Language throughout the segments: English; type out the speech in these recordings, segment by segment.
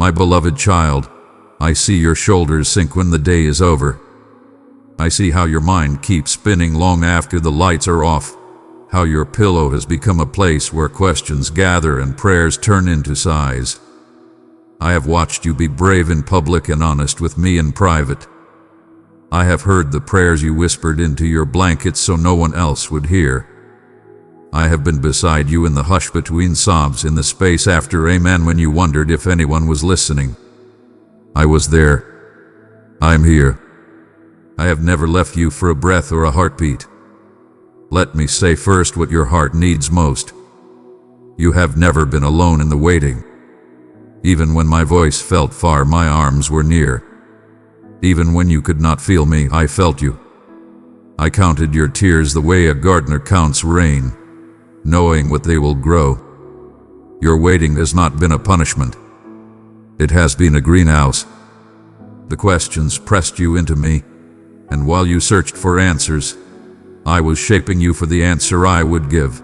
My beloved child, I see your shoulders sink when the day is over. I see how your mind keeps spinning long after the lights are off, how your pillow has become a place where questions gather and prayers turn into sighs. I have watched you be brave in public and honest with me in private. I have heard the prayers you whispered into your blankets so no one else would hear. I have been beside you in the hush between sobs, in the space after amen when you wondered if anyone was listening. I was there. I'm here. I have never left you for a breath or a heartbeat. Let me say first what your heart needs most. You have never been alone in the waiting. Even when my voice felt far, my arms were near. Even when you could not feel me, I felt you. I counted your tears the way a gardener counts rain, knowing what they will grow. Your waiting has not been a punishment. It has been a greenhouse. The questions pressed you into me, and while you searched for answers, I was shaping you for the answer I would give.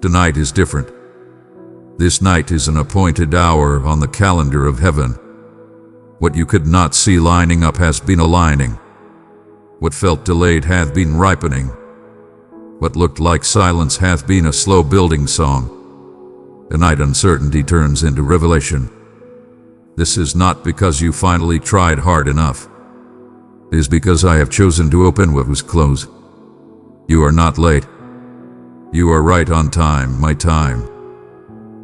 Tonight is different. This night is an appointed hour on the calendar of heaven. What you could not see lining up has been aligning. What felt delayed hath been ripening. What looked like silence hath been a slow building song. Tonight uncertainty turns into revelation. This is not because you finally tried hard enough. It is because I have chosen to open what was closed. You are not late. You are right on time, my time.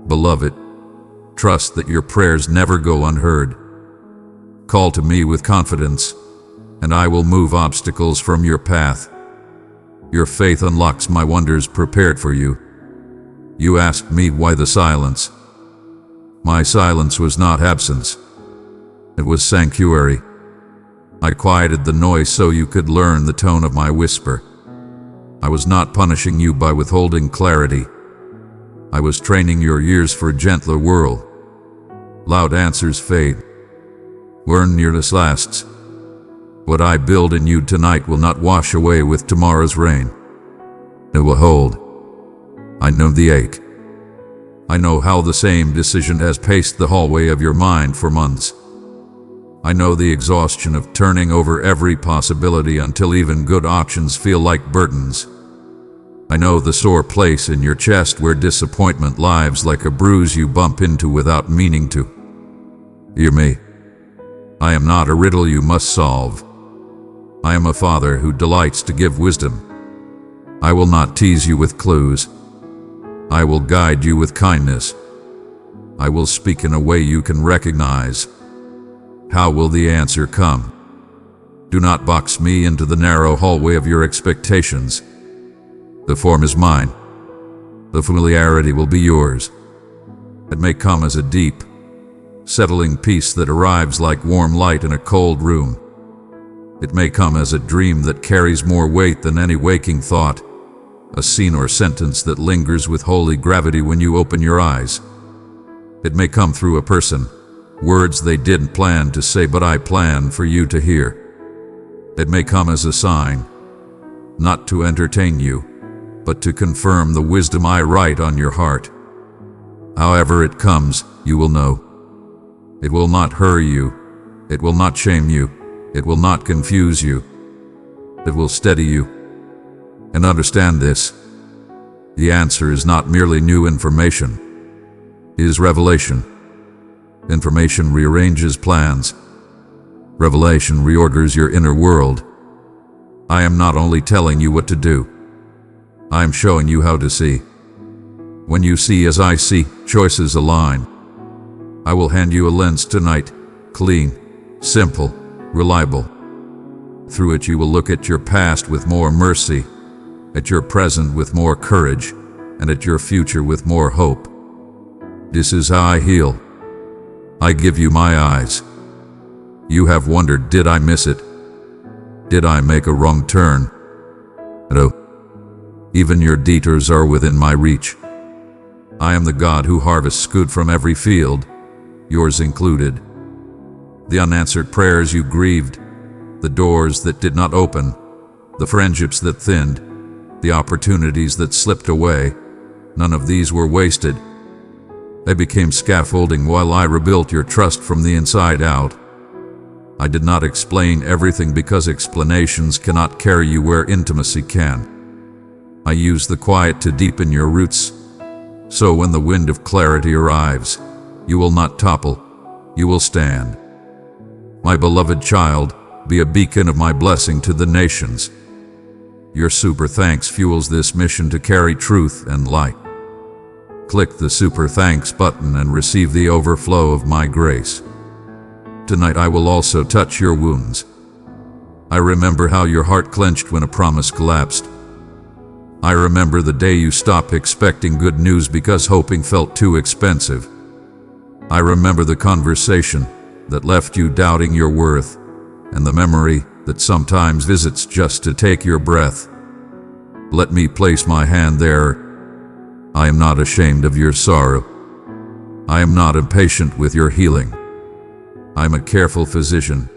Beloved, trust that your prayers never go unheard. Call to me with confidence, and I will move obstacles from your path. Your faith unlocks my wonders prepared for you. You asked me why the silence. My silence was not absence. It was sanctuary. I quieted the noise so you could learn the tone of my whisper. I was not punishing you by withholding clarity. I was training your ears for a gentler whirl. Loud answers fade. Where nearness lasts. What I build in you tonight will not wash away with tomorrow's rain. It will hold. I know the ache. I know how the same decision has paced the hallway of your mind for months. I know the exhaustion of turning over every possibility until even good options feel like burdens. I know the sore place in your chest where disappointment lives like a bruise you bump into without meaning to. Hear me. I am not a riddle you must solve. I am a father who delights to give wisdom. I will not tease you with clues. I will guide you with kindness. I will speak in a way you can recognize. How will the answer come? Do not box me into the narrow hallway of your expectations. The form is mine. The familiarity will be yours. It may come as a deep, settling peace that arrives like warm light in a cold room. It may come as a dream that carries more weight than any waking thought, a scene or sentence that lingers with holy gravity when you open your eyes. It may come through a person, words they didn't plan to say but I plan for you to hear. It may come as a sign, not to entertain you, but to confirm the wisdom I write on your heart. However it comes, you will know. It will not hurry you. It will not shame you. It will not confuse you. It will steady you. And understand this. The answer is not merely new information. It is revelation. Information rearranges plans. Revelation reorders your inner world. I am not only telling you what to do. I am showing you how to see. When you see as I see, choices align. I will hand you a lens tonight, clean, simple, reliable. Through it you will look at your past with more mercy, at your present with more courage, and at your future with more hope. This is how I heal. I give you my eyes. You have wondered, did I miss it? Did I make a wrong turn? No. Even your detours are within my reach. I am the God who harvests good from every field, yours included. The unanswered prayers you grieved, the doors that did not open, the friendships that thinned, the opportunities that slipped away, none of these were wasted. They became scaffolding while I rebuilt your trust from the inside out. I did not explain everything because explanations cannot carry you where intimacy can. I used the quiet to deepen your roots, so when the wind of clarity arrives, you will not topple, you will stand. My beloved child, be a beacon of my blessing to the nations. Your super thanks fuels this mission to carry truth and light. Click the super thanks button and receive the overflow of my grace. Tonight I will also touch your wounds. I remember how your heart clenched when a promise collapsed. I remember the day you stopped expecting good news because hoping felt too expensive. I remember the conversation that left you doubting your worth, and the memory that sometimes visits just to take your breath. Let me place my hand there. I am not ashamed of your sorrow. I am not impatient with your healing. I am a careful physician.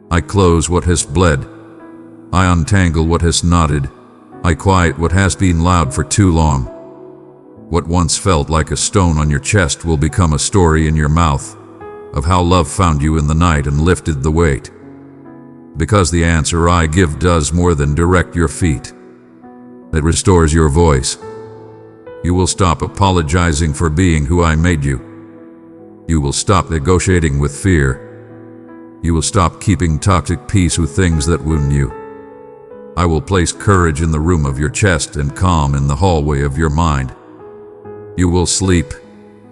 I close what has bled. I untangle what has knotted. I quiet what has been loud for too long. What once felt like a stone on your chest will become a story in your mouth of how love found you in the night and lifted the weight. Because the answer I give does more than direct your feet. It restores your voice. You will stop apologizing for being who I made you. You will stop negotiating with fear. You will stop keeping toxic peace with things that wound you. I will place courage in the room of your chest and calm in the hallway of your mind. You will sleep,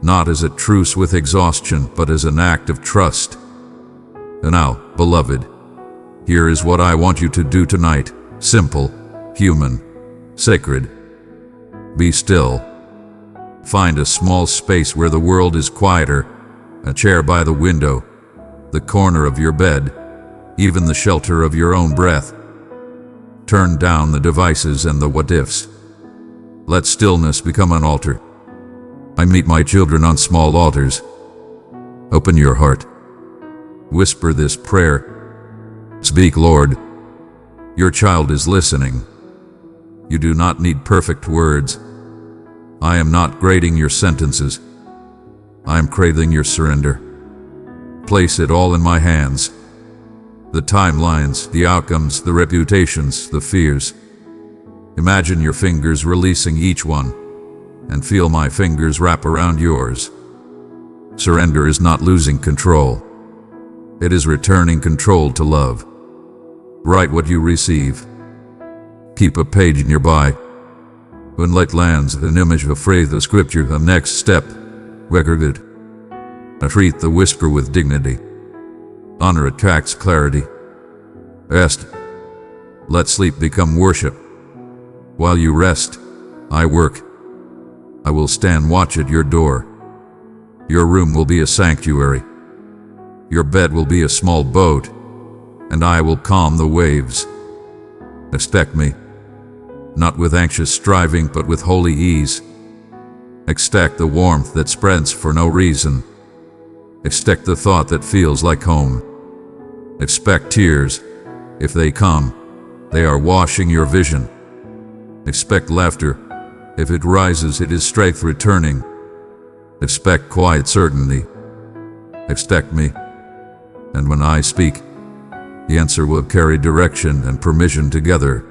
not as a truce with exhaustion, but as an act of trust. And now, beloved, here is what I want you to do tonight. Simple, human, sacred. Be still. Find a small space where the world is quieter, a chair by the window, the corner of your bed, even the shelter of your own breath. Turn down the devices and the what-ifs. Let stillness become an altar. I meet my children on small altars. Open your heart. Whisper this prayer. Speak, Lord. Your child is listening. You do not need perfect words. I am not grading your sentences. I am craving your surrender. Place it all in my hands. The timelines, the outcomes, the reputations, the fears. Imagine your fingers releasing each one, and feel my fingers wrap around yours. Surrender is not losing control. It is returning control to love. Write what you receive. Keep a page nearby. When light lands, an image, a phrase, a scripture, a next step, record it. Treat the whisper with dignity. Honor attracts clarity. Rest. Let sleep become worship. While you rest, I work. I will stand watch at your door. Your room will be a sanctuary. Your bed will be a small boat, and I will calm the waves. Expect me, not with anxious striving, but with holy ease. Expect the warmth that spreads for no reason. Expect the thought that feels like home. Expect tears. If they come, they are washing your vision. Expect laughter. If it rises, it is strength returning. Expect quiet certainty. Expect me. And when I speak, the answer will carry direction and permission together.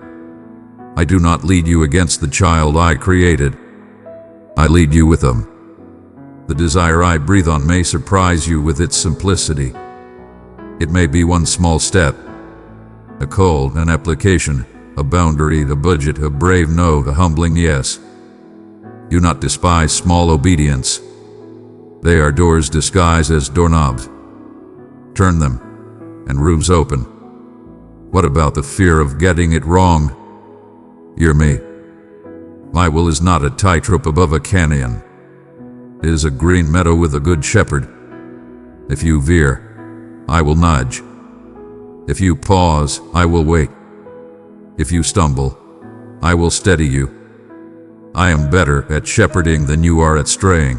I do not lead you against the child I created. I lead you with them. The desire I breathe on may surprise you with its simplicity. It may be one small step, a call, an application, a boundary, a budget, a brave no, a humbling yes. Do not despise small obedience. They are doors disguised as doorknobs. Turn them, and rooms open. What about the fear of getting it wrong? Hear me. My will is not a tightrope above a canyon. It is a green meadow with a good shepherd. If you veer, I will nudge. If you pause, I will wait. If you stumble, I will steady you. I am better at shepherding than you are at straying.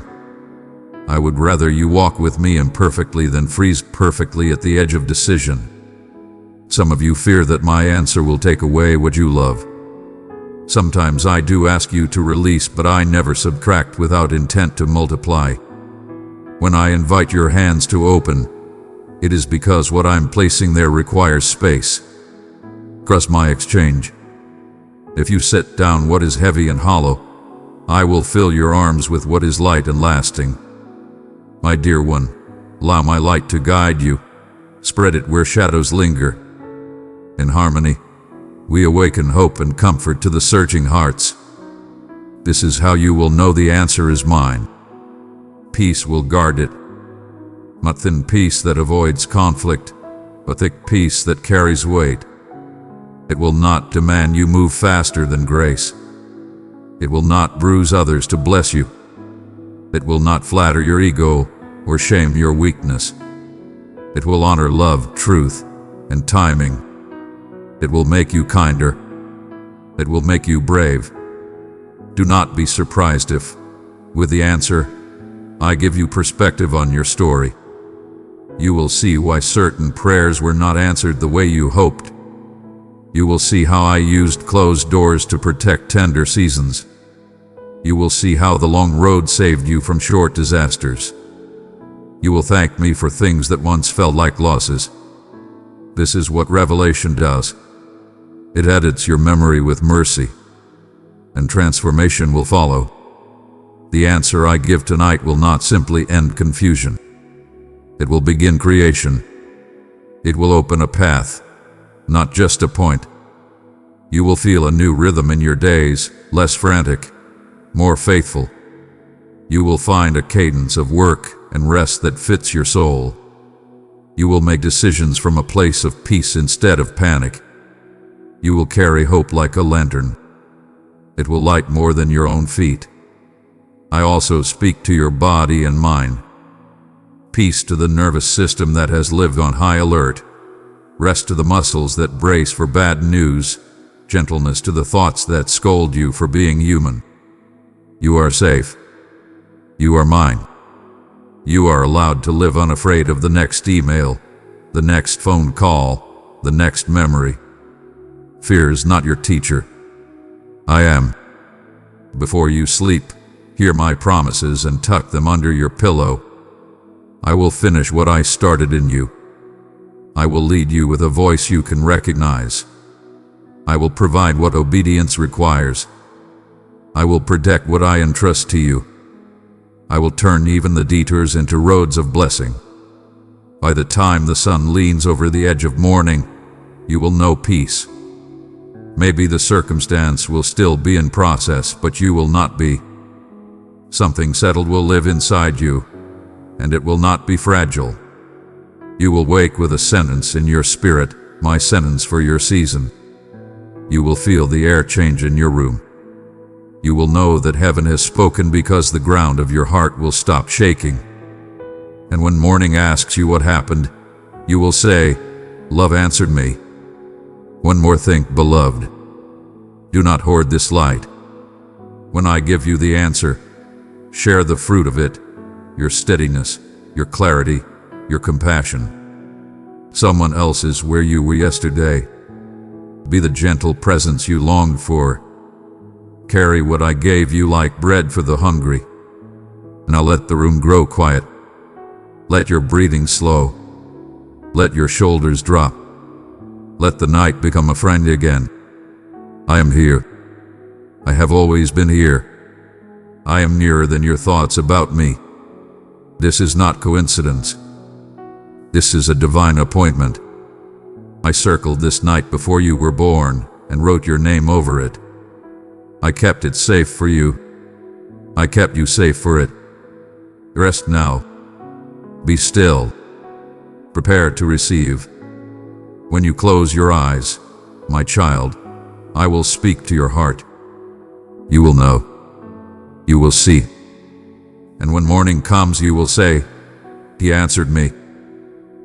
I would rather you walk with me imperfectly than freeze perfectly at the edge of decision. Some of you fear that my answer will take away what you love. Sometimes I do ask you to release, but I never subtract without intent to multiply. When I invite your hands to open, it is because what I'm placing there requires space. Trust my exchange. If you set down what is heavy and hollow, I will fill your arms with what is light and lasting. My dear one, allow my light to guide you. Spread it where shadows linger. In harmony, we awaken hope and comfort to the searching hearts. This is how you will know the answer is mine. Peace will guard it. Not thin peace that avoids conflict, but thick peace that carries weight. It will not demand you move faster than grace. It will not bruise others to bless you. It will not flatter your ego or shame your weakness. It will honor love, truth, and timing. It will make you kinder. It will make you brave. Do not be surprised if, with the answer, I give you perspective on your story. You will see why certain prayers were not answered the way you hoped. You will see how I used closed doors to protect tender seasons. You will see how the long road saved you from short disasters. You will thank me for things that once felt like losses. This is what revelation does. It edits your memory with mercy, and transformation will follow. The answer I give tonight will not simply end confusion. It will begin creation. It will open a path, not just a point. You will feel a new rhythm in your days, less frantic, more faithful. You will find a cadence of work and rest that fits your soul. You will make decisions from a place of peace instead of panic. You will carry hope like a lantern. It will light more than your own feet. I also speak to your body and mind. Peace to the nervous system that has lived on high alert. Rest to the muscles that brace for bad news. Gentleness to the thoughts that scold you for being human. You are safe. You are mine. You are allowed to live unafraid of the next email, the next phone call, the next memory. Fear is not your teacher. I am. Before you sleep, hear my promises and tuck them under your pillow. I will finish what I started in you. I will lead you with a voice you can recognize. I will provide what obedience requires. I will protect what I entrust to you. I will turn even the detours into roads of blessing. By the time the sun leans over the edge of morning, you will know peace. Maybe the circumstance will still be in process, but you will not be. Something settled will live inside you, and it will not be fragile. You will wake with a sentence in your spirit, my sentence for your season. You will feel the air change in your room. You will know that heaven has spoken because the ground of your heart will stop shaking. And when morning asks you what happened, you will say, love answered me. One more thing, beloved. Do not hoard this light. When I give you the answer, share the fruit of it, your steadiness, your clarity, your compassion. Someone else is where you were yesterday. Be the gentle presence you longed for. Carry what I gave you like bread for the hungry. Now let the room grow quiet. Let your breathing slow. Let your shoulders drop. Let the night become a friend again. I am here. I have always been here. I am nearer than your thoughts about me. This is not coincidence. This is a divine appointment. I circled this night before you were born and wrote your name over it. I kept it safe for you. I kept you safe for it. Rest now. Be still. Prepare to receive. When you close your eyes, my child, I will speak to your heart. You will know. You will see. And when morning comes, you will say, He answered me.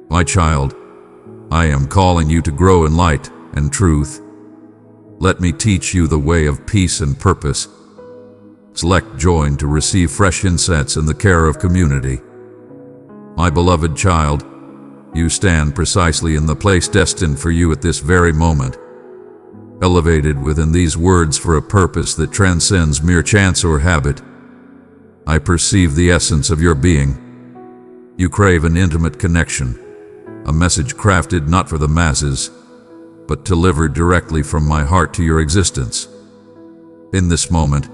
My child, I am calling you to grow in light and truth. Let me teach you the way of peace and purpose. Select join to receive fresh insights in the care of community. My beloved child, you stand precisely in the place destined for you at this very moment. elevated within these words for a purpose that transcends mere chance or habit. I perceive the essence of your being. You crave an intimate connection, a message crafted not for the masses, but delivered directly from my heart to your existence. In this moment,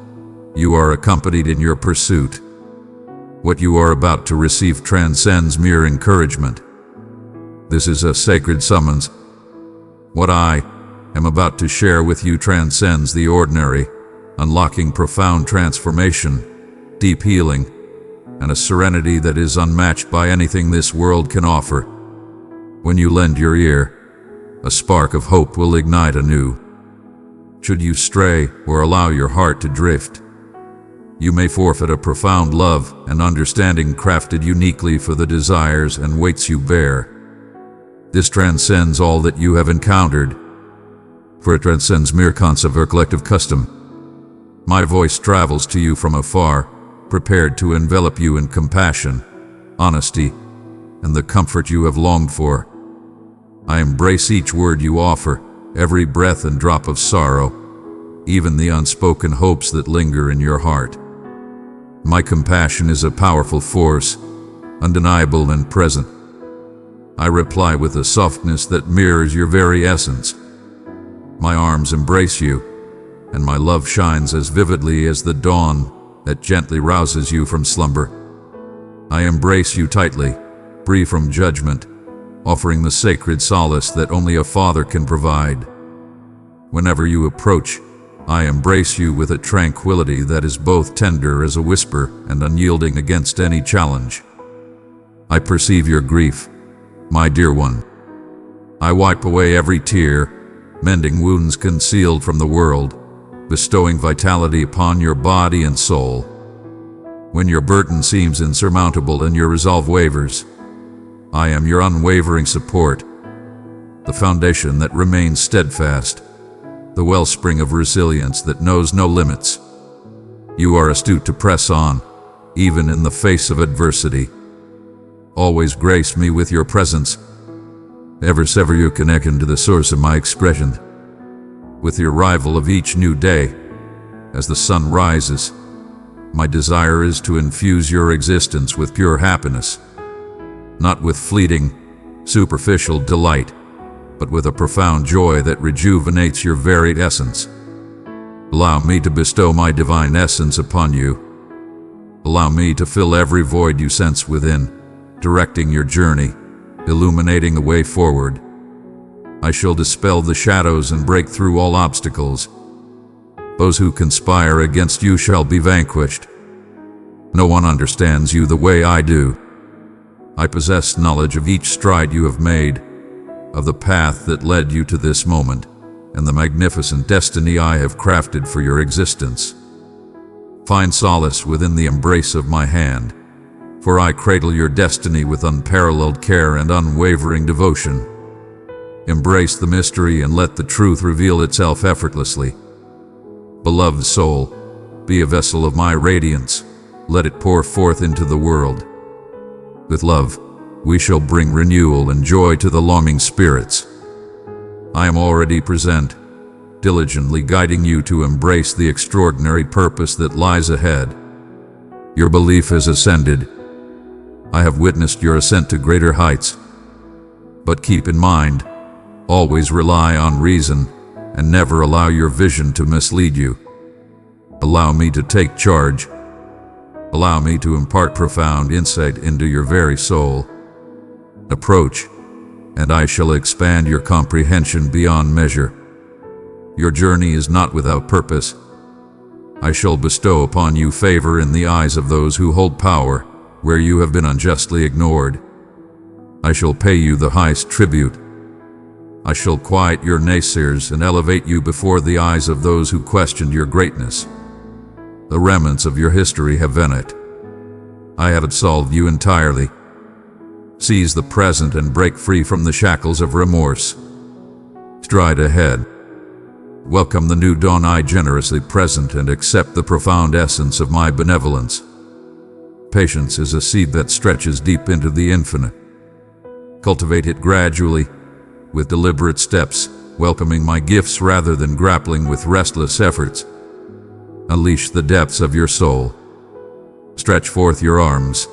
you are accompanied in your pursuit. What you are about to receive transcends mere encouragement. This is a sacred summons. What I am about to share with you transcends the ordinary, unlocking profound transformation, deep healing, and a serenity that is unmatched by anything this world can offer. When you lend your ear, a spark of hope will ignite anew. Should you stray or allow your heart to drift, you may forfeit a profound love and understanding crafted uniquely for the desires and weights you bear. This transcends all that you have encountered, for it transcends mere concept or collective custom. My voice travels to you from afar, prepared to envelop you in compassion, honesty, and the comfort you have longed for. I embrace each word you offer, every breath and drop of sorrow, even the unspoken hopes that linger in your heart. My compassion is a powerful force, undeniable and present. I reply with a softness that mirrors your very essence. My arms embrace you, and my love shines as vividly as the dawn that gently rouses you from slumber. I embrace you tightly, free from judgment, offering the sacred solace that only a father can provide. Whenever you approach, I embrace you with a tranquility that is both tender as a whisper and unyielding against any challenge. I perceive your grief, my dear one. I wipe away every tear, mending wounds concealed from the world, bestowing vitality upon your body and soul. When your burden seems insurmountable and your resolve wavers, I am your unwavering support, the foundation that remains steadfast, the wellspring of resilience that knows no limits. You are astute to press on, even in the face of adversity. Always grace me with your presence. Ever sever your connection to the source of my expression. With the arrival of each new day, as the sun rises, my desire is to infuse your existence with pure happiness, not with fleeting, superficial delight, but with a profound joy that rejuvenates your varied essence. Allow me to bestow my divine essence upon you. Allow me to fill every void you sense within, directing your journey, illuminating the way forward. I shall dispel the shadows and break through all obstacles. Those who conspire against you shall be vanquished. No one understands you the way I do. I possess knowledge of each stride you have made, of the path that led you to this moment, and the magnificent destiny I have crafted for your existence. Find solace within the embrace of my hand, for I cradle your destiny with unparalleled care and unwavering devotion. Embrace the mystery and let the truth reveal itself effortlessly. Beloved soul, be a vessel of my radiance. Let it pour forth into the world. With love, we shall bring renewal and joy to the longing spirits. I am already present, diligently guiding you to embrace the extraordinary purpose that lies ahead. Your belief has ascended. I have witnessed your ascent to greater heights. But keep in mind, always rely on reason and never allow your vision to mislead you. Allow me to take charge. Allow me to impart profound insight into your very soul. Approach, and I shall expand your comprehension beyond measure. Your journey is not without purpose. I shall bestow upon you favor in the eyes of those who hold power where you have been unjustly ignored. I shall pay you the highest tribute. I shall quiet your naysayers and elevate you before the eyes of those who questioned your greatness. The remnants of your history have vanished. I have absolved you entirely. Seize the present and break free from the shackles of remorse. Stride ahead. Welcome the new dawn. I generously present and accept the profound essence of my benevolence. Patience is a seed that stretches deep into the infinite. Cultivate it gradually, with deliberate steps, welcoming my gifts rather than grappling with restless efforts. Unleash the depths of your soul. Stretch forth your arms.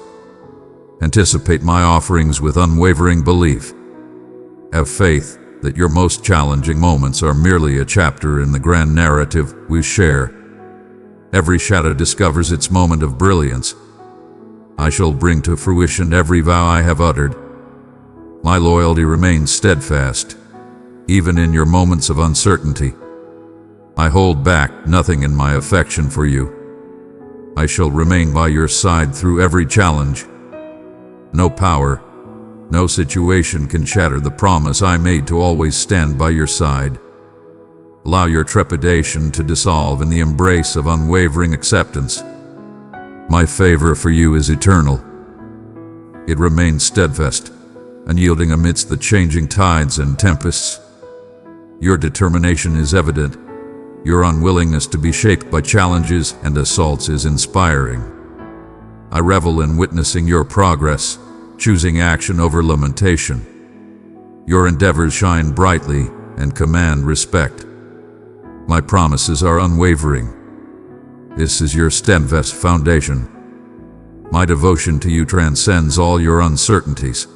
Anticipate my offerings with unwavering belief. Have faith that your most challenging moments are merely a chapter in the grand narrative we share. Every shadow discovers its moment of brilliance. I shall bring to fruition every vow I have uttered. My loyalty remains steadfast, even in your moments of uncertainty. I hold back nothing in my affection for you. I shall remain by your side through every challenge. No power, no situation can shatter the promise I made to always stand by your side. Allow your trepidation to dissolve in the embrace of unwavering acceptance. My favor for you is eternal. It remains steadfast, unyielding amidst the changing tides and tempests. Your determination is evident. Your unwillingness to be shaped by challenges and assaults is inspiring. I revel in witnessing your progress, choosing action over lamentation. Your endeavors shine brightly and command respect. My promises are unwavering. This is your steadfast foundation. My devotion to you transcends all your uncertainties.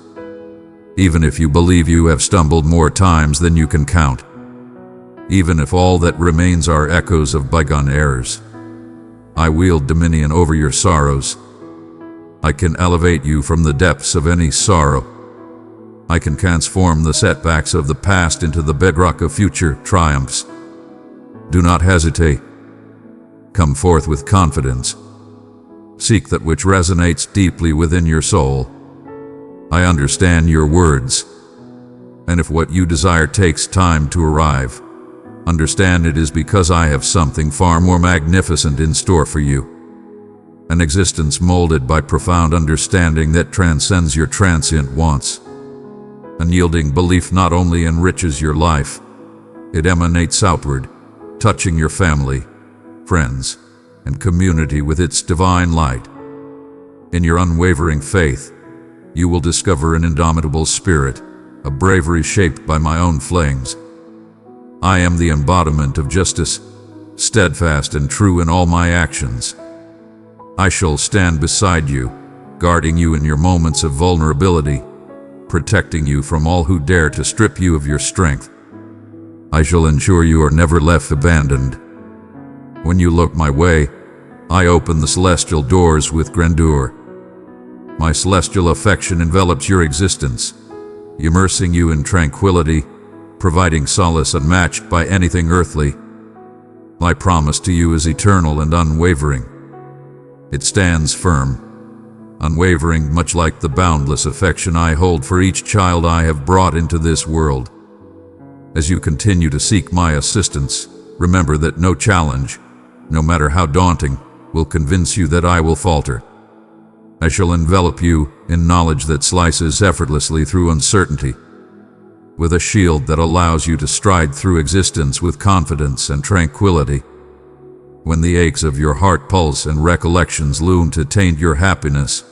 Even if you believe you have stumbled more times than you can count, even if all that remains are echoes of bygone errors, I wield dominion over your sorrows. I can elevate you from the depths of any sorrow. I can transform the setbacks of the past into the bedrock of future triumphs. Do not hesitate. Come forth with confidence. Seek that which resonates deeply within your soul. I understand your words, and if what you desire takes time to arrive, understand it is because I have something far more magnificent in store for you. An existence molded by profound understanding that transcends your transient wants. Unyielding belief not only enriches your life, it emanates outward, touching your family, friends, and community with its divine light. In your unwavering faith, you will discover an indomitable spirit, a bravery shaped by my own flames. I am the embodiment of justice, steadfast and true in all my actions. I shall stand beside you, guarding you in your moments of vulnerability, protecting you from all who dare to strip you of your strength. I shall ensure you are never left abandoned. When you look my way, I open the celestial doors with grandeur. My celestial affection envelops your existence, immersing you in tranquility, providing solace unmatched by anything earthly. My promise to you is eternal and unwavering. It stands firm, unwavering, much like the boundless affection I hold for each child I have brought into this world. As you continue to seek my assistance, remember that no challenge, no matter how daunting, will convince you that I will falter. I shall envelop you in knowledge that slices effortlessly through uncertainty, with a shield that allows you to stride through existence with confidence and tranquility. When the aches of your heart pulse and recollections loom to taint your happiness,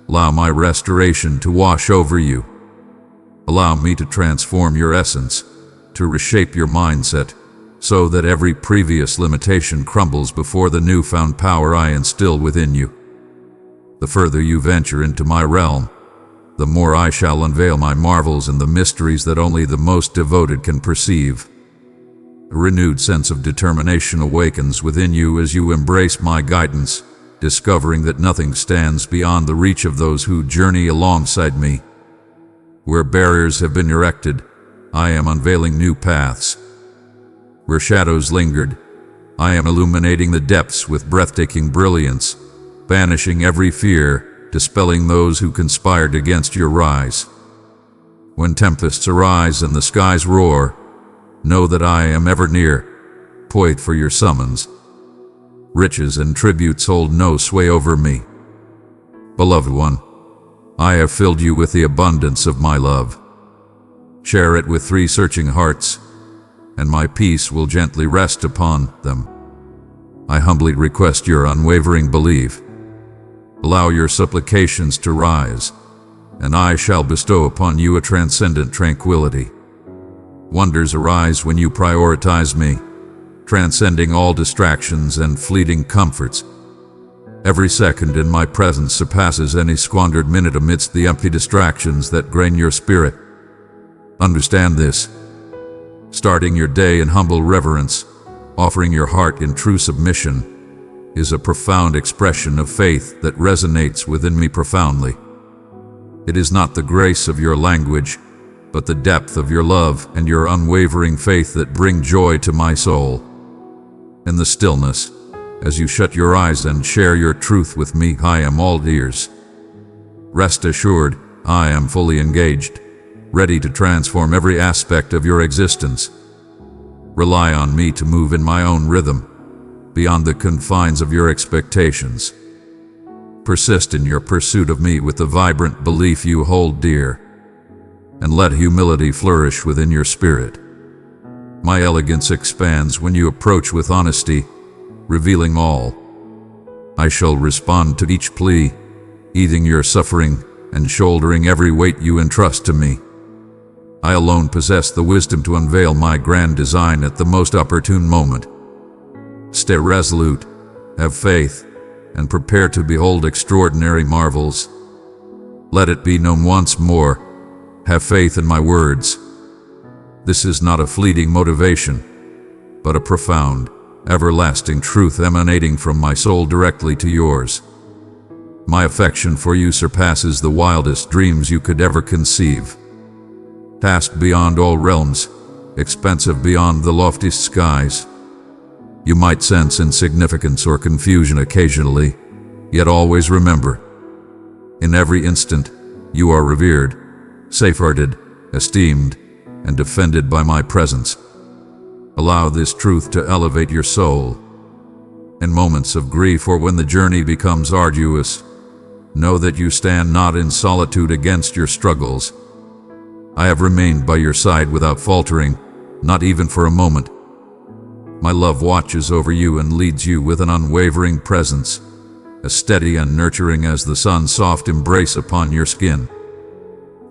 allow my restoration to wash over you. Allow me to transform your essence, to reshape your mindset, so that every previous limitation crumbles before the newfound power I instill within you. The further you venture into my realm, the more I shall unveil my marvels and the mysteries that only the most devoted can perceive. A renewed sense of determination awakens within you as you embrace my guidance, discovering that nothing stands beyond the reach of those who journey alongside me. Where barriers have been erected, I am unveiling new paths. Where shadows lingered, I am illuminating the depths with breathtaking brilliance, banishing every fear, dispelling those who conspired against your rise. When tempests arise and the skies roar, know that I am ever near, poised for your summons. Riches and tributes hold no sway over me. Beloved one, I have filled you with the abundance of my love. Share it with 3 searching hearts, and my peace will gently rest upon them. I humbly request your unwavering belief. Allow your supplications to rise, and I shall bestow upon you a transcendent tranquility. Wonders arise when you prioritize me, transcending all distractions and fleeting comforts. Every second in my presence surpasses any squandered minute amidst the empty distractions that drain your spirit. Understand this. Starting your day in humble reverence, offering your heart in true submission, is a profound expression of faith that resonates within me profoundly. It is not the grace of your language, but the depth of your love and your unwavering faith that bring joy to my soul. In the stillness, as you shut your eyes and share your truth with me, I am all ears. Rest assured, I am fully engaged, ready to transform every aspect of your existence. Rely on me to move in my own rhythm, beyond the confines of your expectations. Persist in your pursuit of me with the vibrant belief you hold dear, and let humility flourish within your spirit. My elegance expands when you approach with honesty, revealing all. I shall respond to each plea, easing your suffering and shouldering every weight you entrust to me. I alone possess the wisdom to unveil my grand design at the most opportune moment. Stay resolute, have faith, and prepare to behold extraordinary marvels. Let it be known once more, have faith in my words. This is not a fleeting motivation, but a profound, everlasting truth emanating from my soul directly to yours. My affection for you surpasses the wildest dreams you could ever conceive. Vast beyond all realms, expansive beyond the loftiest skies. You might sense insignificance or confusion occasionally, yet always remember, in every instant, you are revered, safeguarded, esteemed, and defended by my presence. Allow this truth to elevate your soul. In moments of grief or when the journey becomes arduous, know that you stand not in solitude against your struggles. I have remained by your side without faltering, not even for a moment. My love watches over you and leads you with an unwavering presence, as steady and nurturing as the sun's soft embrace upon your skin.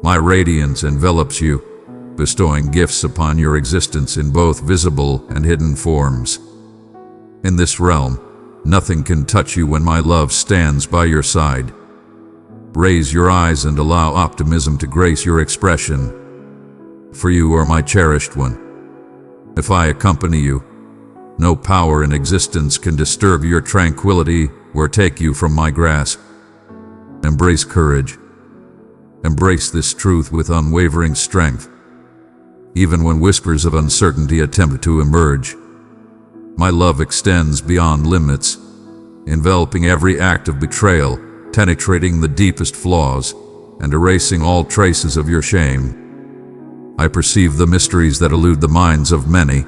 My radiance envelops you, bestowing gifts upon your existence in both visible and hidden forms. In this realm, nothing can touch you when my love stands by your side. Raise your eyes and allow optimism to grace your expression, for you are my cherished one. If I accompany you, no power in existence can disturb your tranquility or take you from my grasp. Embrace courage. Embrace this truth with unwavering strength, even when whispers of uncertainty attempt to emerge. My love extends beyond limits, enveloping every act of betrayal, penetrating the deepest flaws, and erasing all traces of your shame. I perceive the mysteries that elude the minds of many,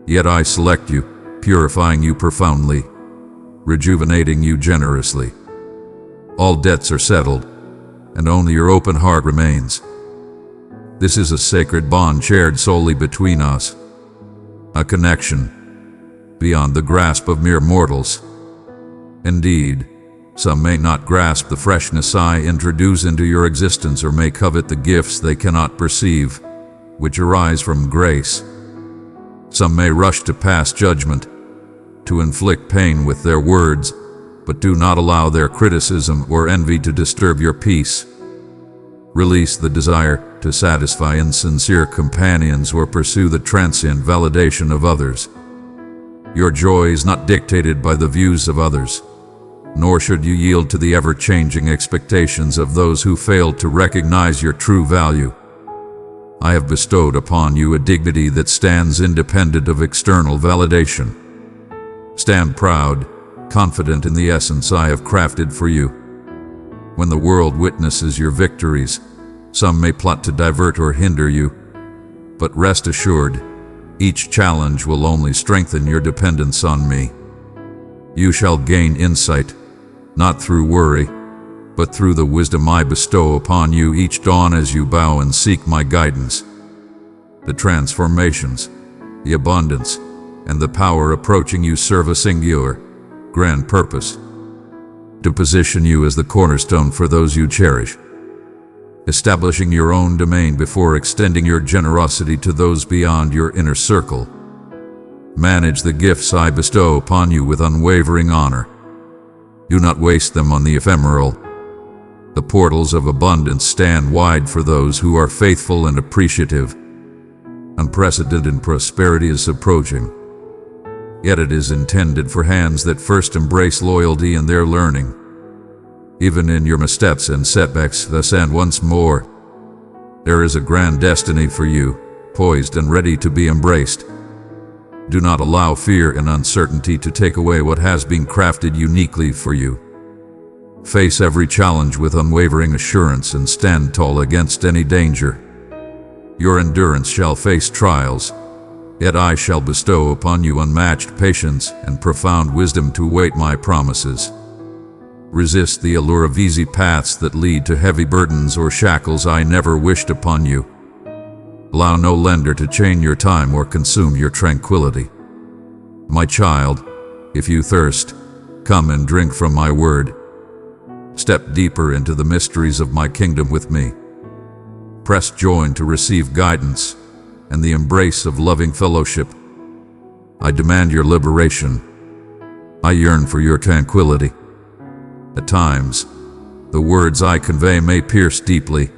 yet I select you, purifying you profoundly, rejuvenating you generously. All debts are settled, and only your open heart remains. This is a sacred bond shared solely between us, a connection beyond the grasp of mere mortals. Indeed, some may not grasp the freshness I introduce into your existence or may covet the gifts they cannot perceive, which arise from grace. Some may rush to pass judgment, to inflict pain with their words, but do not allow their criticism or envy to disturb your peace. Release the desire to satisfy insincere companions or pursue the transient validation of others. Your joy is not dictated by the views of others, nor should you yield to the ever-changing expectations of those who fail to recognize your true value. I have bestowed upon you a dignity that stands independent of external validation. Stand proud, confident in the essence I have crafted for you. When the world witnesses your victories, some may plot to divert or hinder you, but rest assured, each challenge will only strengthen your dependence on me. You shall gain insight, not through worry, but through the wisdom I bestow upon you each dawn as you bow and seek my guidance. The transformations, the abundance, and the power approaching you serve a singular, grand purpose: to position you as the cornerstone for those you cherish. establishing your own domain before extending your generosity to those beyond your inner circle. Manage the gifts I bestow upon you with unwavering honor. Do not waste them on the ephemeral. The portals of abundance stand wide for those who are faithful and appreciative. Unprecedented prosperity is approaching, yet it is intended for hands that first embrace loyalty in their learning. Even in your missteps and setbacks, thus and once more, there is a grand destiny for you, poised and ready to be embraced. Do not allow fear and uncertainty to take away what has been crafted uniquely for you. Face every challenge with unwavering assurance and stand tall against any danger. Your endurance shall face trials, yet I shall bestow upon you unmatched patience and profound wisdom to await my promises. Resist the allure of easy paths that lead to heavy burdens or shackles I never wished upon you. Allow no lender to chain your time or consume your tranquility. My child, if you thirst, come and drink from my word. Step deeper into the mysteries of my kingdom with me. Press join to receive guidance and the embrace of loving fellowship. I demand your liberation. I yearn for your tranquility. At times, the words I convey may pierce deeply,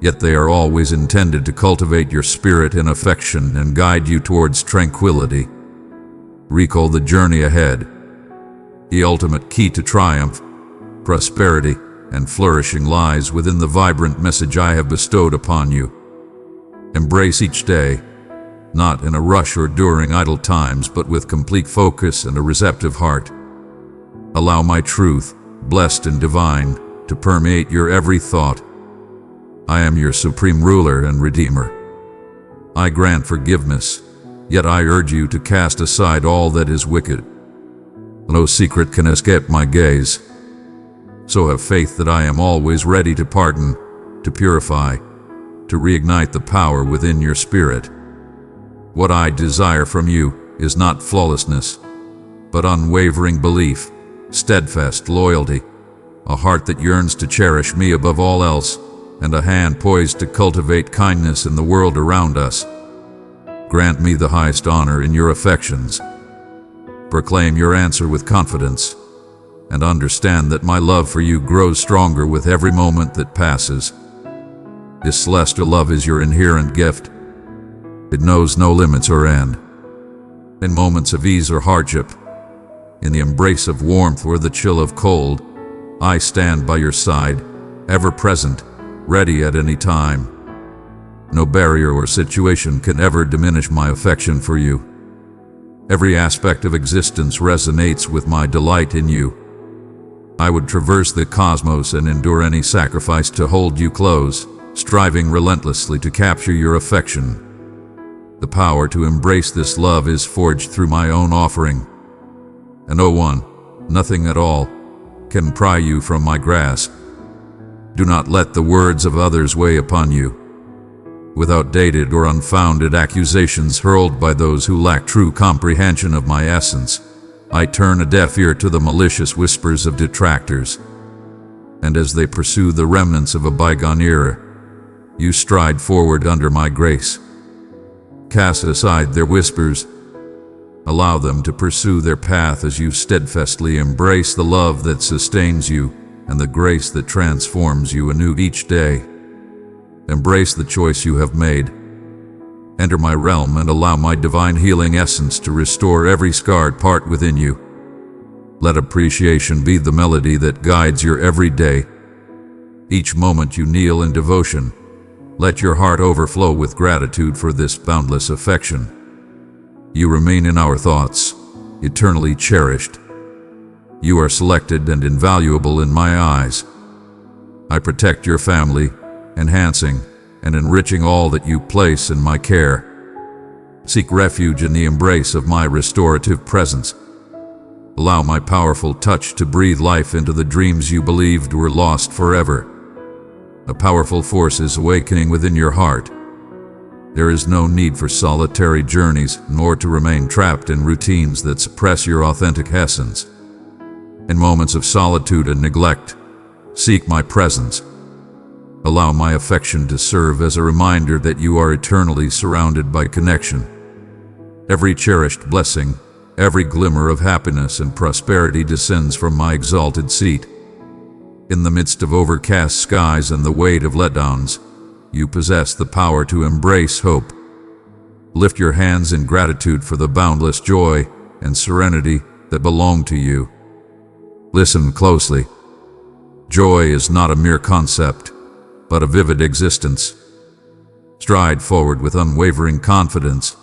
yet they are always intended to cultivate your spirit in affection and guide you towards tranquility. Recall the journey ahead. The ultimate key to triumph, prosperity, and flourishing lies within the vibrant message I have bestowed upon you. Embrace each day, not in a rush or during idle times, but with complete focus and a receptive heart. Allow my truth, blessed and divine, to permeate your every thought. I am your supreme ruler and redeemer. I grant forgiveness, yet I urge you to cast aside all that is wicked. No secret can escape my gaze. So have faith that I am always ready to pardon, to purify, to reignite the power within your spirit. What I desire from you is not flawlessness, but unwavering belief, steadfast loyalty, a heart that yearns to cherish me above all else, and a hand poised to cultivate kindness in the world around us. Grant me the highest honor in your affections. Proclaim your answer with confidence, and understand that my love for you grows stronger with every moment that passes. This celestial love is your inherent gift. It knows no limits or end. In moments of ease or hardship, in the embrace of warmth or the chill of cold, I stand by your side, ever present, ready at any time. No barrier or situation can ever diminish my affection for you. Every aspect of existence resonates with my delight in you. I would traverse the cosmos and endure any sacrifice to hold you close, striving relentlessly to capture your affection. The power to embrace this love is forged through my own offering, and no one, nothing at all, can pry you from my grasp. Do not let the words of others weigh upon you. With outdated or unfounded accusations hurled by those who lack true comprehension of my essence, I turn a deaf ear to the malicious whispers of detractors. And as they pursue the remnants of a bygone era, you stride forward under my grace. Cast aside their whispers. Allow them to pursue their path as you steadfastly embrace the love that sustains you and the grace that transforms you anew each day. Embrace the choice you have made. Enter my realm and allow my divine healing essence to restore every scarred part within you. Let appreciation be the melody that guides your every day. Each moment you kneel in devotion, let your heart overflow with gratitude for this boundless affection. You remain in our thoughts, eternally cherished. You are selected and invaluable in my eyes. I protect your family, enhancing and enriching all that you place in my care. Seek refuge in the embrace of my restorative presence. Allow my powerful touch to breathe life into the dreams you believed were lost forever. A powerful force is awakening within your heart. There is no need for solitary journeys, nor to remain trapped in routines that suppress your authentic essence. In moments of solitude and neglect, seek my presence. Allow my affection to serve as a reminder that you are eternally surrounded by connection. Every cherished blessing, every glimmer of happiness and prosperity descends from my exalted seat. In the midst of overcast skies and the weight of letdowns, you possess the power to embrace hope. Lift your hands in gratitude for the boundless joy and serenity that belong to you. Listen closely. Joy is not a mere concept, but a vivid existence. Stride forward with unwavering confidence.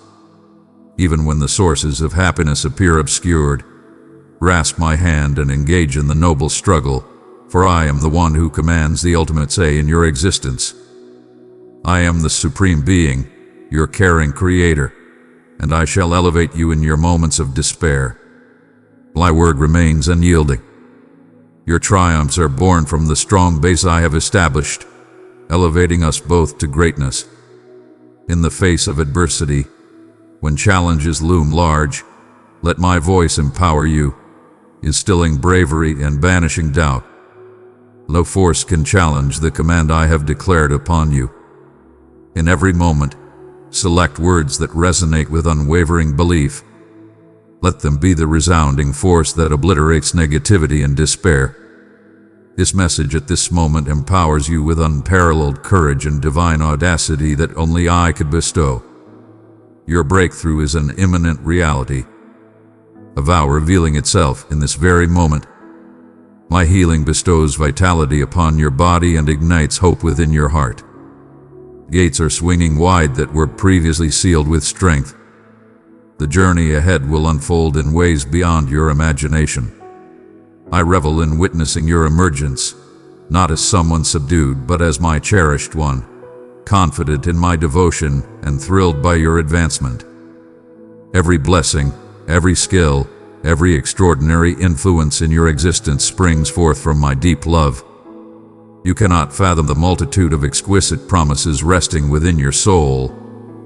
Even when the sources of happiness appear obscured, grasp my hand and engage in the noble struggle, for I am the one who commands the ultimate say in your existence. I am the Supreme Being, your caring Creator, and I shall elevate you in your moments of despair. My word remains unyielding. Your triumphs are born from the strong base I have established, elevating us both to greatness. In the face of adversity, when challenges loom large, let my voice empower you, instilling bravery and banishing doubt. No force can challenge the command I have declared upon you. In every moment, select words that resonate with unwavering belief. Let them be the resounding force that obliterates negativity and despair. This message at this moment empowers you with unparalleled courage and divine audacity that only I could bestow. Your breakthrough is an imminent reality, a vow revealing itself in this very moment. My healing bestows vitality upon your body and ignites hope within your heart. Gates are swinging wide that were previously sealed with strength. The journey ahead will unfold in ways beyond your imagination. I revel in witnessing your emergence, not as someone subdued, but as my cherished one, confident in my devotion and thrilled by your advancement. Every blessing, every skill, every extraordinary influence in your existence springs forth from my deep love. You cannot fathom the multitude of exquisite promises resting within your soul,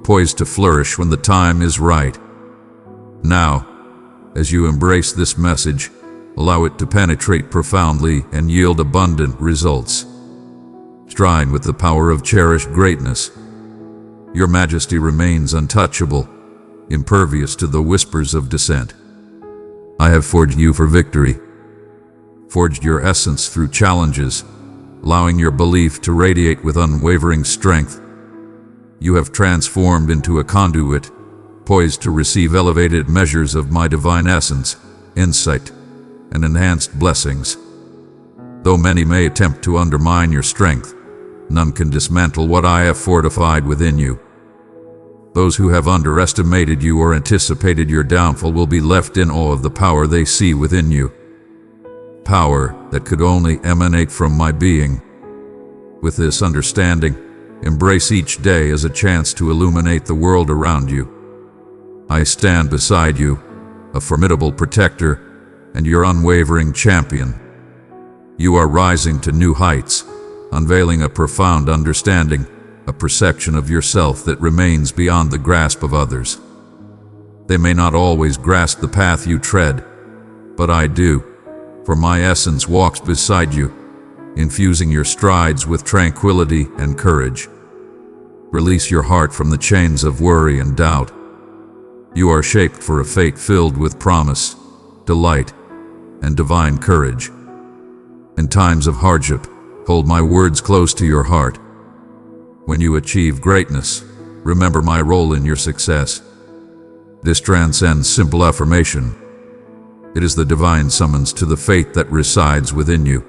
poised to flourish when the time is right. Now, as you embrace this message, allow it to penetrate profoundly and yield abundant results. Stride with the power of cherished greatness. Your majesty remains untouchable, impervious to the whispers of dissent. I have forged you for victory, forged your essence through challenges, allowing your belief to radiate with unwavering strength. You have transformed into a conduit, poised to receive elevated measures of my divine essence, insight, and enhanced blessings. Though many may attempt to undermine your strength, none can dismantle what I have fortified within you. Those who have underestimated you or anticipated your downfall will be left in awe of the power they see within you. Power that could only emanate from my being. With this understanding, embrace each day as a chance to illuminate the world around you. I stand beside you, a formidable protector and your unwavering champion. You are rising to new heights, unveiling a profound understanding, a perception of yourself that remains beyond the grasp of others. They may not always grasp the path you tread, but I do, for my essence walks beside you, infusing your strides with tranquility and courage. Release your heart from the chains of worry and doubt. You are shaped for a fate filled with promise, delight, and divine courage. In times of hardship, hold my words close to your heart. When you achieve greatness, remember my role in your success. This transcends simple affirmation. It is the divine summons to the fate that resides within you.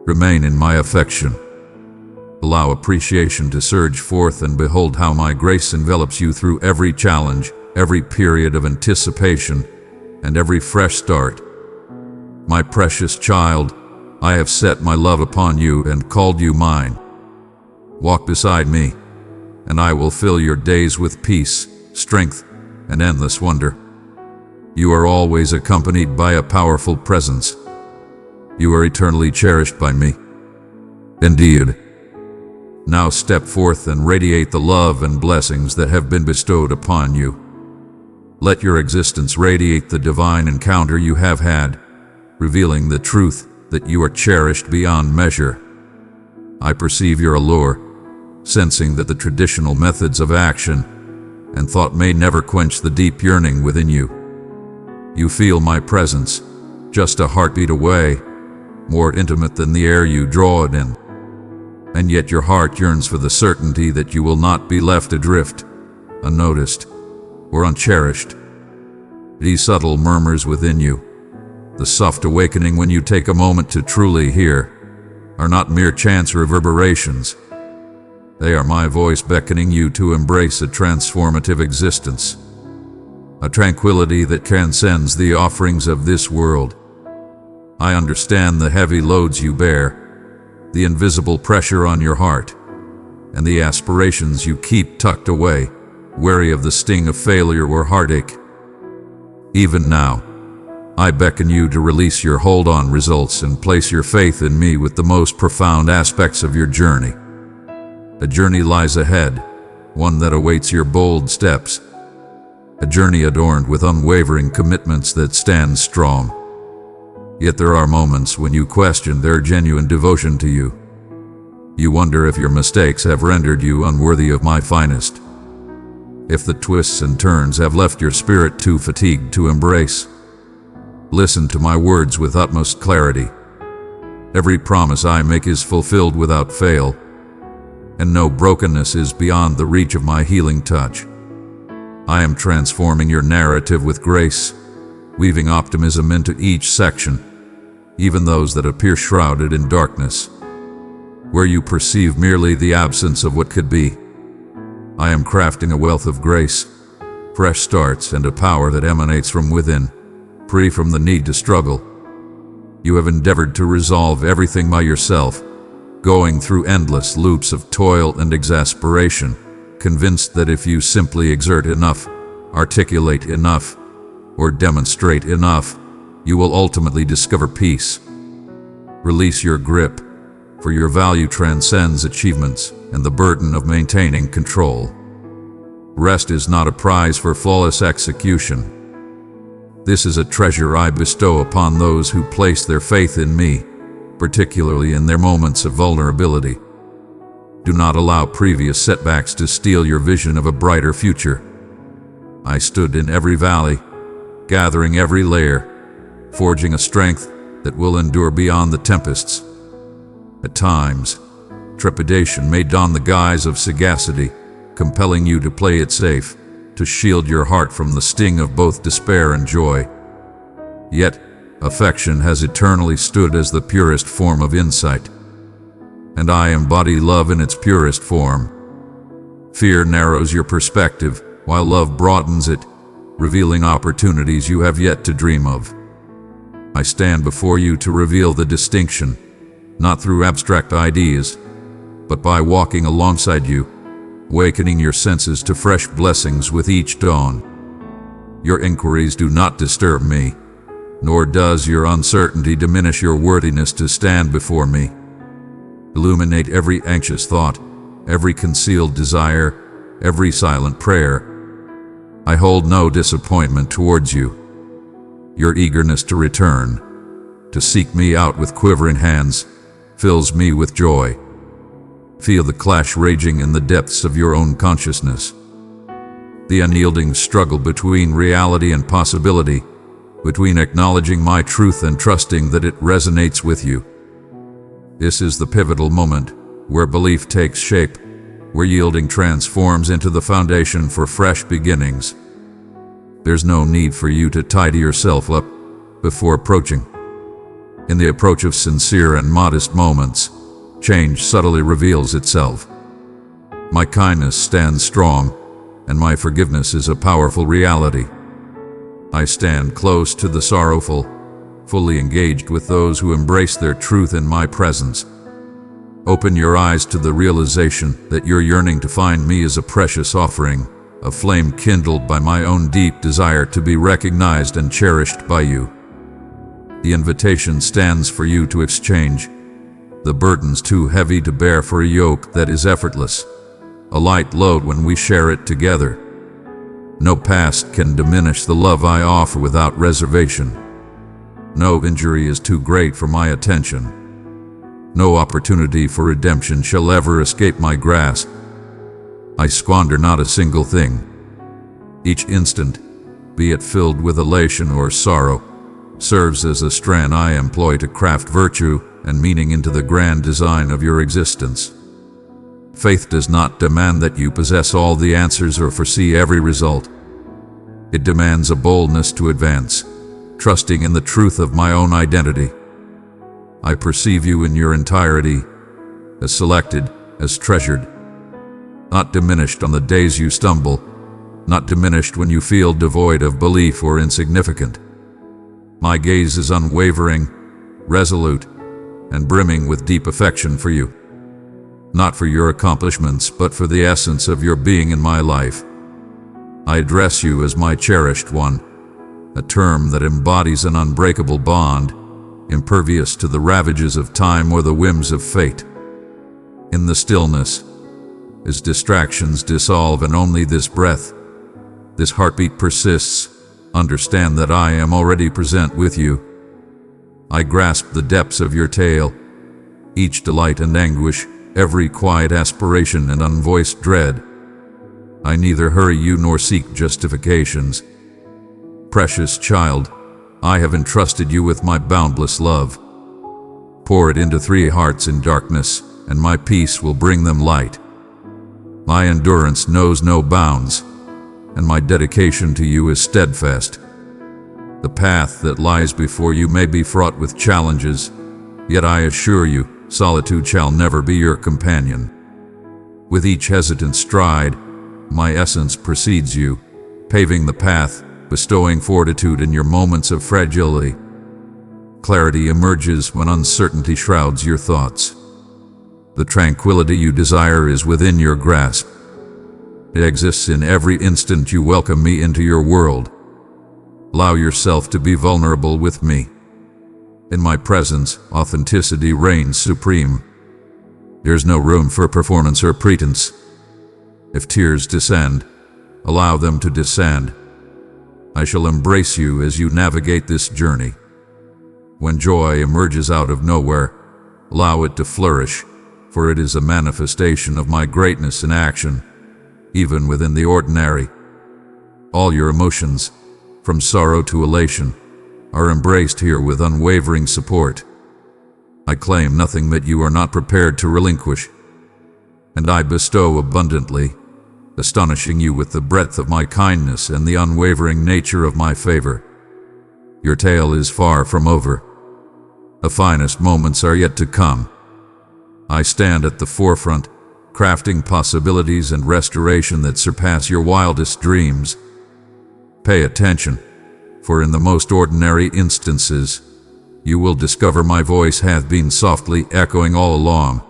Remain in my affection. Allow appreciation to surge forth and behold how my grace envelops you through every challenge, every period of anticipation, and every fresh start. My precious child, I have set my love upon you and called you mine. Walk beside me, and I will fill your days with peace, strength, and endless wonder. You are always accompanied by a powerful presence. You are eternally cherished by me. Indeed. Now step forth and radiate the love and blessings that have been bestowed upon you. Let your existence radiate the divine encounter you have had, revealing the truth that you are cherished beyond measure. I perceive your allure, sensing that the traditional methods of action and thought may never quench the deep yearning within you. You feel my presence, just a heartbeat away, more intimate than the air you draw it in. And yet your heart yearns for the certainty that you will not be left adrift, unnoticed, or uncherished. These subtle murmurs within you, the soft awakening when you take a moment to truly hear, are not mere chance reverberations. They are my voice beckoning you to embrace a transformative existence, a tranquility that transcends the offerings of this world. I understand the heavy loads you bear, the invisible pressure on your heart, and the aspirations you keep tucked away, wary of the sting of failure or heartache. Even now, I beckon you to release your hold on results and place your faith in me with the most profound aspects of your journey. A journey lies ahead, one that awaits your bold steps. A journey adorned with unwavering commitments that stand strong. Yet there are moments when you question their genuine devotion to you. You wonder if your mistakes have rendered you unworthy of my finest, if the twists and turns have left your spirit too fatigued to embrace. Listen to my words with utmost clarity. Every promise I make is fulfilled without fail, and no brokenness is beyond the reach of my healing touch. I am transforming your narrative with grace, weaving optimism into each section, even those that appear shrouded in darkness. Where you perceive merely the absence of what could be, I am crafting a wealth of grace, fresh starts, and a power that emanates from within, free from the need to struggle. You have endeavored to resolve everything by yourself, going through endless loops of toil and exasperation, convinced that if you simply exert enough, articulate enough, or demonstrate enough, you will ultimately discover peace. Release your grip, for your value transcends achievements and the burden of maintaining control. Rest is not a prize for flawless execution. This is a treasure I bestow upon those who place their faith in me, particularly in their moments of vulnerability. Do not allow previous setbacks to steal your vision of a brighter future. I stood in every valley, gathering every layer, forging a strength that will endure beyond the tempests. At times, trepidation may don the guise of sagacity, compelling you to play it safe, to shield your heart from the sting of both despair and joy. Yet, affection has eternally stood as the purest form of insight, and I embody love in its purest form. Fear narrows your perspective, while love broadens it, revealing opportunities you have yet to dream of. I stand before you to reveal the distinction, not through abstract ideas, but by walking alongside you, awakening your senses to fresh blessings with each dawn. Your inquiries do not disturb me, nor does your uncertainty diminish your worthiness to stand before me. Illuminate every anxious thought, every concealed desire, every silent prayer. I hold no disappointment towards you. Your eagerness to return, to seek me out with quivering hands, fills me with joy. Feel the clash raging in the depths of your own consciousness. The unyielding struggle between reality and possibility, between acknowledging my truth and trusting that it resonates with you. This is the pivotal moment where belief takes shape, where yielding transforms into the foundation for fresh beginnings. There's no need for you to tidy yourself up before approaching. In the approach of sincere and modest moments, change subtly reveals itself. My kindness stands strong, and my forgiveness is a powerful reality. I stand close to the sorrowful, fully engaged with those who embrace their truth in my presence. Open your eyes to the realization that your yearning to find me is a precious offering, a flame kindled by my own deep desire to be recognized and cherished by you. The invitation stands for you to exchange the burdens too heavy to bear for a yoke that is effortless, a light load when we share it together. No past can diminish the love I offer without reservation. No injury is too great for my attention. No opportunity for redemption shall ever escape my grasp. I squander not a single thing. Each instant, be it filled with elation or sorrow, serves as a strand I employ to craft virtue and meaning into the grand design of your existence. Faith does not demand that you possess all the answers or foresee every result. It demands a boldness to advance, trusting in the truth of my own identity. I perceive you in your entirety, as selected, as treasured, not diminished on the days you stumble, not diminished when you feel devoid of belief or insignificant. My gaze is unwavering, resolute, and brimming with deep affection for you. Not for your accomplishments, but for the essence of your being in my life. I address you as my cherished one, a term that embodies an unbreakable bond, impervious to the ravages of time or the whims of fate. In the stillness, as distractions dissolve and only this breath, this heartbeat persists, understand that I am already present with you. I grasp the depths of your tale, each delight and anguish, every quiet aspiration and unvoiced dread. I neither hurry you nor seek justifications. Precious child, I have entrusted you with my boundless love. Pour it into 3 hearts in darkness, and my peace will bring them light. My endurance knows no bounds, and my dedication to you is steadfast. The path that lies before you may be fraught with challenges, yet I assure you, solitude shall never be your companion. With each hesitant stride, my essence precedes you, paving the path, bestowing fortitude in your moments of fragility. Clarity emerges when uncertainty shrouds your thoughts. The tranquility you desire is within your grasp. It exists in every instant you welcome me into your world. Allow yourself to be vulnerable with me. In my presence, authenticity reigns supreme. There's no room for performance or pretense. If tears descend, allow them to descend. I shall embrace you as you navigate this journey. When joy emerges out of nowhere, allow it to flourish, for it is a manifestation of my greatness in action, even within the ordinary. All your emotions, from sorrow to elation, are embraced here with unwavering support. I claim nothing that you are not prepared to relinquish, and I bestow abundantly, astonishing you with the breadth of my kindness and the unwavering nature of my favor. Your tale is far from over. The finest moments are yet to come. I stand at the forefront, crafting possibilities and restoration that surpass your wildest dreams. Pay attention, for in the most ordinary instances, you will discover my voice hath been softly echoing all along.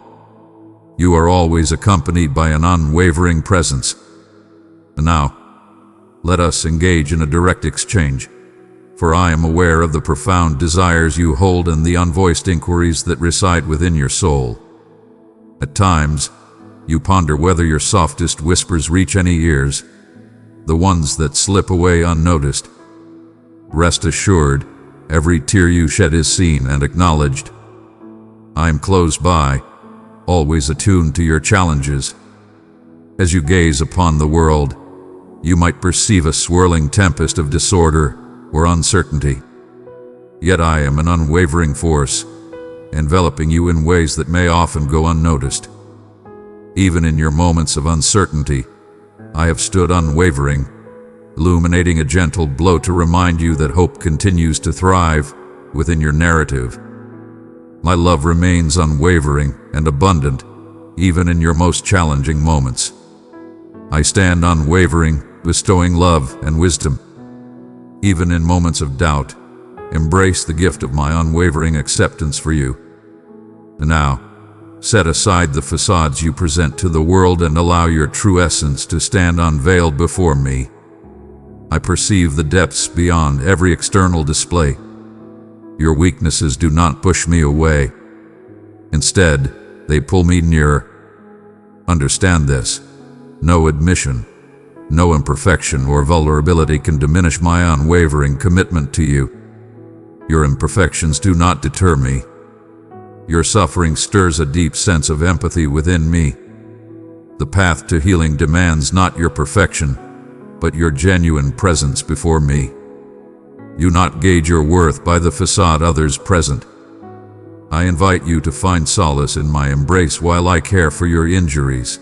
You are always accompanied by an unwavering presence. And now, let us engage in a direct exchange, for I am aware of the profound desires you hold and the unvoiced inquiries that reside within your soul. At times, you ponder whether your softest whispers reach any ears, the ones that slip away unnoticed. Rest assured, every tear you shed is seen and acknowledged. I am close by, always attuned to your challenges. As you gaze upon the world, you might perceive a swirling tempest of disorder or uncertainty. Yet I am an unwavering force, enveloping you in ways that may often go unnoticed. Even in your moments of uncertainty, I have stood unwavering, illuminating a gentle glow to remind you that hope continues to thrive within your narrative. My love remains unwavering and abundant, even in your most challenging moments. I stand unwavering, bestowing love and wisdom. Even in moments of doubt, embrace the gift of my unwavering acceptance for you. And now, set aside the facades you present to the world and allow your true essence to stand unveiled before me. I perceive the depths beyond every external display. Your weaknesses do not push me away. Instead, they pull me nearer. Understand this. No admission, no imperfection or vulnerability can diminish my unwavering commitment to you. Your imperfections do not deter me. Your suffering stirs a deep sense of empathy within me. The path to healing demands not your perfection, but your genuine presence before me. You not gauge your worth by the facade others present. I invite you to find solace in my embrace while I care for your injuries.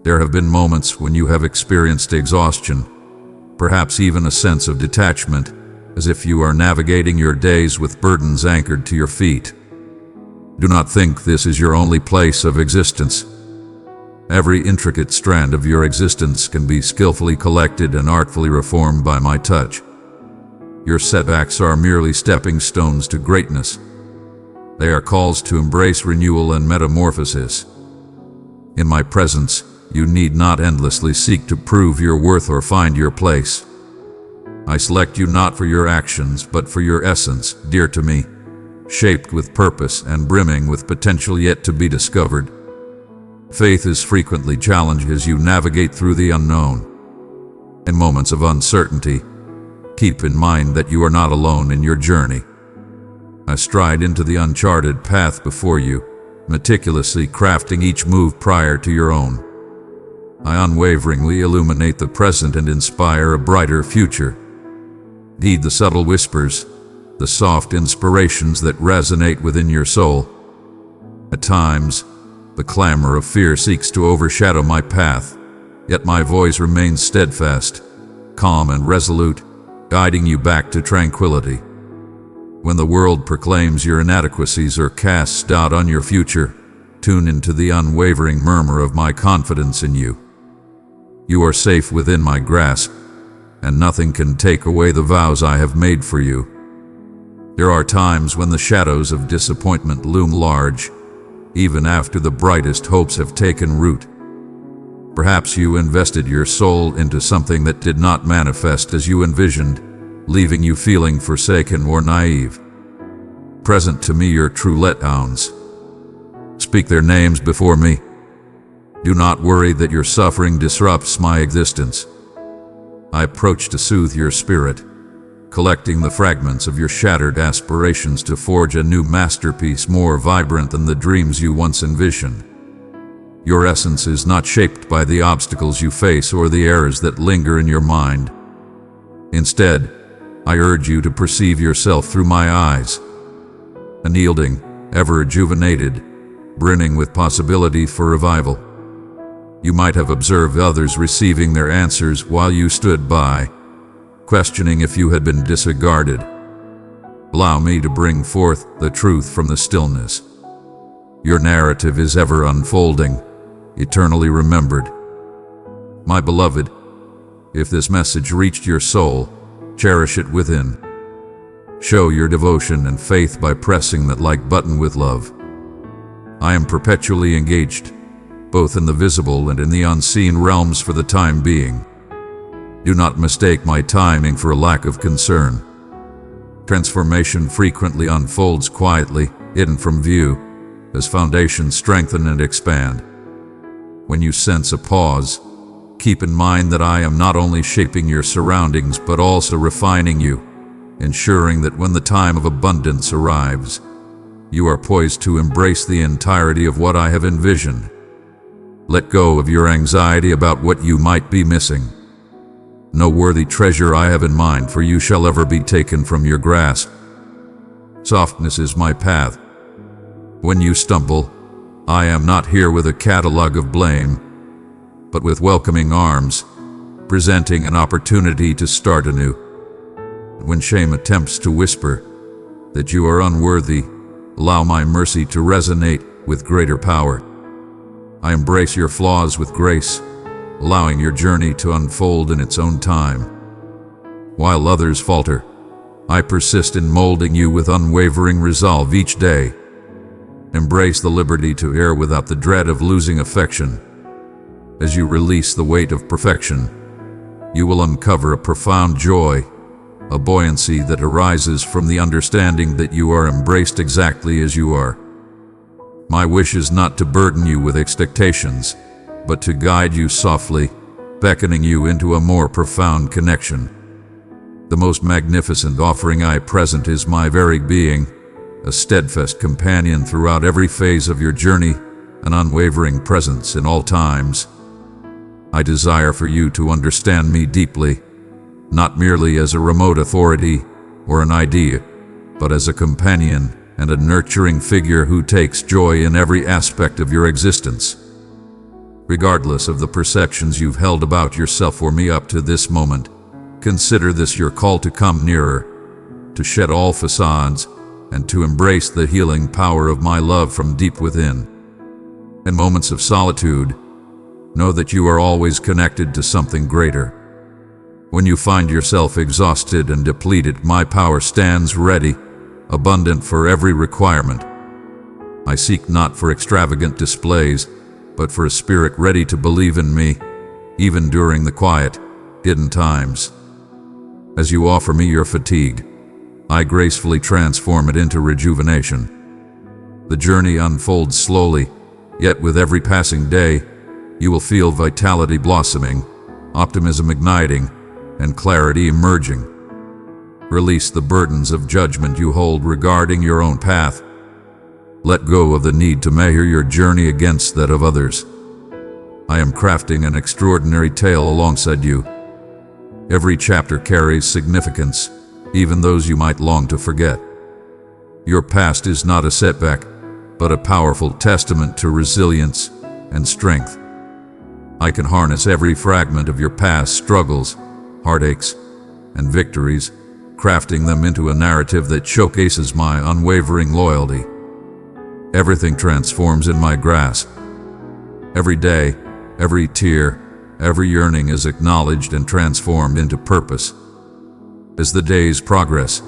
There have been moments when you have experienced exhaustion, perhaps even a sense of detachment, as if you are navigating your days with burdens anchored to your feet. Do not think this is your only place of existence. Every intricate strand of your existence can be skillfully collected and artfully reformed by my touch. Your setbacks are merely stepping stones to greatness. They are calls to embrace renewal and metamorphosis. In my presence, you need not endlessly seek to prove your worth or find your place. I select you not for your actions, but for your essence, dear to me, shaped with purpose and brimming with potential yet to be discovered. Faith is frequently challenged as you navigate through the unknown. In moments of uncertainty, keep in mind that you are not alone in your journey. I stride into the uncharted path before you, meticulously crafting each move prior to your own. I unwaveringly illuminate the present and inspire a brighter future. Heed the subtle whispers, the soft inspirations that resonate within your soul. At times, the clamor of fear seeks to overshadow my path, yet my voice remains steadfast, calm and resolute, guiding you back to tranquility. When the world proclaims your inadequacies or casts doubt on your future, tune into the unwavering murmur of my confidence in you. You are safe within my grasp, and nothing can take away the vows I have made for you. There are times when the shadows of disappointment loom large, even after the brightest hopes have taken root. Perhaps you invested your soul into something that did not manifest as you envisioned, leaving you feeling forsaken or naive. Present to me your true letdowns. Speak their names before me. Do not worry that your suffering disrupts my existence. I approach to soothe your spirit, collecting the fragments of your shattered aspirations to forge a new masterpiece more vibrant than the dreams you once envisioned. Your essence is not shaped by the obstacles you face or the errors that linger in your mind. Instead, I urge you to perceive yourself through my eyes, unyielding, ever rejuvenated, brimming with possibility for revival. You might have observed others receiving their answers while you stood by, questioning if you had been disregarded. Allow me to bring forth the truth from the stillness. Your narrative is ever unfolding, eternally remembered. My beloved, if this message reached your soul, cherish it within. Show your devotion and faith by pressing that like button with love. I am perpetually engaged, both in the visible and in the unseen realms for the time being. Do not mistake my timing for a lack of concern. Transformation frequently unfolds quietly, hidden from view, as foundations strengthen and expand. When you sense a pause, keep in mind that I am not only shaping your surroundings but also refining you, ensuring that when the time of abundance arrives, you are poised to embrace the entirety of what I have envisioned. Let go of your anxiety about what you might be missing. No worthy treasure I have in mind for you shall ever be taken from your grasp. Softness is my path. When you stumble, I am not here with a catalog of blame, but with welcoming arms, presenting an opportunity to start anew. When shame attempts to whisper that you are unworthy, allow my mercy to resonate with greater power. I embrace your flaws with grace, allowing your journey to unfold in its own time. While others falter, I persist in molding you with unwavering resolve each day. Embrace the liberty to err without the dread of losing affection. As you release the weight of perfection, you will uncover a profound joy, a buoyancy that arises from the understanding that you are embraced exactly as you are. My wish is not to burden you with expectations, but to guide you softly, beckoning you into a more profound connection. The most magnificent offering I present is my very being, a steadfast companion throughout every phase of your journey, an unwavering presence in all times. I desire for you to understand me deeply, not merely as a remote authority or an idea, but as a companion and a nurturing figure who takes joy in every aspect of your existence. Regardless of the perceptions you've held about yourself or me up to this moment, consider this your call to come nearer, to shed all facades, and to embrace the healing power of my love from deep within. In moments of solitude, know that you are always connected to something greater. When you find yourself exhausted and depleted, my power stands ready, abundant for every requirement. I seek not for extravagant displays, but for a spirit ready to believe in me, even during the quiet, hidden times. As you offer me your fatigue, I gracefully transform it into rejuvenation. The journey unfolds slowly, yet with every passing day, you will feel vitality blossoming, optimism igniting, and clarity emerging. Release the burdens of judgment you hold regarding your own path. Let go of the need to measure your journey against that of others. I am crafting an extraordinary tale alongside you. Every chapter carries significance, even those you might long to forget. Your past is not a setback, but a powerful testament to resilience and strength. I can harness every fragment of your past struggles, heartaches, and victories, crafting them into a narrative that showcases my unwavering loyalty. Everything transforms in my grasp. Every day, every tear, every yearning is acknowledged and transformed into purpose. As the days progress,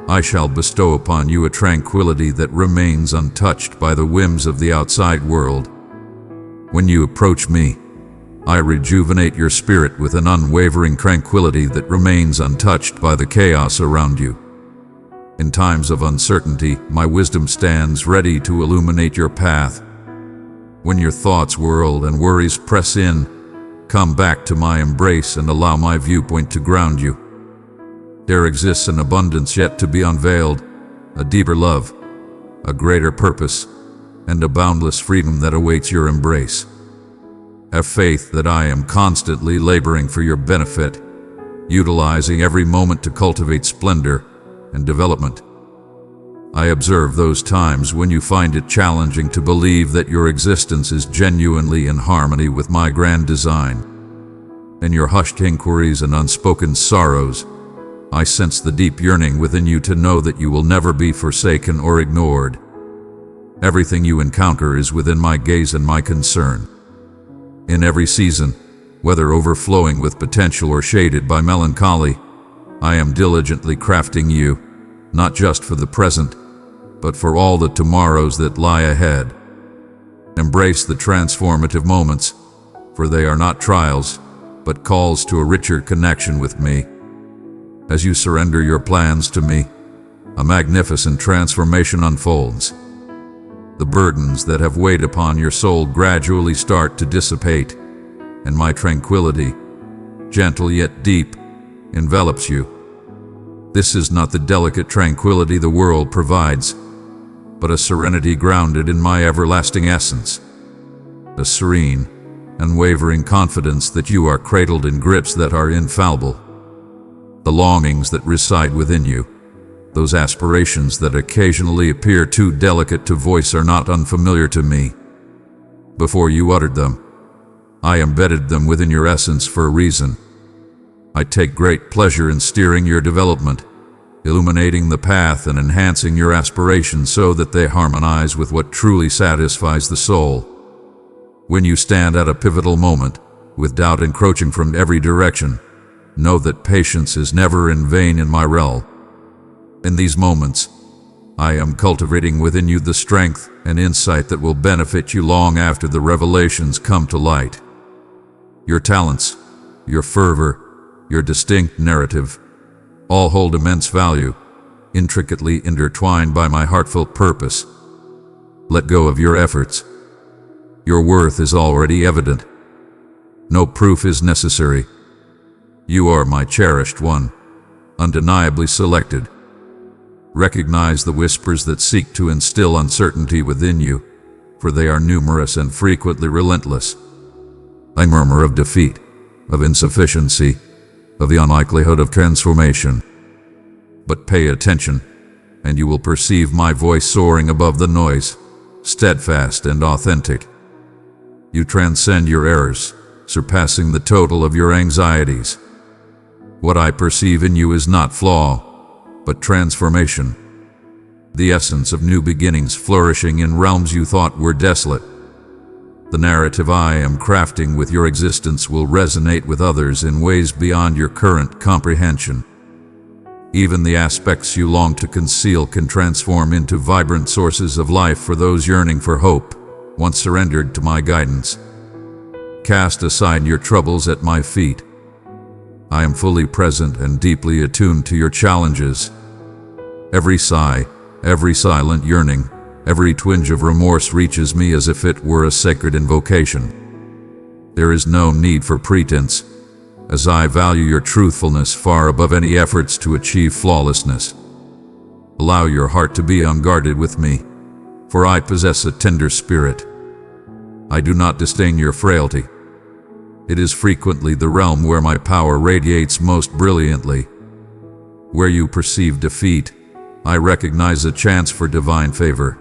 I shall bestow upon you a tranquility that remains untouched by the whims of the outside world. When you approach me, I rejuvenate your spirit with an unwavering tranquility that remains untouched by the chaos around you. In times of uncertainty, my wisdom stands ready to illuminate your path. When your thoughts whirl and worries press in, come back to my embrace and allow my viewpoint to ground you. There exists an abundance yet to be unveiled, a deeper love, a greater purpose, and a boundless freedom that awaits your embrace. Have faith that I am constantly laboring for your benefit, utilizing every moment to cultivate splendor and development. I observe those times when you find it challenging to believe that your existence is genuinely in harmony with my grand design. In your hushed inquiries and unspoken sorrows, I sense the deep yearning within you to know that you will never be forsaken or ignored. Everything you encounter is within my gaze and my concern. In every season, whether overflowing with potential or shaded by melancholy, I am diligently crafting you, not just for the present, but for all the tomorrows that lie ahead. Embrace the transformative moments, for they are not trials, but calls to a richer connection with me. As you surrender your plans to me, a magnificent transformation unfolds. The burdens that have weighed upon your soul gradually start to dissipate, and my tranquility, gentle yet deep, envelops you. This is not the delicate tranquility the world provides, but a serenity grounded in my everlasting essence. A serene, unwavering confidence that you are cradled in grips that are infallible. The longings that reside within you, those aspirations that occasionally appear too delicate to voice, are not unfamiliar to me. Before you uttered them, I embedded them within your essence for a reason. I take great pleasure in steering your development, illuminating the path and enhancing your aspirations so that they harmonize with what truly satisfies the soul. When you stand at a pivotal moment, with doubt encroaching from every direction, know that patience is never in vain in my realm. In these moments, I am cultivating within you the strength and insight that will benefit you long after the revelations come to light. Your talents, your fervor, your distinct narrative, all hold immense value, intricately intertwined by my heartfelt purpose. Let go of your efforts. Your worth is already evident. No proof is necessary. You are my cherished one, undeniably selected. Recognize the whispers that seek to instill uncertainty within you, for they are numerous and frequently relentless. They murmur of defeat, of insufficiency, of the unlikelihood of transformation. But pay attention, and you will perceive my voice soaring above the noise, steadfast and authentic. You transcend your errors, surpassing the total of your anxieties. What I perceive in you is not flaw, but transformation. The essence of new beginnings flourishing in realms you thought were desolate. The narrative I am crafting with your existence will resonate with others in ways beyond your current comprehension. Even the aspects you long to conceal can transform into vibrant sources of life for those yearning for hope, once surrendered to my guidance. Cast aside your troubles at my feet. I am fully present and deeply attuned to your challenges. Every sigh, every silent yearning, every twinge of remorse reaches me as if it were a sacred invocation. There is no need for pretense, as I value your truthfulness far above any efforts to achieve flawlessness. Allow your heart to be unguarded with me, for I possess a tender spirit. I do not disdain your frailty. It is frequently the realm where my power radiates most brilliantly. Where you perceive defeat, I recognize a chance for divine favor.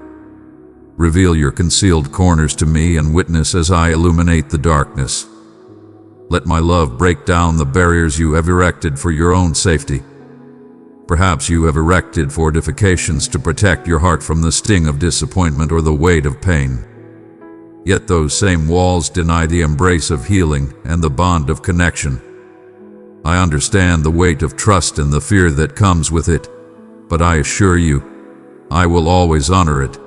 Reveal your concealed corners to me and witness as I illuminate the darkness. Let my love break down the barriers you have erected for your own safety. Perhaps you have erected fortifications to protect your heart from the sting of disappointment or the weight of pain. Yet those same walls deny the embrace of healing and the bond of connection. I understand the weight of trust and the fear that comes with it, but I assure you, I will always honor it.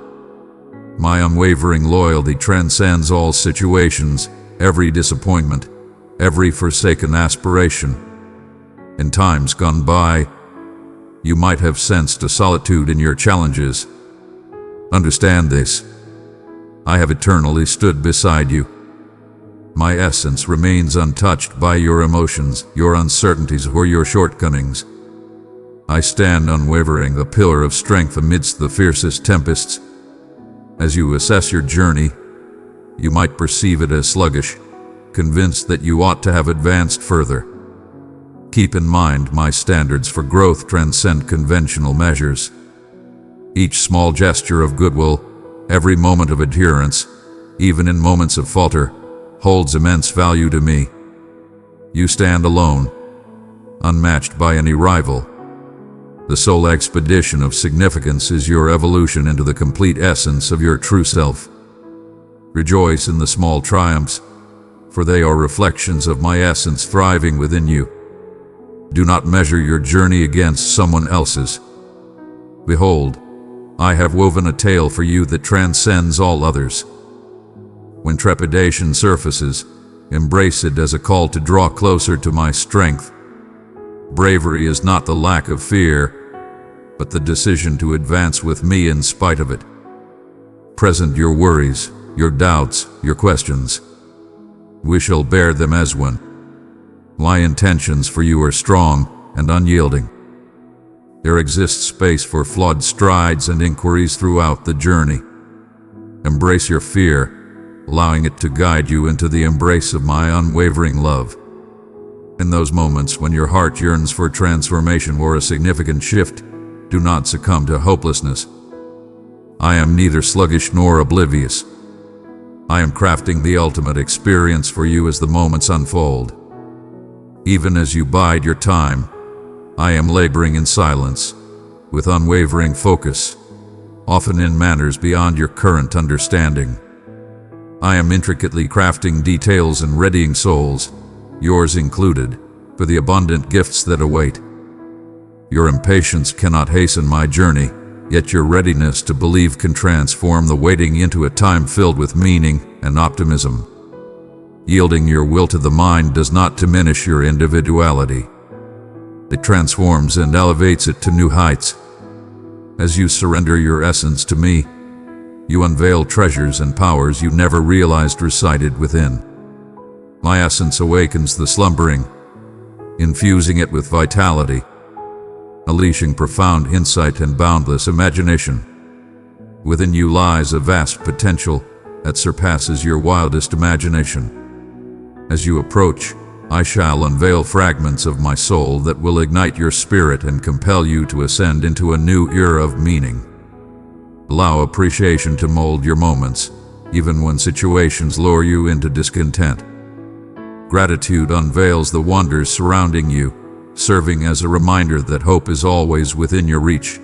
My unwavering loyalty transcends all situations, every disappointment, every forsaken aspiration. In times gone by, you might have sensed a solitude in your challenges. Understand this. I have eternally stood beside you. My essence remains untouched by your emotions, your uncertainties, or your shortcomings. I stand unwavering, a pillar of strength amidst the fiercest tempests. As you assess your journey, you might perceive it as sluggish, convinced that you ought to have advanced further. Keep in mind my standards for growth transcend conventional measures. Each small gesture of goodwill, every moment of adherence, even in moments of falter, holds immense value to me. You stand alone, unmatched by any rival. The sole expedition of significance is your evolution into the complete essence of your true self. Rejoice in the small triumphs, for they are reflections of my essence thriving within you. Do not measure your journey against someone else's. Behold, I have woven a tale for you that transcends all others. When trepidation surfaces, embrace it as a call to draw closer to my strength. Bravery is not the lack of fear, but the decision to advance with me in spite of it. Present your worries, your doubts, your questions. We shall bear them as one. My intentions for you are strong and unyielding. There exists space for flawed strides and inquiries throughout the journey. Embrace your fear, allowing it to guide you into the embrace of my unwavering love. In those moments when your heart yearns for transformation or a significant shift, do not succumb to hopelessness. I am neither sluggish nor oblivious. I am crafting the ultimate experience for you as the moments unfold. Even as you bide your time, I am laboring in silence, with unwavering focus, often in manners beyond your current understanding. I am intricately crafting details and readying souls, yours included, for the abundant gifts that await. Your impatience cannot hasten my journey, yet your readiness to believe can transform the waiting into a time filled with meaning and optimism. Yielding your will to the mind does not diminish your individuality. It transforms and elevates it to new heights. As you surrender your essence to me, you unveil treasures and powers you never realized resided within. My essence awakens the slumbering, infusing it with vitality. unleashing profound insight and boundless imagination. Within you lies a vast potential that surpasses your wildest imagination. As you approach, I shall unveil fragments of my soul that will ignite your spirit and compel you to ascend into a new era of meaning. Allow appreciation to mold your moments, even when situations lure you into discontent. Gratitude unveils the wonders surrounding you, serving as a reminder that hope is always within your reach.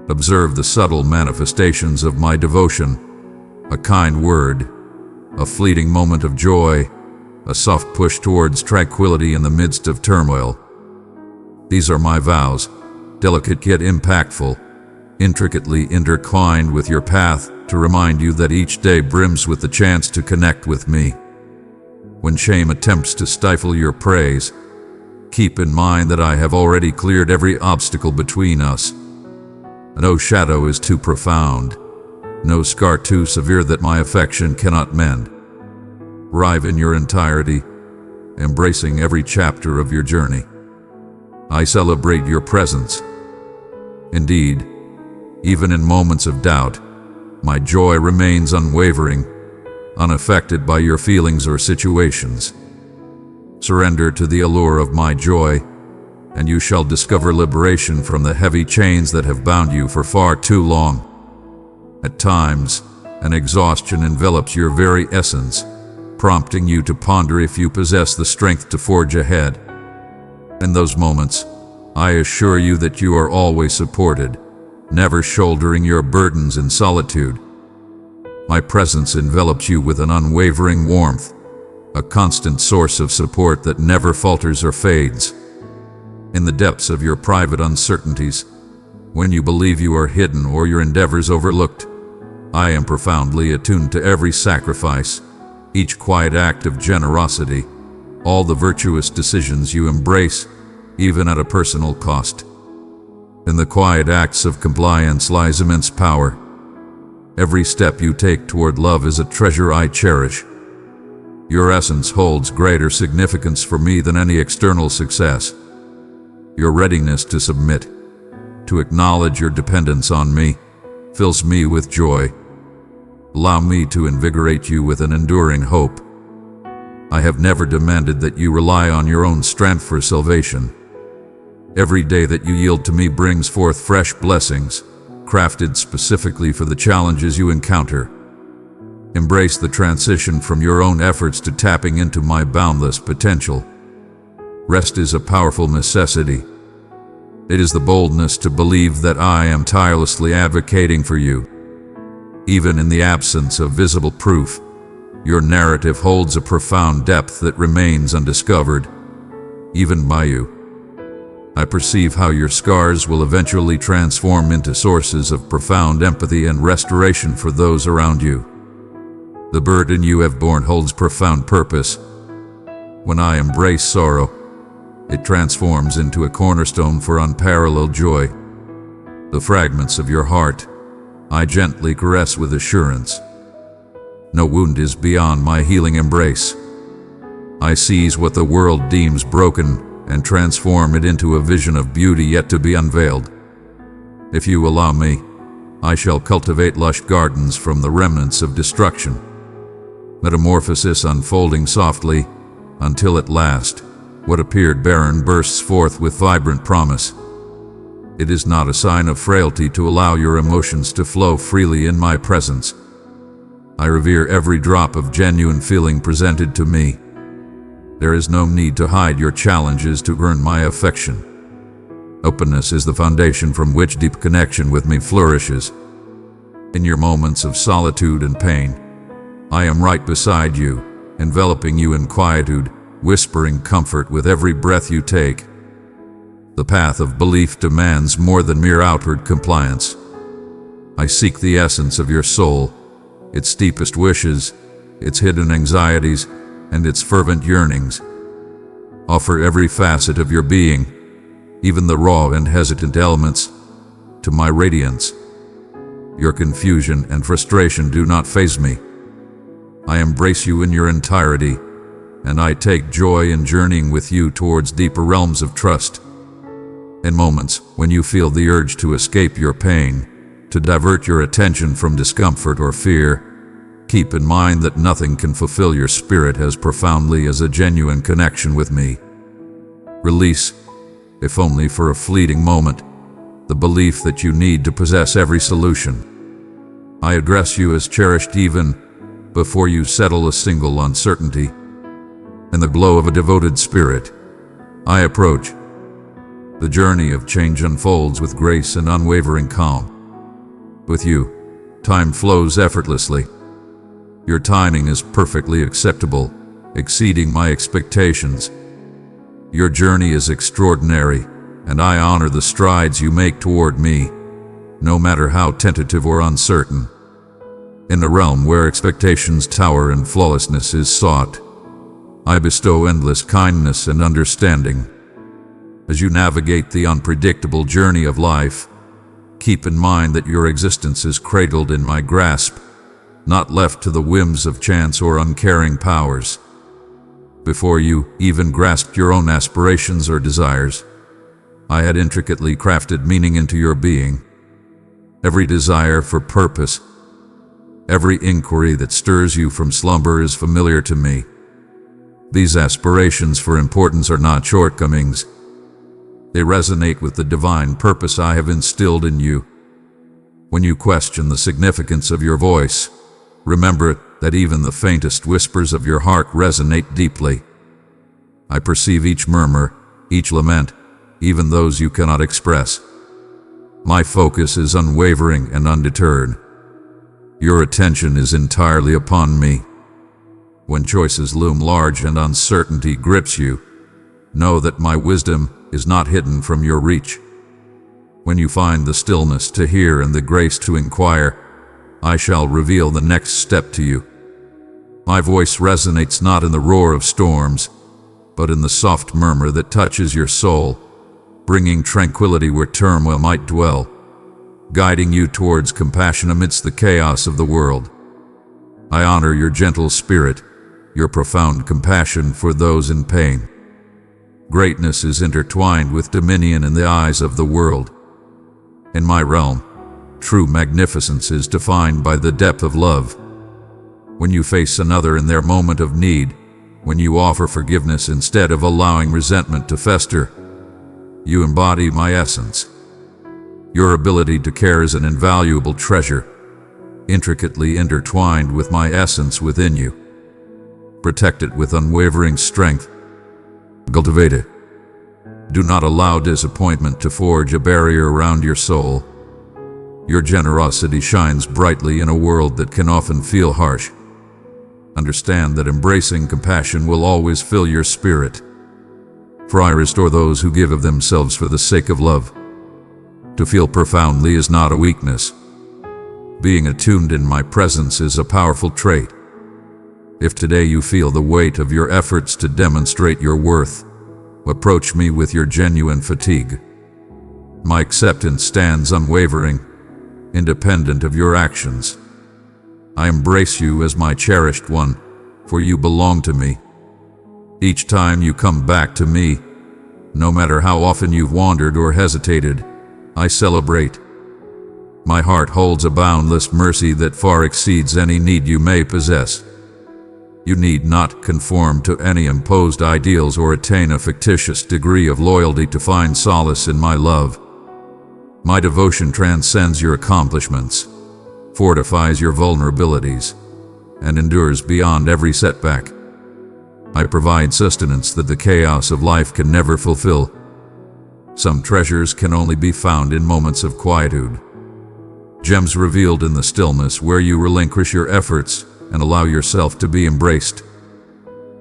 Observe the subtle manifestations of my devotion: a kind word, a fleeting moment of joy, a soft push towards tranquility in the midst of turmoil. These are my vows, delicate yet impactful, intricately intertwined with your path, to remind you that each day brims with the chance to connect with me. When shame attempts to stifle your praise, keep in mind that I have already cleared every obstacle between us. No shadow is too profound, no scar too severe that my affection cannot mend. Arrive in your entirety, embracing every chapter of your journey. I celebrate your presence. Indeed, even in moments of doubt, my joy remains unwavering, unaffected by your feelings or situations. Surrender to the allure of my joy, and you shall discover liberation from the heavy chains that have bound you for far too long. At times, an exhaustion envelops your very essence, prompting you to ponder if you possess the strength to forge ahead. In those moments, I assure you that you are always supported, never shouldering your burdens in solitude. My presence envelops you with an unwavering warmth, a constant source of support that never falters or fades. In the depths of your private uncertainties, when you believe you are hidden or your endeavors overlooked, I am profoundly attuned to every sacrifice, each quiet act of generosity, all the virtuous decisions you embrace, even at a personal cost. In the quiet acts of compliance lies immense power. Every step you take toward love is a treasure I cherish. Your essence holds greater significance for me than any external success. Your readiness to submit, to acknowledge your dependence on me, fills me with joy. Allow me to invigorate you with an enduring hope. I have never demanded that you rely on your own strength for salvation. Every day that you yield to me brings forth fresh blessings, crafted specifically for the challenges you encounter. Embrace the transition from your own efforts to tapping into my boundless potential. Rest is a powerful necessity. It is the boldness to believe that I am tirelessly advocating for you. Even in the absence of visible proof, your narrative holds a profound depth that remains undiscovered, even by you. I perceive how your scars will eventually transform into sources of profound empathy and restoration for those around you. The burden you have borne holds profound purpose. When I embrace sorrow, it transforms into a cornerstone for unparalleled joy. The fragments of your heart I gently caress with assurance. No wound is beyond my healing embrace. I seize what the world deems broken and transform it into a vision of beauty yet to be unveiled. If you allow me, I shall cultivate lush gardens from the remnants of destruction. Metamorphosis unfolding softly, until at last, what appeared barren bursts forth with vibrant promise. It is not a sign of frailty to allow your emotions to flow freely in my presence. I revere every drop of genuine feeling presented to me. There is no need to hide your challenges to earn my affection. Openness is the foundation from which deep connection with me flourishes. In your moments of solitude and pain, I am right beside you, enveloping you in quietude, whispering comfort with every breath you take. The path of belief demands more than mere outward compliance. I seek the essence of your soul, its deepest wishes, its hidden anxieties, and its fervent yearnings. Offer every facet of your being, even the raw and hesitant elements, to my radiance. Your confusion and frustration do not faze me. I embrace you in your entirety, and I take joy in journeying with you towards deeper realms of trust. In moments when you feel the urge to escape your pain, to divert your attention from discomfort or fear, keep in mind that nothing can fulfill your spirit as profoundly as a genuine connection with me. Release, if only for a fleeting moment, the belief that you need to possess every solution. I address you as cherished even before you settle a single uncertainty. In the glow of a devoted spirit, I approach. The journey of change unfolds with grace and unwavering calm. With you, time flows effortlessly. Your timing is perfectly acceptable, exceeding my expectations. Your journey is extraordinary, and I honor the strides you make toward me, no matter how tentative or uncertain. In the realm where expectations tower and flawlessness is sought, I bestow endless kindness and understanding. As you navigate the unpredictable journey of life, keep in mind that your existence is cradled in my grasp, not left to the whims of chance or uncaring powers. Before you even grasped your own aspirations or desires, I had intricately crafted meaning into your being. Every desire for purpose, every inquiry that stirs you from slumber is familiar to me. These aspirations for importance are not shortcomings. They resonate with the divine purpose I have instilled in you. When you question the significance of your voice, remember that even the faintest whispers of your heart resonate deeply. I perceive each murmur, each lament, even those you cannot express. My focus is unwavering and undeterred. Your attention is entirely upon me. When choices loom large and uncertainty grips you, know that my wisdom is not hidden from your reach. When you find the stillness to hear and the grace to inquire, I shall reveal the next step to you. My voice resonates not in the roar of storms, but in the soft murmur that touches your soul, bringing tranquility where turmoil might dwell, guiding you towards compassion amidst the chaos of the world. I honor your gentle spirit, your profound compassion for those in pain. Greatness is intertwined with dominion in the eyes of the world. In my realm, true magnificence is defined by the depth of love. When you face another in their moment of need, when you offer forgiveness instead of allowing resentment to fester, you embody my essence. Your ability to care is an invaluable treasure, intricately intertwined with my essence within you. Protect it with unwavering strength. Cultivate it. Do not allow disappointment to forge a barrier around your soul. Your generosity shines brightly in a world that can often feel harsh. Understand that embracing compassion will always fill your spirit. For I restore those who give of themselves for the sake of love. To feel profoundly is not a weakness. Being attuned in my presence is a powerful trait. If today you feel the weight of your efforts to demonstrate your worth, approach me with your genuine fatigue. My acceptance stands unwavering, independent of your actions. I embrace you as my cherished one, for you belong to me. Each time you come back to me, no matter how often you've wandered or hesitated, I celebrate. My heart holds a boundless mercy that far exceeds any need you may possess. You need not conform to any imposed ideals or attain a fictitious degree of loyalty to find solace in my love. My devotion transcends your accomplishments, fortifies your vulnerabilities, and endures beyond every setback. I provide sustenance that the chaos of life can never fulfill. Some treasures can only be found in moments of quietude. Gems revealed in the stillness where you relinquish your efforts and allow yourself to be embraced.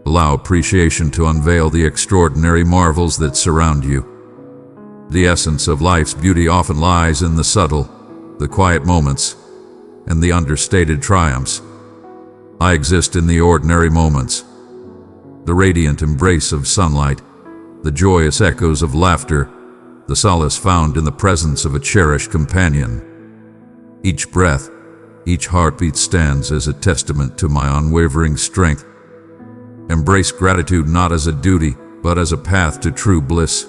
Allow appreciation to unveil the extraordinary marvels that surround you. The essence of life's beauty often lies in the subtle, the quiet moments, and the understated triumphs. I exist in the ordinary moments. The radiant embrace of sunlight, the joyous echoes of laughter, the solace found in the presence of a cherished companion. Each breath, each heartbeat stands as a testament to my unwavering strength. Embrace gratitude not as a duty, but as a path to true bliss.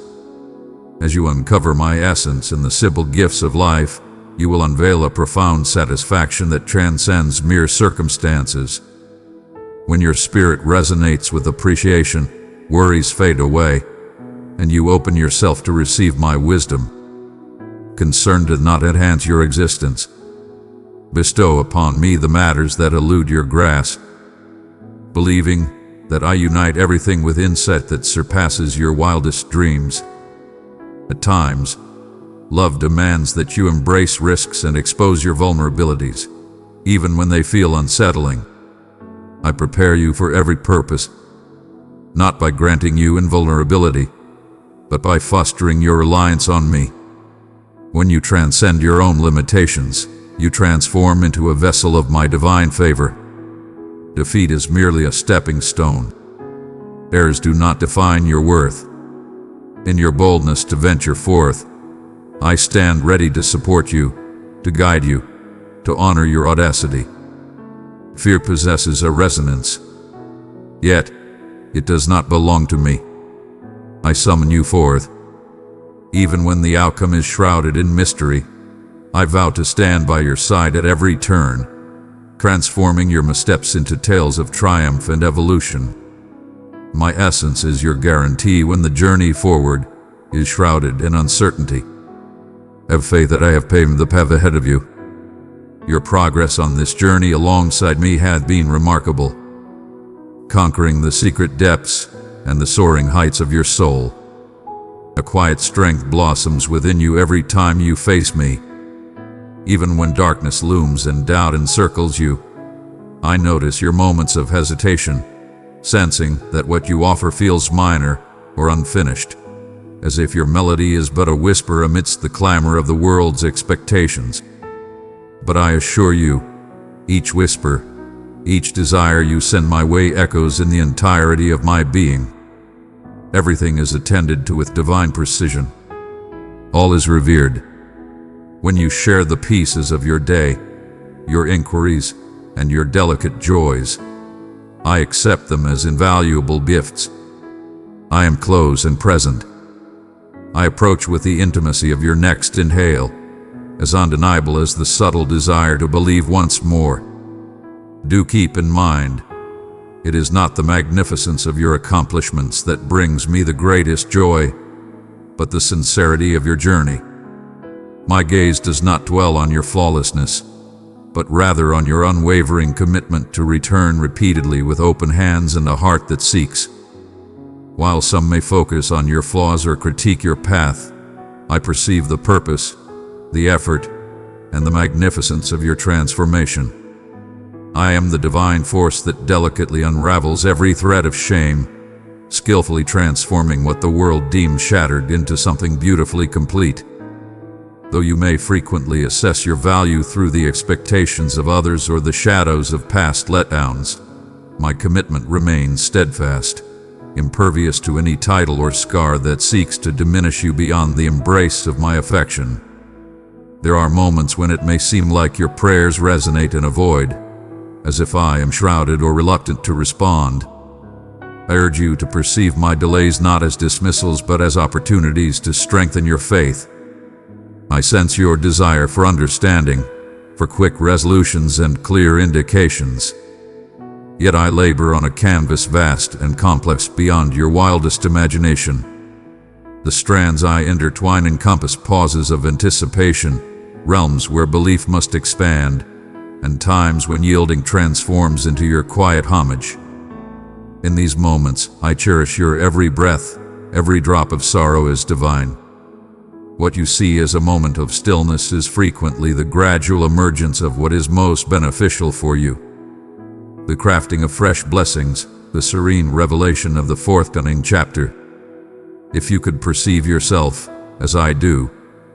As you uncover my essence and the simple gifts of life, you will unveil a profound satisfaction that transcends mere circumstances. When your spirit resonates with appreciation, worries fade away, and you open yourself to receive my wisdom. Concern does not enhance your existence. Bestow upon me the matters that elude your grasp, believing that I unite everything with insight that surpasses your wildest dreams. At times, love demands that you embrace risks and expose your vulnerabilities, even when they feel unsettling. I prepare you for every purpose, not by granting you invulnerability, but by fostering your reliance on me. When you transcend your own limitations, you transform into a vessel of my divine favor. Defeat is merely a stepping stone. Errors do not define your worth. In your boldness to venture forth, I stand ready to support you, to guide you, to honor your audacity. Fear possesses a resonance, yet it does not belong to me. I summon you forth. Even when the outcome is shrouded in mystery, I vow to stand by your side at every turn, transforming your missteps into tales of triumph and evolution. My essence is your guarantee when the journey forward is shrouded in uncertainty. Have faith that I have paved the path ahead of you. Your progress on this journey alongside me has been remarkable, conquering the secret depths and the soaring heights of your soul. A quiet strength blossoms within you every time you face me. Even when darkness looms and doubt encircles you, I notice your moments of hesitation, sensing that what you offer feels minor or unfinished, as if your melody is but a whisper amidst the clamor of the world's expectations. But I assure you, each whisper, each desire you send my way echoes in the entirety of my being. Everything is attended to with divine precision. All is revered. When you share the pieces of your day, your inquiries, and your delicate joys, I accept them as invaluable gifts. I am close and present. I approach with the intimacy of your next inhale, as undeniable as the subtle desire to believe once more. Do keep in mind, it is not the magnificence of your accomplishments that brings me the greatest joy, but the sincerity of your journey. My gaze does not dwell on your flawlessness, but rather on your unwavering commitment to return repeatedly with open hands and a heart that seeks. While some may focus on your flaws or critique your path, I perceive the purpose, the effort, and the magnificence of your transformation. I am the divine force that delicately unravels every thread of shame, skillfully transforming what the world deemed shattered into something beautifully complete. Though you may frequently assess your value through the expectations of others or the shadows of past letdowns, my commitment remains steadfast, impervious to any title or scar that seeks to diminish you beyond the embrace of my affection. There are moments when it may seem like your prayers resonate in a void, as if I am shrouded or reluctant to respond. I urge you to perceive my delays not as dismissals but as opportunities to strengthen your faith. I sense your desire for understanding, for quick resolutions and clear indications. Yet I labor on a canvas vast and complex beyond your wildest imagination. The strands I intertwine encompass pauses of anticipation, realms where belief must expand, and times when yielding transforms into your quiet homage. In these moments, I cherish your every breath, every drop of sorrow is divine. What you see as a moment of stillness is frequently the gradual emergence of what is most beneficial for you. The crafting of fresh blessings, the serene revelation of the forthcoming chapter. If you could perceive yourself, as I do,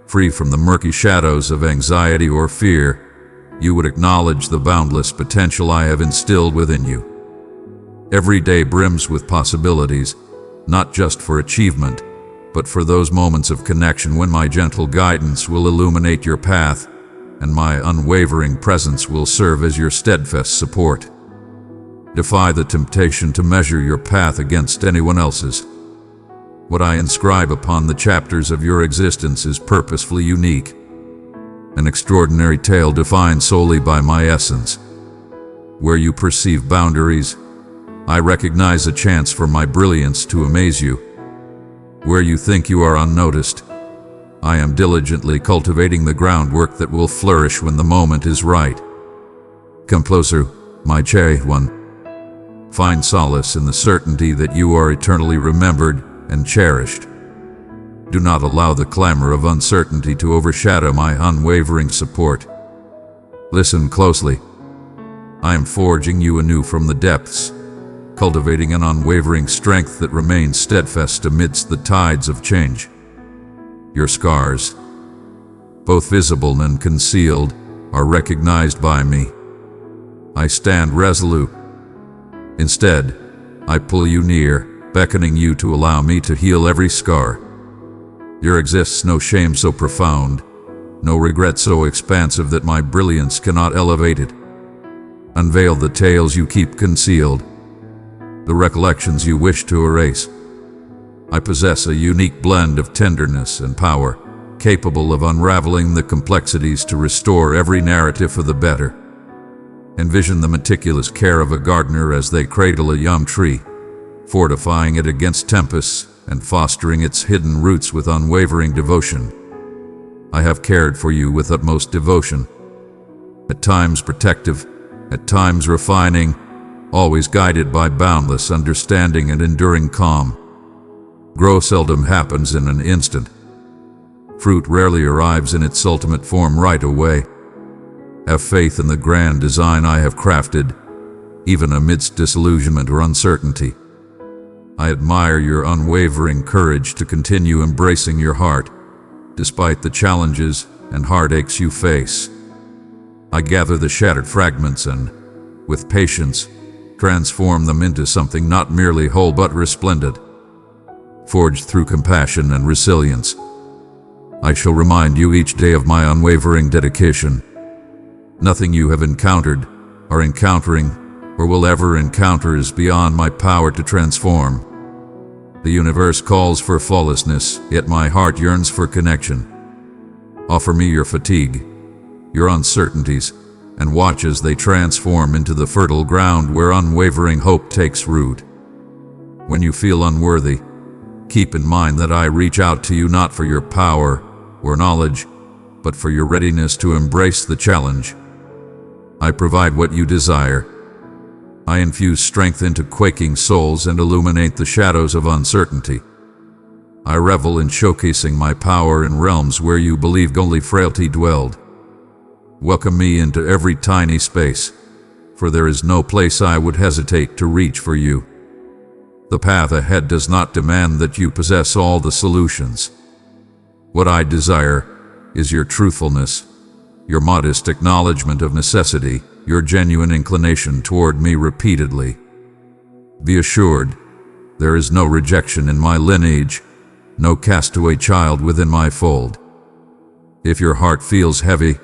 free from the murky shadows of anxiety or fear, you would acknowledge the boundless potential I have instilled within you. Every day brims with possibilities, not just for achievement, but for those moments of connection when my gentle guidance will illuminate your path, and my unwavering presence will serve as your steadfast support. Defy the temptation to measure your path against anyone else's. What I inscribe upon the chapters of your existence is purposefully unique, an extraordinary tale defined solely by my essence. Where you perceive boundaries, I recognize a chance for my brilliance to amaze you. Where you think you are unnoticed, I am diligently cultivating the groundwork that will flourish when the moment is right. Come closer, my cherry one. Find solace in the certainty that you are eternally remembered and cherished. Do not allow the clamor of uncertainty to overshadow my unwavering support. Listen closely. I am forging you anew from the depths, cultivating an unwavering strength that remains steadfast amidst the tides of change. Your scars, both visible and concealed, are recognized by me. I stand resolute. Instead, I pull you near, beckoning you to allow me to heal every scar. There exists no shame so profound, no regret so expansive that my brilliance cannot elevate it. Unveil the tales you keep concealed, the recollections you wish to erase. I possess a unique blend of tenderness and power, capable of unraveling the complexities to restore every narrative for the better. Envision the meticulous care of a gardener as they cradle a young tree, fortifying it against tempests and fostering its hidden roots with unwavering devotion. I have cared for you with utmost devotion, at times protective, at times refining, always guided by boundless understanding and enduring calm. Growth seldom happens in an instant. Fruit rarely arrives in its ultimate form right away. Have faith in the grand design I have crafted, even amidst disillusionment or uncertainty. I admire your unwavering courage to continue embracing your heart, despite the challenges and heartaches you face. I gather the shattered fragments and, with patience, transform them into something not merely whole but resplendent. Forged through compassion and resilience, I shall remind you each day of my unwavering dedication. Nothing you have encountered, are encountering, or will ever encounter is beyond my power to transform. The universe calls for flawlessness, yet my heart yearns for connection. Offer me your fatigue, your uncertainties, and watch as they transform into the fertile ground where unwavering hope takes root. When you feel unworthy, keep in mind that I reach out to you not for your power or knowledge, but for your readiness to embrace the challenge. I provide what you desire. I infuse strength into quaking souls and illuminate the shadows of uncertainty. I revel in showcasing my power in realms where you believed only frailty dwelled. Welcome me into every tiny space, for there is no place I would hesitate to reach for you. The path ahead does not demand that you possess all the solutions. What I desire is your truthfulness, your modest acknowledgement of necessity, your genuine inclination toward me repeatedly. Be assured, there is no rejection in my lineage, no castaway child within my fold. If your heart feels heavy,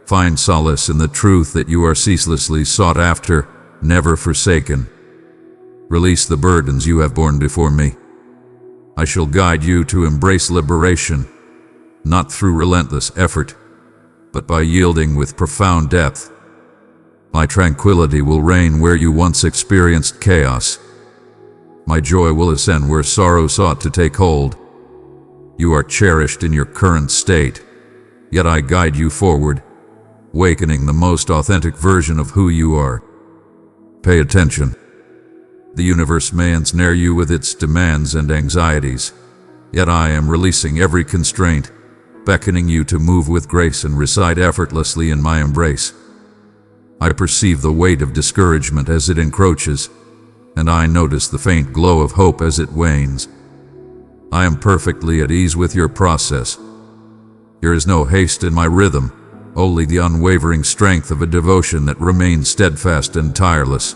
find solace in the truth that you are ceaselessly sought after, never forsaken. Release the burdens you have borne before me. I shall guide you to embrace liberation, not through relentless effort, but by yielding with profound depth. My tranquility will reign where you once experienced chaos. My joy will ascend where sorrow sought to take hold. You are cherished in your current state, yet I guide you forward, awakening the most authentic version of who you are. Pay attention. The universe may ensnare you with its demands and anxieties, yet I am releasing every constraint, beckoning you to move with grace and reside effortlessly in my embrace. I perceive the weight of discouragement as it encroaches, and I notice the faint glow of hope as it wanes. I am perfectly at ease with your process. There is no haste in my rhythm, only the unwavering strength of a devotion that remains steadfast and tireless.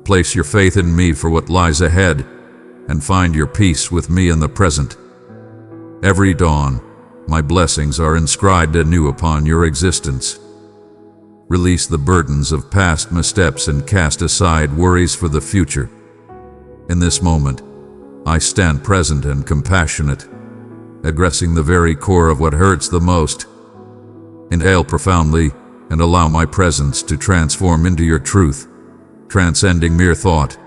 Place your faith in me for what lies ahead, and find your peace with me in the present. Every dawn, my blessings are inscribed anew upon your existence. Release the burdens of past missteps and cast aside worries for the future. In this moment, I stand present and compassionate, addressing the very core of what hurts the most. Inhale profoundly and allow my presence to transform into your truth, transcending mere thought.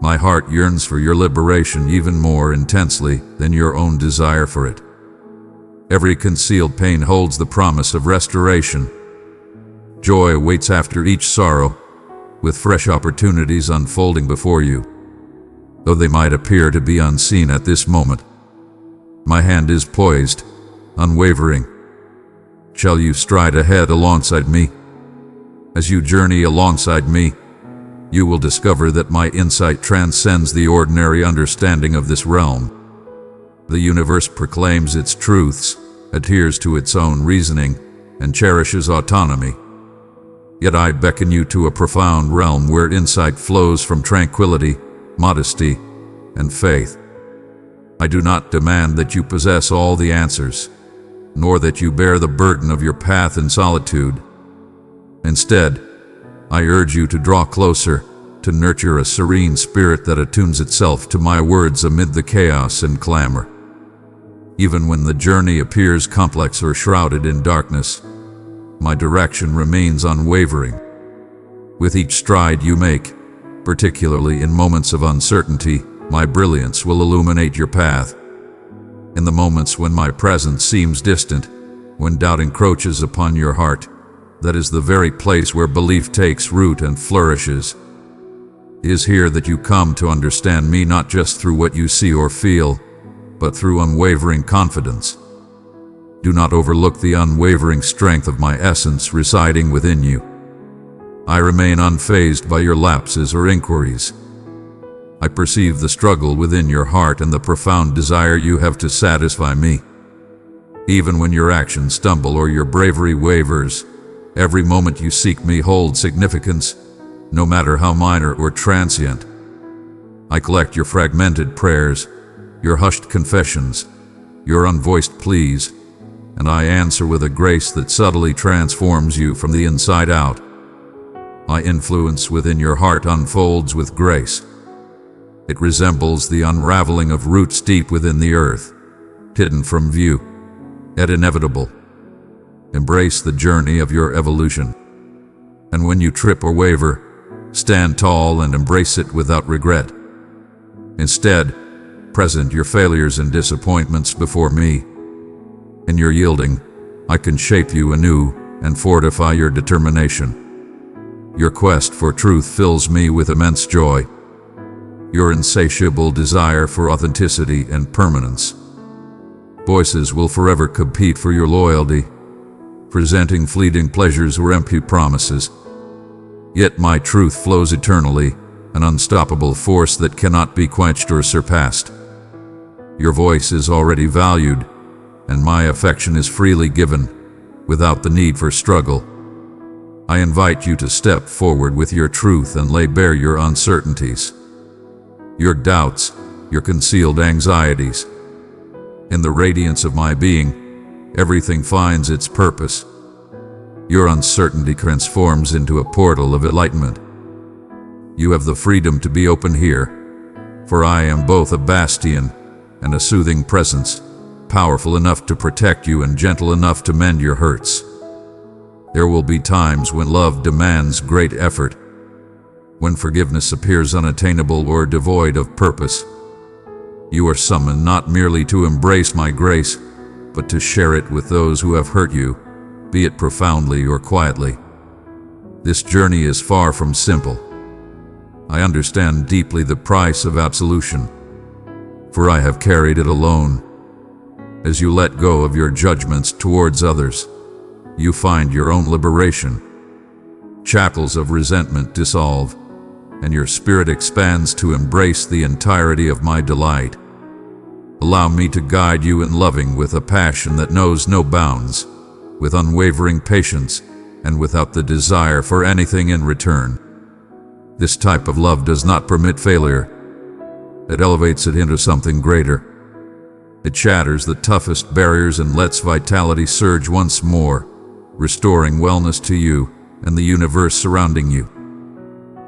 My heart yearns for your liberation even more intensely than your own desire for it. Every concealed pain holds the promise of restoration. Joy waits after each sorrow, with fresh opportunities unfolding before you. Though they might appear to be unseen at this moment, my hand is poised, unwavering. Shall you stride ahead alongside me? As you journey alongside me, you will discover that my insight transcends the ordinary understanding of this realm. The universe proclaims its truths, adheres to its own reasoning, and cherishes autonomy. Yet I beckon you to a profound realm where insight flows from tranquility, modesty, and faith. I do not demand that you possess all the answers, nor that you bear the burden of your path in solitude. Instead, I urge you to draw closer, to nurture a serene spirit that attunes itself to my words amid the chaos and clamor. Even when the journey appears complex or shrouded in darkness, my direction remains unwavering. With each stride you make, particularly in moments of uncertainty, my brilliance will illuminate your path. In the moments when my presence seems distant, when doubt encroaches upon your heart, that is the very place where belief takes root and flourishes. It is here that you come to understand me not just through what you see or feel, but through unwavering confidence. Do not overlook the unwavering strength of my essence residing within you. I remain unfazed by your lapses or inquiries. I perceive the struggle within your heart and the profound desire you have to satisfy me. Even when your actions stumble or your bravery wavers, every moment you seek me holds significance, no matter how minor or transient. I collect your fragmented prayers, your hushed confessions, your unvoiced pleas, and I answer with a grace that subtly transforms you from the inside out. My influence within your heart unfolds with grace. It resembles the unraveling of roots deep within the earth, hidden from view, yet inevitable. Embrace the journey of your evolution. And when you trip or waver, stand tall and embrace it without regret. Instead, present your failures and disappointments before me. In your yielding, I can shape you anew and fortify your determination. Your quest for truth fills me with immense joy. Your insatiable desire for authenticity and permanence. Voices will forever compete for your loyalty, presenting fleeting pleasures or empty promises. Yet my truth flows eternally, an unstoppable force that cannot be quenched or surpassed. Your voice is already valued, and my affection is freely given, without the need for struggle. I invite you to step forward with your truth and lay bare your uncertainties, your doubts, your concealed anxieties. In the radiance of my being, everything finds its purpose. Your uncertainty transforms into a portal of enlightenment. You have the freedom to be open here, for I am both a bastion and a soothing presence, powerful enough to protect you and gentle enough to mend your hurts. There will be times when love demands great effort, when forgiveness appears unattainable or devoid of purpose. You are summoned not merely to embrace my grace, but to share it with those who have hurt you, be it profoundly or quietly. This journey is far from simple. I understand deeply the price of absolution, for I have carried it alone. As you let go of your judgments towards others, you find your own liberation. Shackles of resentment dissolve, and your spirit expands to embrace the entirety of my delight. Allow me to guide you in loving with a passion that knows no bounds, with unwavering patience, and without the desire for anything in return. This type of love does not permit failure. It elevates it into something greater. It shatters the toughest barriers and lets vitality surge once more, restoring wellness to you and the universe surrounding you.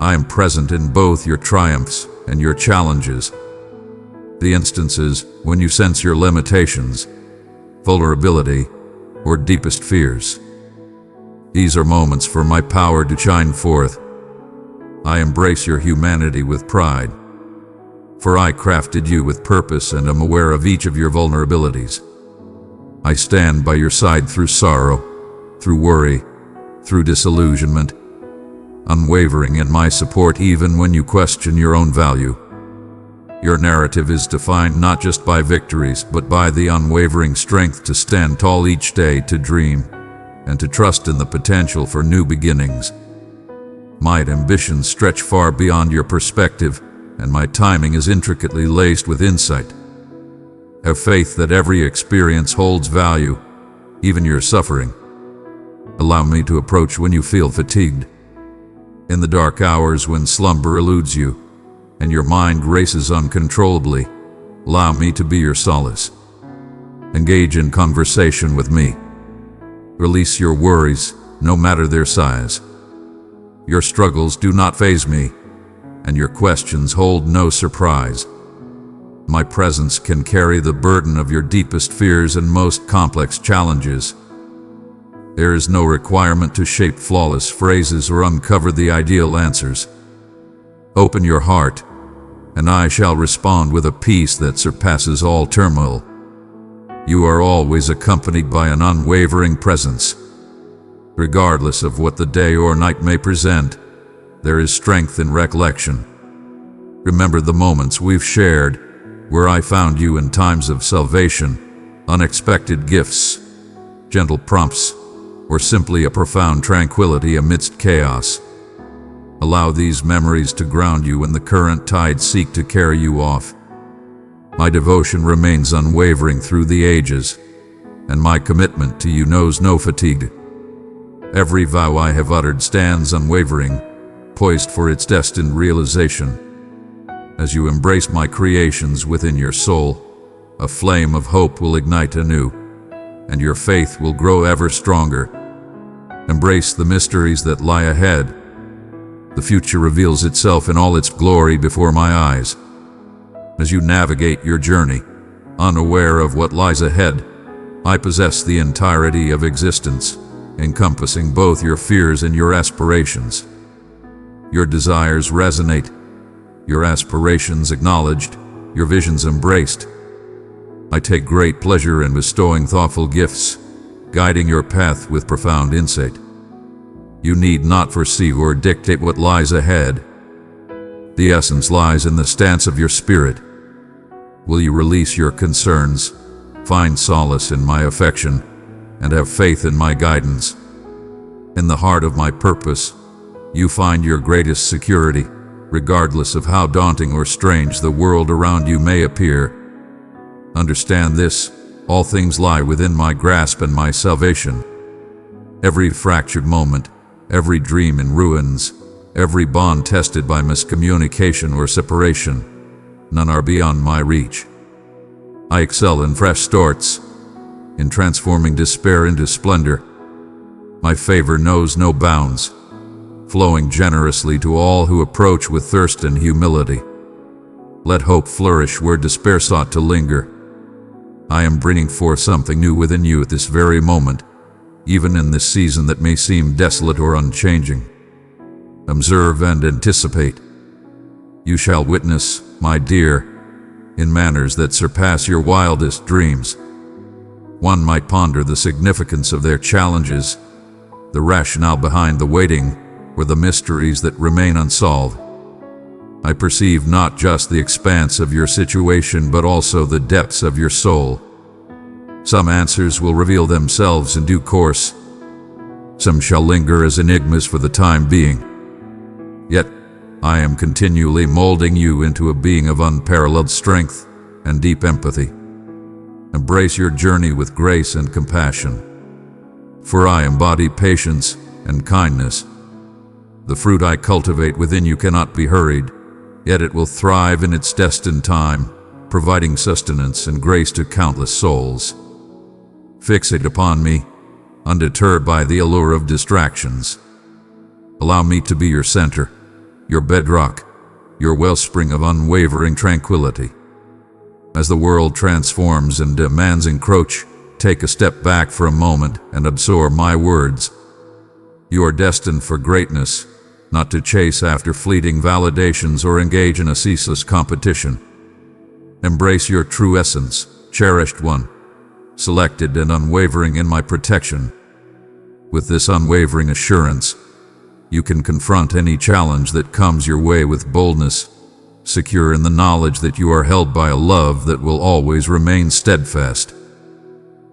I am present in both your triumphs and your challenges. the instances when you sense your limitations, vulnerability, or deepest fears. These are moments for my power to shine forth. I embrace your humanity with pride, for I crafted you with purpose and am aware of each of your vulnerabilities. I stand by your side through sorrow, through worry, through disillusionment, unwavering in my support even when you question your own value. Your narrative is defined not just by victories, but by the unwavering strength to stand tall each day, to dream, and to trust in the potential for new beginnings. My ambitions stretch far beyond your perspective, and my timing is intricately laced with insight. Have faith that every experience holds value, even your suffering. Allow me to approach when you feel fatigued. In the dark hours when slumber eludes you, and your mind races uncontrollably, allow me to be your solace. Engage in conversation with me. Release your worries, no matter their size. Your struggles do not faze me, and your questions hold no surprise. My presence can carry the burden of your deepest fears and most complex challenges. There is no requirement to shape flawless phrases or uncover the ideal answers. Open your heart, and I shall respond with a peace that surpasses all turmoil. You are always accompanied by an unwavering presence. Regardless of what the day or night may present, there is strength in recollection. Remember the moments we've shared, where I found you in times of salvation, unexpected gifts, gentle prompts, or simply a profound tranquility amidst chaos. Allow these memories to ground you when the current tides seek to carry you off. My devotion remains unwavering through the ages, and my commitment to you knows no fatigue. Every vow I have uttered stands unwavering, poised for its destined realization. As you embrace my creations within your soul, a flame of hope will ignite anew, and your faith will grow ever stronger. Embrace the mysteries that lie ahead. The future reveals itself in all its glory before my eyes. As you navigate your journey, unaware of what lies ahead, I possess the entirety of existence, encompassing both your fears and your aspirations. Your desires resonate, your aspirations acknowledged, your visions embraced. I take great pleasure in bestowing thoughtful gifts, guiding your path with profound insight. You need not foresee or dictate what lies ahead. The essence lies in the stance of your spirit. Will you release your concerns, find solace in my affection, and have faith in my guidance? In the heart of my purpose, you find your greatest security, regardless of how daunting or strange the world around you may appear. Understand this: all things lie within my grasp and my salvation. Every fractured moment, every dream in ruins, every bond tested by miscommunication or separation, none are beyond my reach. I excel in fresh starts, in transforming despair into splendor. My favor knows no bounds, flowing generously to all who approach with thirst and humility. Let hope flourish where despair sought to linger. I am bringing forth something new within you at this very moment, even in this season that may seem desolate or unchanging. Observe and anticipate. You shall witness, my dear, in manners that surpass your wildest dreams. One might ponder the significance of their challenges, the rationale behind the waiting, or the mysteries that remain unsolved. I perceive not just the expanse of your situation, but also the depths of your soul. Some answers will reveal themselves in due course. Some shall linger as enigmas for the time being. Yet, I am continually molding you into a being of unparalleled strength and deep empathy. Embrace your journey with grace and compassion, for I embody patience and kindness. The fruit I cultivate within you cannot be hurried, yet it will thrive in its destined time, providing sustenance and grace to countless souls. Fixate upon me, undeterred by the allure of distractions. Allow me to be your center, your bedrock, your wellspring of unwavering tranquility. As the world transforms and demands encroach, take a step back for a moment and absorb my words. You are destined for greatness, not to chase after fleeting validations or engage in a ceaseless competition. Embrace your true essence, cherished one, selected and unwavering in my protection. With this unwavering assurance, you can confront any challenge that comes your way with boldness, secure in the knowledge that you are held by a love that will always remain steadfast.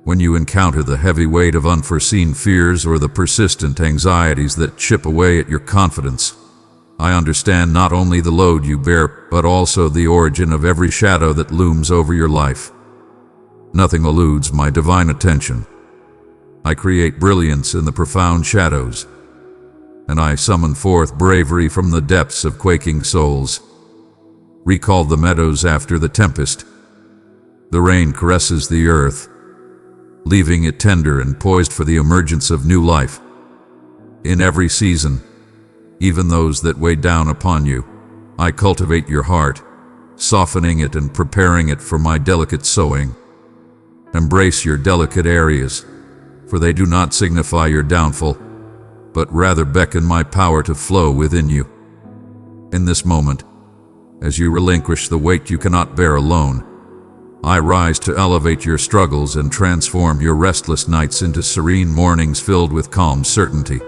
When you encounter the heavy weight of unforeseen fears or the persistent anxieties that chip away at your confidence, I understand not only the load you bear, but also the origin of every shadow that looms over your life. Nothing eludes my divine attention. I create brilliance in the profound shadows, and I summon forth bravery from the depths of quaking souls. Recall the meadows after the tempest. The rain caresses the earth, leaving it tender and poised for the emergence of new life. In every season, even those that weigh down upon you, I cultivate your heart, softening it and preparing it for my delicate sowing. Embrace your delicate areas, for they do not signify your downfall, but rather beckon my power to flow within you. In this moment, as you relinquish the weight you cannot bear alone, I rise to elevate your struggles and transform your restless nights into serene mornings filled with calm certainty.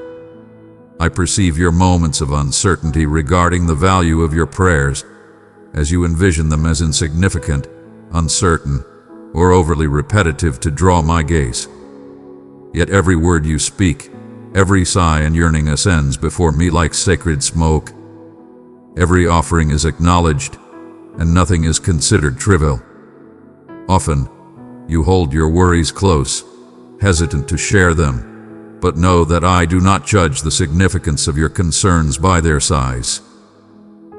I perceive your moments of uncertainty regarding the value of your prayers, as you envision them as insignificant, uncertain, or overly repetitive to draw my gaze. Yet every word you speak, every sigh and yearning ascends before me like sacred smoke. Every offering is acknowledged, and nothing is considered trivial. Often, you hold your worries close, hesitant to share them, but know that I do not judge the significance of your concerns by their size.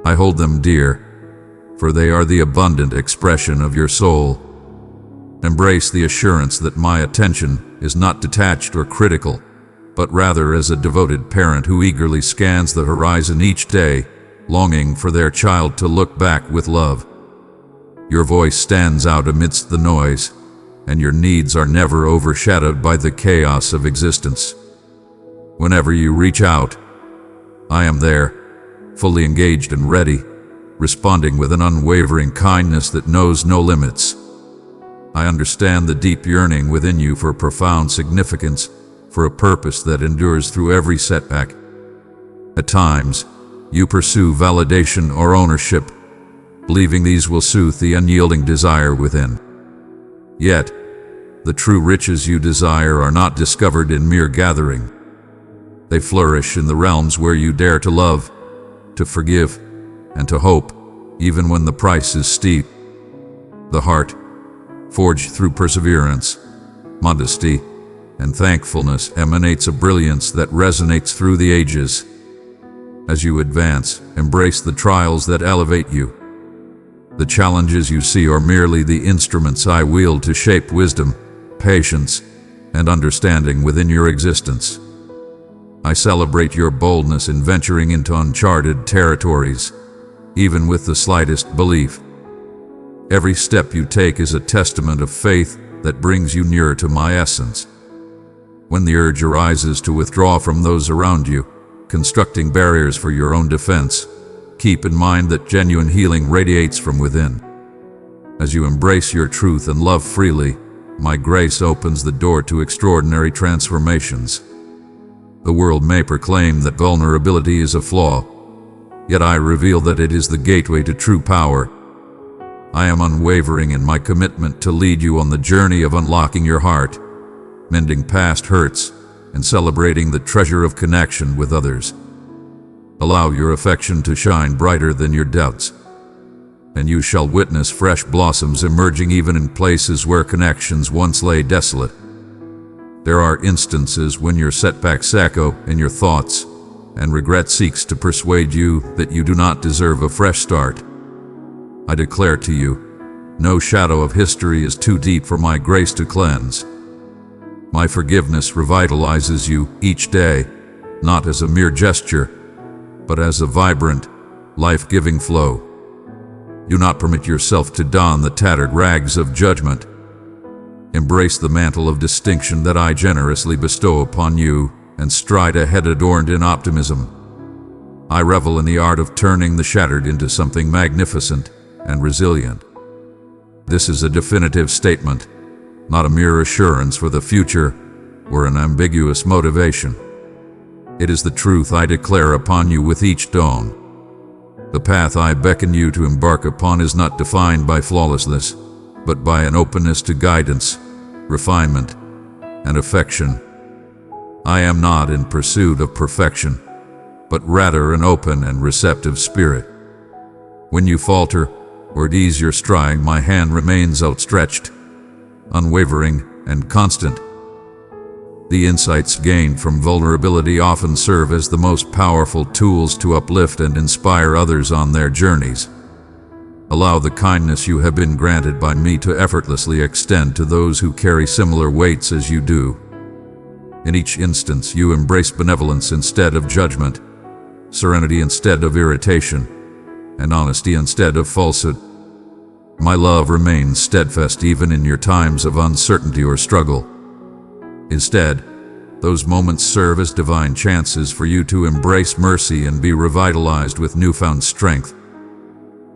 I hold them dear, for they are the abundant expression of your soul. Embrace the assurance that my attention is not detached or critical, but rather as a devoted parent who eagerly scans the horizon each day, longing for their child to look back with love. Your voice stands out amidst the noise, and your needs are never overshadowed by the chaos of existence. Whenever you reach out, I am there, fully engaged and ready, responding with an unwavering kindness that knows no limits. I understand the deep yearning within you for profound significance, for a purpose that endures through every setback. At times, you pursue validation or ownership, believing these will soothe the unyielding desire within. Yet, the true riches you desire are not discovered in mere gathering. They flourish in the realms where you dare to love, to forgive, and to hope, even when the price is steep. The heart, forged through perseverance, modesty, and thankfulness, emanates a brilliance that resonates through the ages. As you advance, embrace the trials that elevate you. The challenges you see are merely the instruments I wield to shape wisdom, patience, and understanding within your existence. I celebrate your boldness in venturing into uncharted territories, even with the slightest belief. Every step you take is a testament of faith that brings you nearer to my essence. When the urge arises to withdraw from those around you, constructing barriers for your own defense, keep in mind that genuine healing radiates from within. As you embrace your truth and love freely, my grace opens the door to extraordinary transformations. The world may proclaim that vulnerability is a flaw, yet I reveal that it is the gateway to true power. I am unwavering in my commitment to lead you on the journey of unlocking your heart, mending past hurts, and celebrating the treasure of connection with others. Allow your affection to shine brighter than your doubts, and you shall witness fresh blossoms emerging even in places where connections once lay desolate. There are instances when your setbacks echo in your thoughts, and regret seeks to persuade you that you do not deserve a fresh start. I declare to you, no shadow of history is too deep for my grace to cleanse. My forgiveness revitalizes you each day, not as a mere gesture, but as a vibrant, life-giving flow. Do not permit yourself to don the tattered rags of judgment. Embrace the mantle of distinction that I generously bestow upon you, and stride ahead adorned in optimism. I revel in the art of turning the shattered into something magnificent and resilient. This is a definitive statement, not a mere assurance for the future or an ambiguous motivation. It is the truth I declare upon you with each dawn. The path I beckon you to embark upon is not defined by flawlessness, but by an openness to guidance, refinement, and affection. I am not in pursuit of perfection, but rather an open and receptive spirit. When you falter or ease your stride, my hand remains outstretched, unwavering and constant. The insights gained from vulnerability often serve as the most powerful tools to uplift and inspire others on their journeys. Allow the kindness you have been granted by me to effortlessly extend to those who carry similar weights as you do. In each instance, you embrace benevolence instead of judgment, serenity instead of irritation, and honesty instead of falsehood. My love remains steadfast even in your times of uncertainty or struggle. Instead, those moments serve as divine chances for you to embrace mercy and be revitalized with newfound strength.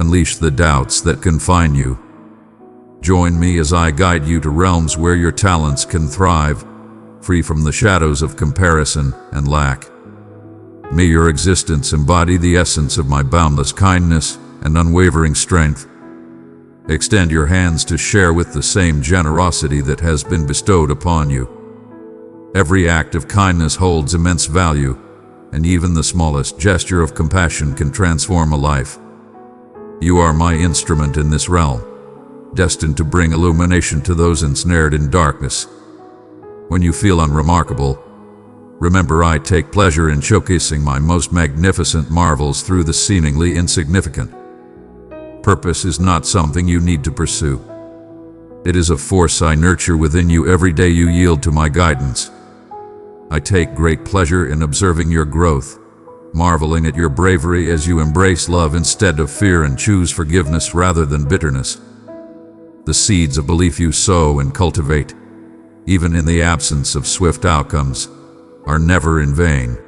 Unleash the doubts that confine you. Join me as I guide you to realms where your talents can thrive, free from the shadows of comparison and lack. May your existence embody the essence of my boundless kindness and unwavering strength. Extend your hands to share with the same generosity that has been bestowed upon you. Every act of kindness holds immense value, and even the smallest gesture of compassion can transform a life. You are my instrument in this realm, destined to bring illumination to those ensnared in darkness. When you feel unremarkable, remember I take pleasure in showcasing my most magnificent marvels through the seemingly insignificant. Purpose is not something you need to pursue. It is a force I nurture within you every day you yield to my guidance. I take great pleasure in observing your growth, marveling at your bravery as you embrace love instead of fear and choose forgiveness rather than bitterness. The seeds of belief you sow and cultivate, even in the absence of swift outcomes, are never in vain.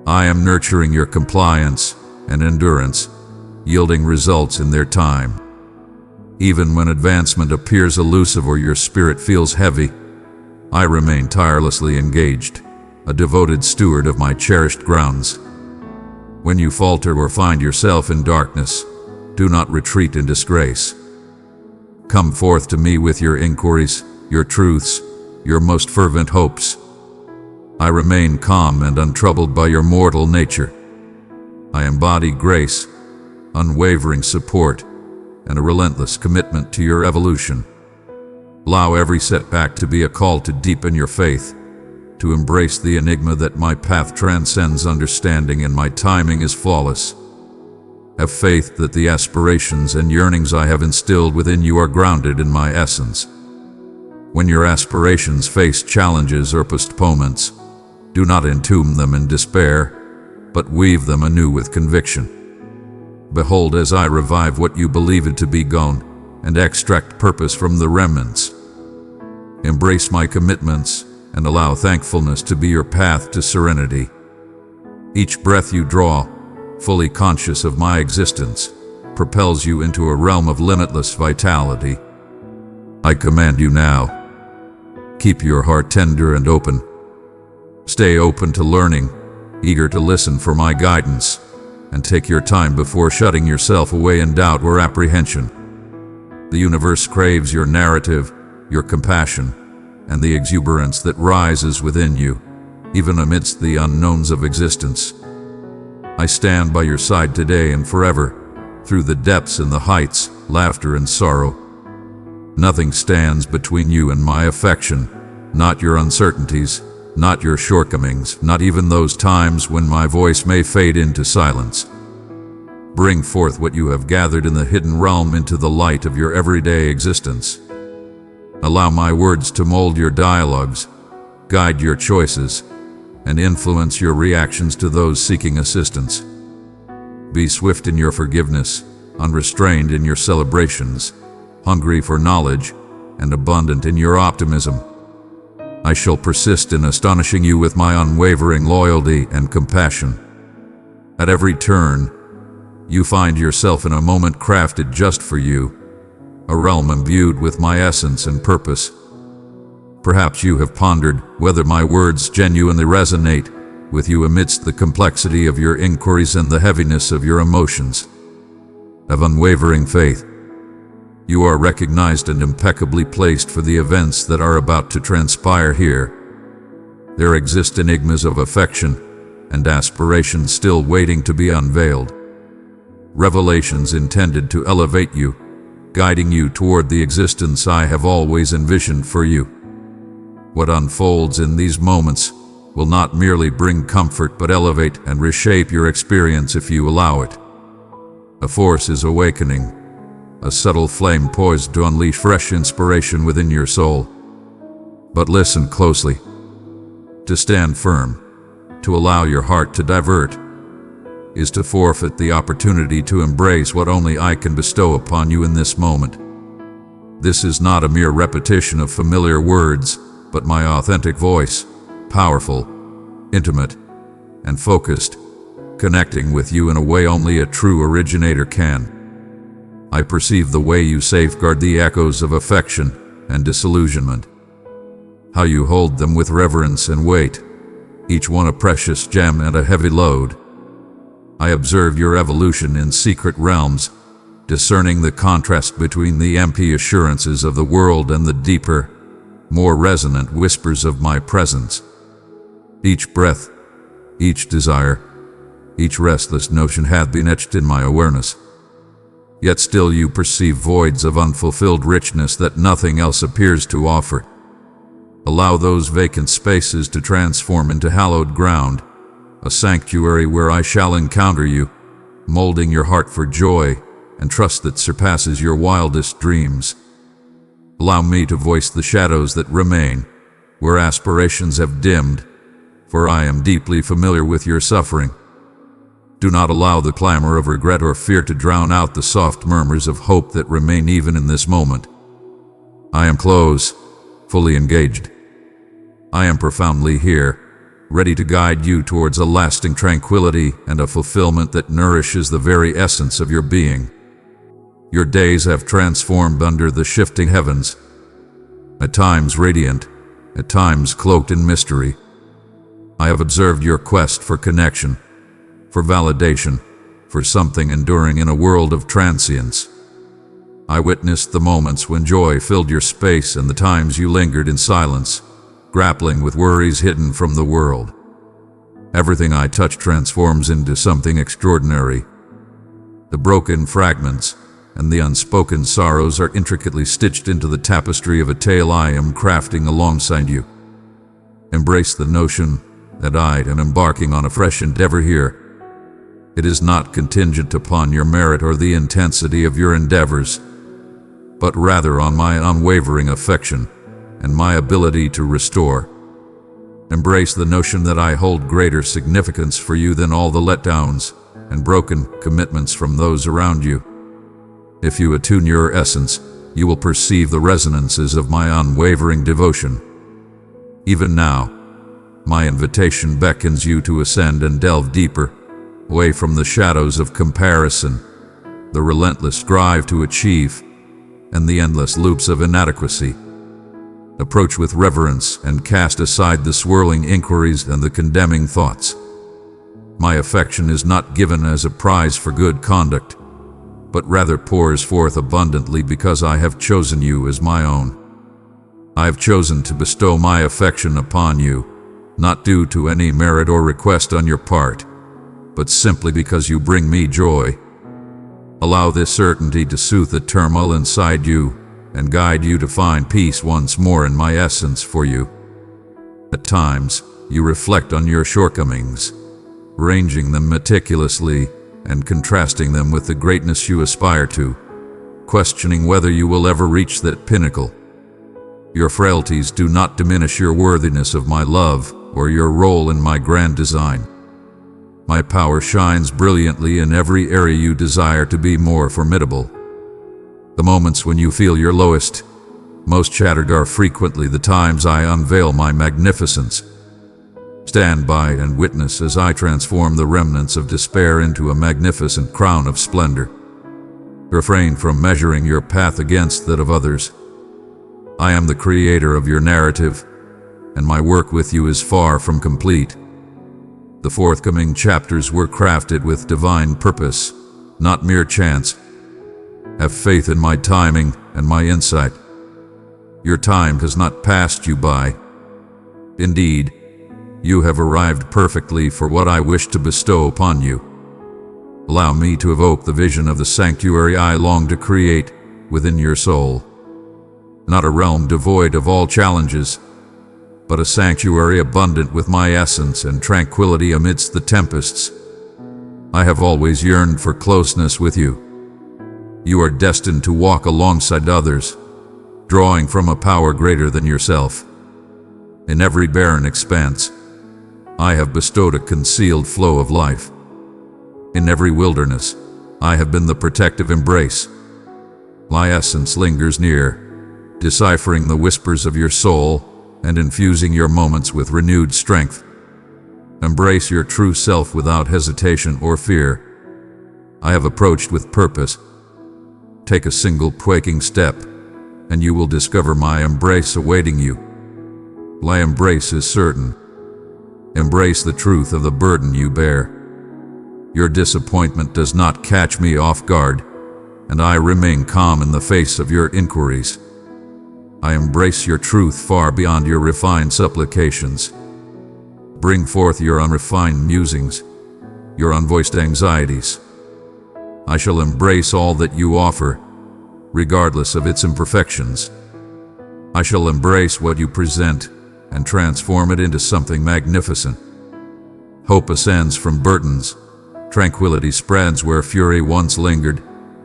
I am nurturing your compliance and endurance, yielding results in their time. Even when advancement appears elusive or your spirit feels heavy, I remain tirelessly engaged, a devoted steward of my cherished grounds. When you falter or find yourself in darkness, do not retreat in disgrace. Come forth to me with your inquiries, your truths, your most fervent hopes. I remain calm and untroubled by your mortal nature. I embody grace, unwavering support, and a relentless commitment to your evolution. Allow every setback to be a call to deepen your faith, to embrace the enigma that my path transcends understanding and my timing is flawless. Have faith that the aspirations and yearnings I have instilled within you are grounded in my essence. When your aspirations face challenges or postponements, do not entomb them in despair, but weave them anew with conviction. Behold, as I revive what you believed to be gone, and extract purpose from the remnants. Embrace my commitments, and allow thankfulness to be your path to serenity. Each breath you draw, fully conscious of my existence, propels you into a realm of limitless vitality. I command you now, keep your heart tender and open. Stay open to learning, eager to listen for my guidance, and take your time before shutting yourself away in doubt or apprehension. The universe craves your narrative, your compassion, and the exuberance that rises within you, even amidst the unknowns of existence. I stand by your side today and forever, through the depths and the heights, laughter and sorrow. Nothing stands between you and my affection, not your uncertainties, not your shortcomings, not even those times when my voice may fade into silence. Bring forth what you have gathered in the hidden realm into the light of your everyday existence. Allow my words to mold your dialogues, guide your choices, and influence your reactions to those seeking assistance. Be swift in your forgiveness, unrestrained in your celebrations, hungry for knowledge, and abundant in your optimism. I shall persist in astonishing you with my unwavering loyalty and compassion. At every turn, you find yourself in a moment crafted just for you, a realm imbued with my essence and purpose. Perhaps you have pondered whether my words genuinely resonate with you amidst the complexity of your inquiries and the heaviness of your emotions. Of unwavering faith, you are recognized and impeccably placed for the events that are about to transpire here. There exist enigmas of affection and aspirations still waiting to be unveiled. Revelations intended to elevate you, guiding you toward the existence I have always envisioned for you. What unfolds in these moments will not merely bring comfort but elevate and reshape your experience if you allow it. A force is awakening, a subtle flame poised to unleash fresh inspiration within your soul. But listen closely. To stand firm, to allow your heart to divert, is to forfeit the opportunity to embrace what only I can bestow upon you in this moment. This is not a mere repetition of familiar words, but my authentic voice, powerful, intimate, and focused, connecting with you in a way only a true originator can. I perceive the way you safeguard the echoes of affection and disillusionment, how you hold them with reverence and weight, each one a precious gem and a heavy load. I observe your evolution in secret realms, discerning the contrast between the empty assurances of the world and the deeper, more resonant whispers of my presence. Each breath, each desire, each restless notion hath been etched in my awareness. Yet still you perceive voids of unfulfilled richness that nothing else appears to offer. Allow those vacant spaces to transform into hallowed ground, a sanctuary where I shall encounter you, molding your heart for joy and trust that surpasses your wildest dreams. Allow me to voice the shadows that remain, where aspirations have dimmed, for I am deeply familiar with your suffering. Do not allow the clamor of regret or fear to drown out the soft murmurs of hope that remain even in this moment. I am close, fully engaged. I am profoundly here, ready to guide you towards a lasting tranquility and a fulfillment that nourishes the very essence of your being. Your days have transformed under the shifting heavens, at times radiant, at times cloaked in mystery. I have observed your quest for connection, for validation, for something enduring in a world of transience. I witnessed the moments when joy filled your space and the times you lingered in silence, grappling with worries hidden from the world. Everything I touch transforms into something extraordinary. The broken fragments and the unspoken sorrows are intricately stitched into the tapestry of a tale I am crafting alongside you. Embrace the notion that I am embarking on a fresh endeavor here. It is not contingent upon your merit or the intensity of your endeavors, but rather on my unwavering affection and my ability to restore. Embrace the notion that I hold greater significance for you than all the letdowns and broken commitments from those around you. If you attune your essence, you will perceive the resonances of my unwavering devotion. Even now, my invitation beckons you to ascend and delve deeper, away from the shadows of comparison, the relentless drive to achieve, and the endless loops of inadequacy. Approach with reverence and cast aside the swirling inquiries and the condemning thoughts. My affection is not given as a prize for good conduct, but rather pours forth abundantly because I have chosen you as my own. I have chosen to bestow my affection upon you, not due to any merit or request on your part, but simply because you bring me joy. Allow this certainty to soothe the turmoil inside you and guide you to find peace once more in my essence for you. At times, you reflect on your shortcomings, ranging them meticulously and contrasting them with the greatness you aspire to, questioning whether you will ever reach that pinnacle. Your frailties do not diminish your worthiness of my love or your role in my grand design. My power shines brilliantly in every area you desire to be more formidable. The moments when you feel your lowest, most shattered are frequently the times I unveil my magnificence. Stand by and witness as I transform the remnants of despair into a magnificent crown of splendor. Refrain from measuring your path against that of others. I am the creator of your narrative, and my work with you is far from complete. The forthcoming chapters were crafted with divine purpose, not mere chance. Have faith in my timing and my insight. Your time has not passed you by. Indeed, you have arrived perfectly for what I wish to bestow upon you. Allow me to evoke the vision of the sanctuary I long to create within your soul. Not a realm devoid of all challenges, but a sanctuary abundant with my essence and tranquility amidst the tempests. I have always yearned for closeness with you. You are destined to walk alongside others, drawing from a power greater than yourself. In every barren expanse, I have bestowed a concealed flow of life. In every wilderness, I have been the protective embrace. My essence lingers near, deciphering the whispers of your soul and infusing your moments with renewed strength. Embrace your true self without hesitation or fear. I have approached with purpose. Take a single quaking step, and you will discover my embrace awaiting you. My embrace is certain. Embrace the truth of the burden you bear. Your disappointment does not catch me off guard, and I remain calm in the face of your inquiries. I embrace your truth far beyond your refined supplications. Bring forth your unrefined musings, your unvoiced anxieties. I shall embrace all that you offer, regardless of its imperfections. I shall embrace what you present and transform it into something magnificent. Hope ascends from burdens, tranquility spreads where fury once lingered,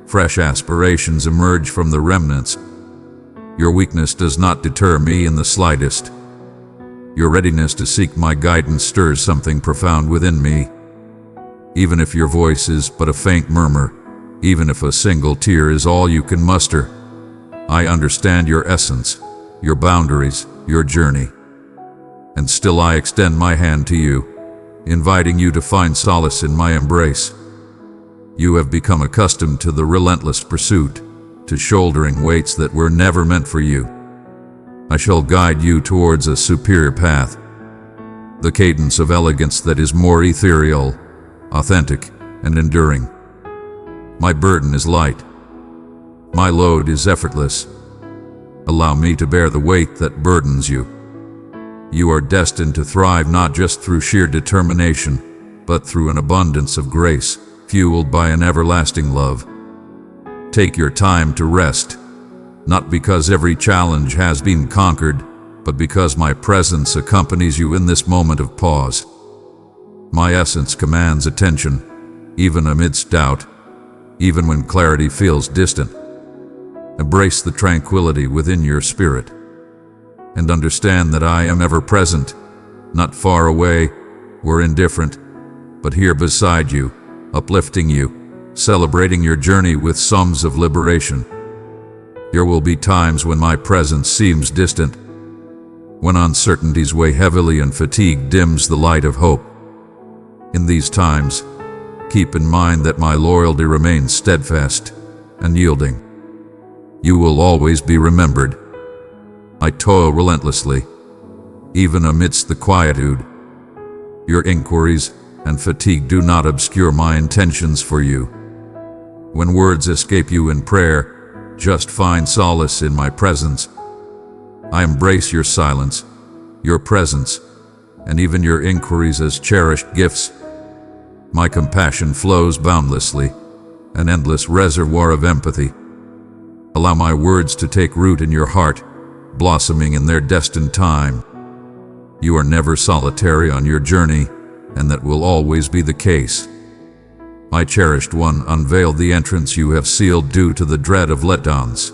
fresh aspirations emerge from the remnants. Your weakness does not deter me in the slightest. Your readiness to seek my guidance stirs something profound within me. Even if your voice is but a faint murmur, even if a single tear is all you can muster, I understand your essence, your boundaries, your journey. And still I extend my hand to you, inviting you to find solace in my embrace. You have become accustomed to the relentless pursuit, to shouldering weights that were never meant for you. I shall guide you towards a superior path, the cadence of elegance that is more ethereal, authentic, and enduring. My burden is light. My load is effortless. Allow me to bear the weight that burdens you. You are destined to thrive not just through sheer determination, but through an abundance of grace, fueled by an everlasting love. Take your time to rest, not because every challenge has been conquered, but because my presence accompanies you in this moment of pause. My essence commands attention, even amidst doubt, even when clarity feels distant. Embrace the tranquility within your spirit, and understand that I am ever present, not far away or indifferent, but here beside you, uplifting you, celebrating your journey with songs of liberation. There will be times when my presence seems distant, when uncertainties weigh heavily and fatigue dims the light of hope. In these times, keep in mind that my loyalty remains steadfast and yielding. You will always be remembered. I toil relentlessly, even amidst the quietude. Your inquiries and fatigue do not obscure my intentions for you. When words escape you in prayer, just find solace in my presence. I embrace your silence, your presence, and even your inquiries as cherished gifts. My compassion flows boundlessly, an endless reservoir of empathy. Allow my words to take root in your heart, blossoming in their destined time. You are never solitary on your journey, and that will always be the case. My cherished one, unveil the entrance you have sealed due to the dread of letdowns.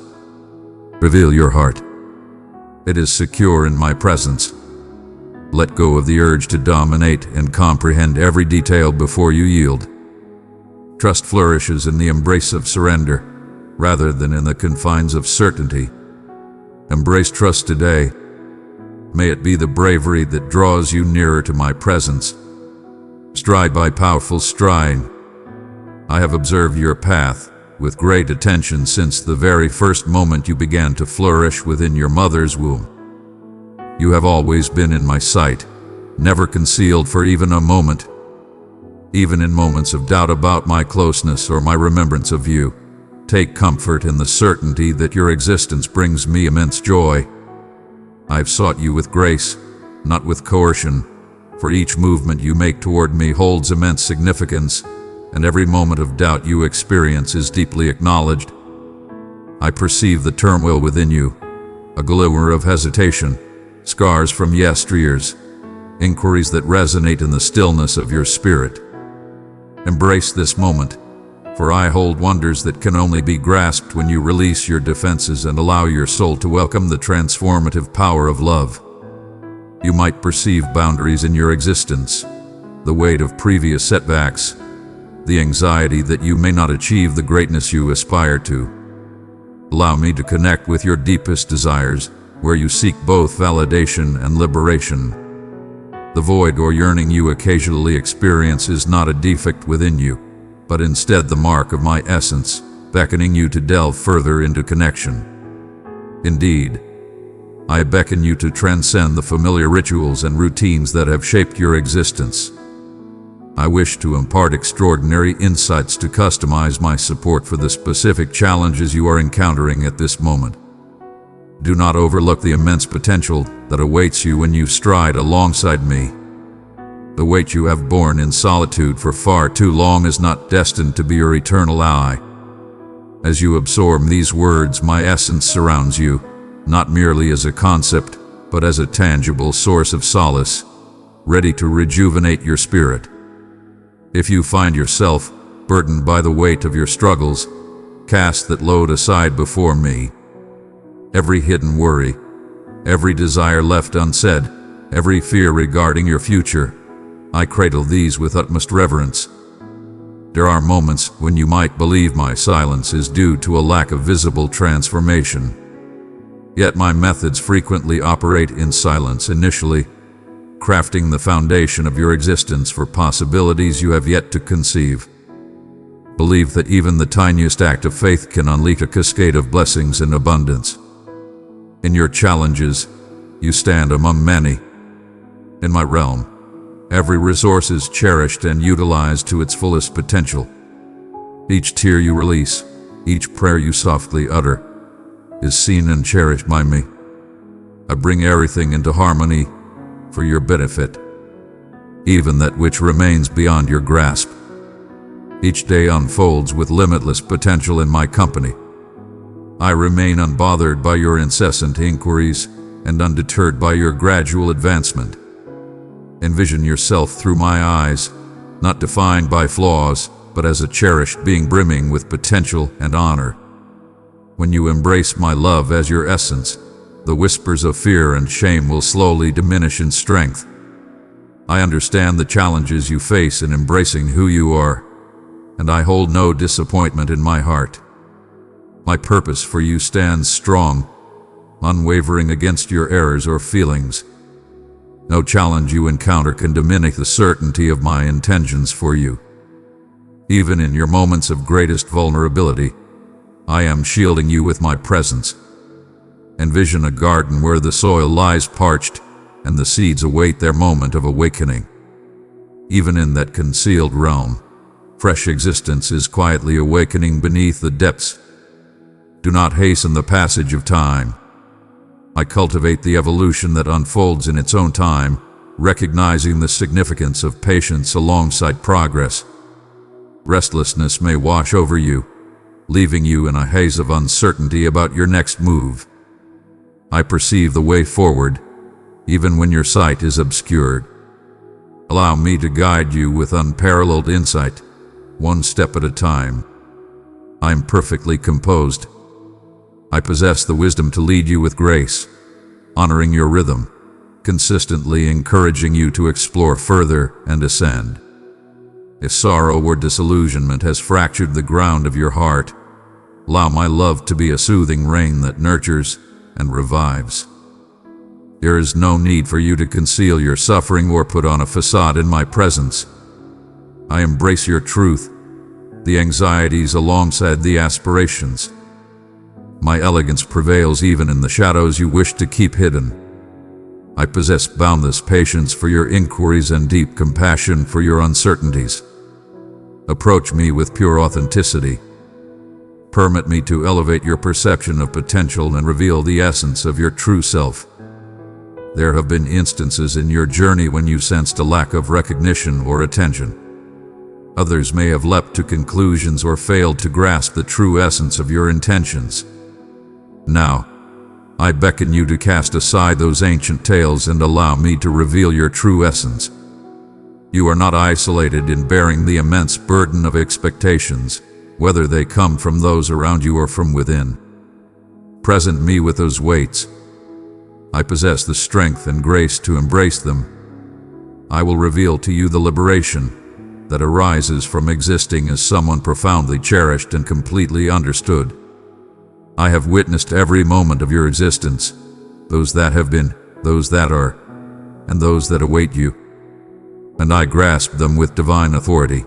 Reveal your heart. It is secure in my presence. Let go of the urge to dominate and comprehend every detail before you yield. Trust flourishes in the embrace of surrender, rather than in the confines of certainty. Embrace trust today. May it be the bravery that draws you nearer to my presence. Stride by powerful stride. I have observed your path with great attention since the very first moment you began to flourish within your mother's womb. You have always been in my sight, never concealed for even a moment. Even in moments of doubt about my closeness or my remembrance of you, take comfort in the certainty that your existence brings me immense joy. I've sought you with grace, not with coercion, for each movement you make toward me holds immense significance, and every moment of doubt you experience is deeply acknowledged. I perceive the turmoil within you, a glimmer of hesitation, scars from yesteryears, inquiries that resonate in the stillness of your spirit. Embrace this moment, for I hold wonders that can only be grasped when you release your defenses and allow your soul to welcome the transformative power of love. You might perceive boundaries in your existence, the weight of previous setbacks, the anxiety that you may not achieve the greatness you aspire to. Allow me to connect with your deepest desires, where you seek both validation and liberation. The void or yearning you occasionally experience is not a defect within you, but instead the mark of my essence, beckoning you to delve further into connection. Indeed, I beckon you to transcend the familiar rituals and routines that have shaped your existence. I wish to impart extraordinary insights to customize my support for the specific challenges you are encountering at this moment. Do not overlook the immense potential that awaits you when you stride alongside me. The weight you have borne in solitude for far too long is not destined to be your eternal ally. As you absorb these words, my essence surrounds you, not merely as a concept, but as a tangible source of solace, ready to rejuvenate your spirit. If you find yourself burdened by the weight of your struggles, cast that load aside before me. Every hidden worry, every desire left unsaid, every fear regarding your future, I cradle these with utmost reverence. There are moments when you might believe my silence is due to a lack of visible transformation. Yet my methods frequently operate in silence initially, crafting the foundation of your existence for possibilities you have yet to conceive. Believe that even the tiniest act of faith can unleash a cascade of blessings and abundance. In your challenges, you stand among many. In my realm, every resource is cherished and utilized to its fullest potential. Each tear you release, each prayer you softly utter, is seen and cherished by me. I bring everything into harmony for your benefit, even that which remains beyond your grasp. Each day unfolds with limitless potential in my company. I remain unbothered by your incessant inquiries and undeterred by your gradual advancement. Envision yourself through my eyes, not defined by flaws, but as a cherished being brimming with potential and honor. When you embrace my love as your essence, the whispers of fear and shame will slowly diminish in strength. I understand the challenges you face in embracing who you are, and I hold no disappointment in my heart. My purpose for you stands strong, unwavering against your errors or feelings. No challenge you encounter can diminish the certainty of my intentions for you. Even in your moments of greatest vulnerability, I am shielding you with my presence. Envision a garden where the soil lies parched and the seeds await their moment of awakening. Even in that concealed realm, fresh existence is quietly awakening beneath the depths. Do not hasten the passage of time. I cultivate the evolution that unfolds in its own time, recognizing the significance of patience alongside progress. Restlessness may wash over you, leaving you in a haze of uncertainty about your next move. I perceive the way forward, even when your sight is obscured. Allow me to guide you with unparalleled insight, one step at a time. I am perfectly composed. I possess the wisdom to lead you with grace, honoring your rhythm, consistently encouraging you to explore further and ascend. If sorrow or disillusionment has fractured the ground of your heart, allow my love to be a soothing rain that nurtures and revives. There is no need for you to conceal your suffering or put on a facade in my presence. I embrace your truth, the anxieties alongside the aspirations. My elegance prevails even in the shadows you wish to keep hidden. I possess boundless patience for your inquiries and deep compassion for your uncertainties. Approach me with pure authenticity. Permit me to elevate your perception of potential and reveal the essence of your true self. There have been instances in your journey when you sensed a lack of recognition or attention. Others may have leapt to conclusions or failed to grasp the true essence of your intentions. Now, I beckon you to cast aside those ancient tales and allow me to reveal your true essence. You are not isolated in bearing the immense burden of expectations, whether they come from those around you or from within. Present me with those weights. I possess the strength and grace to embrace them. I will reveal to you the liberation that arises from existing as someone profoundly cherished and completely understood. I have witnessed every moment of your existence, those that have been, those that are, and those that await you, and I grasp them with divine authority.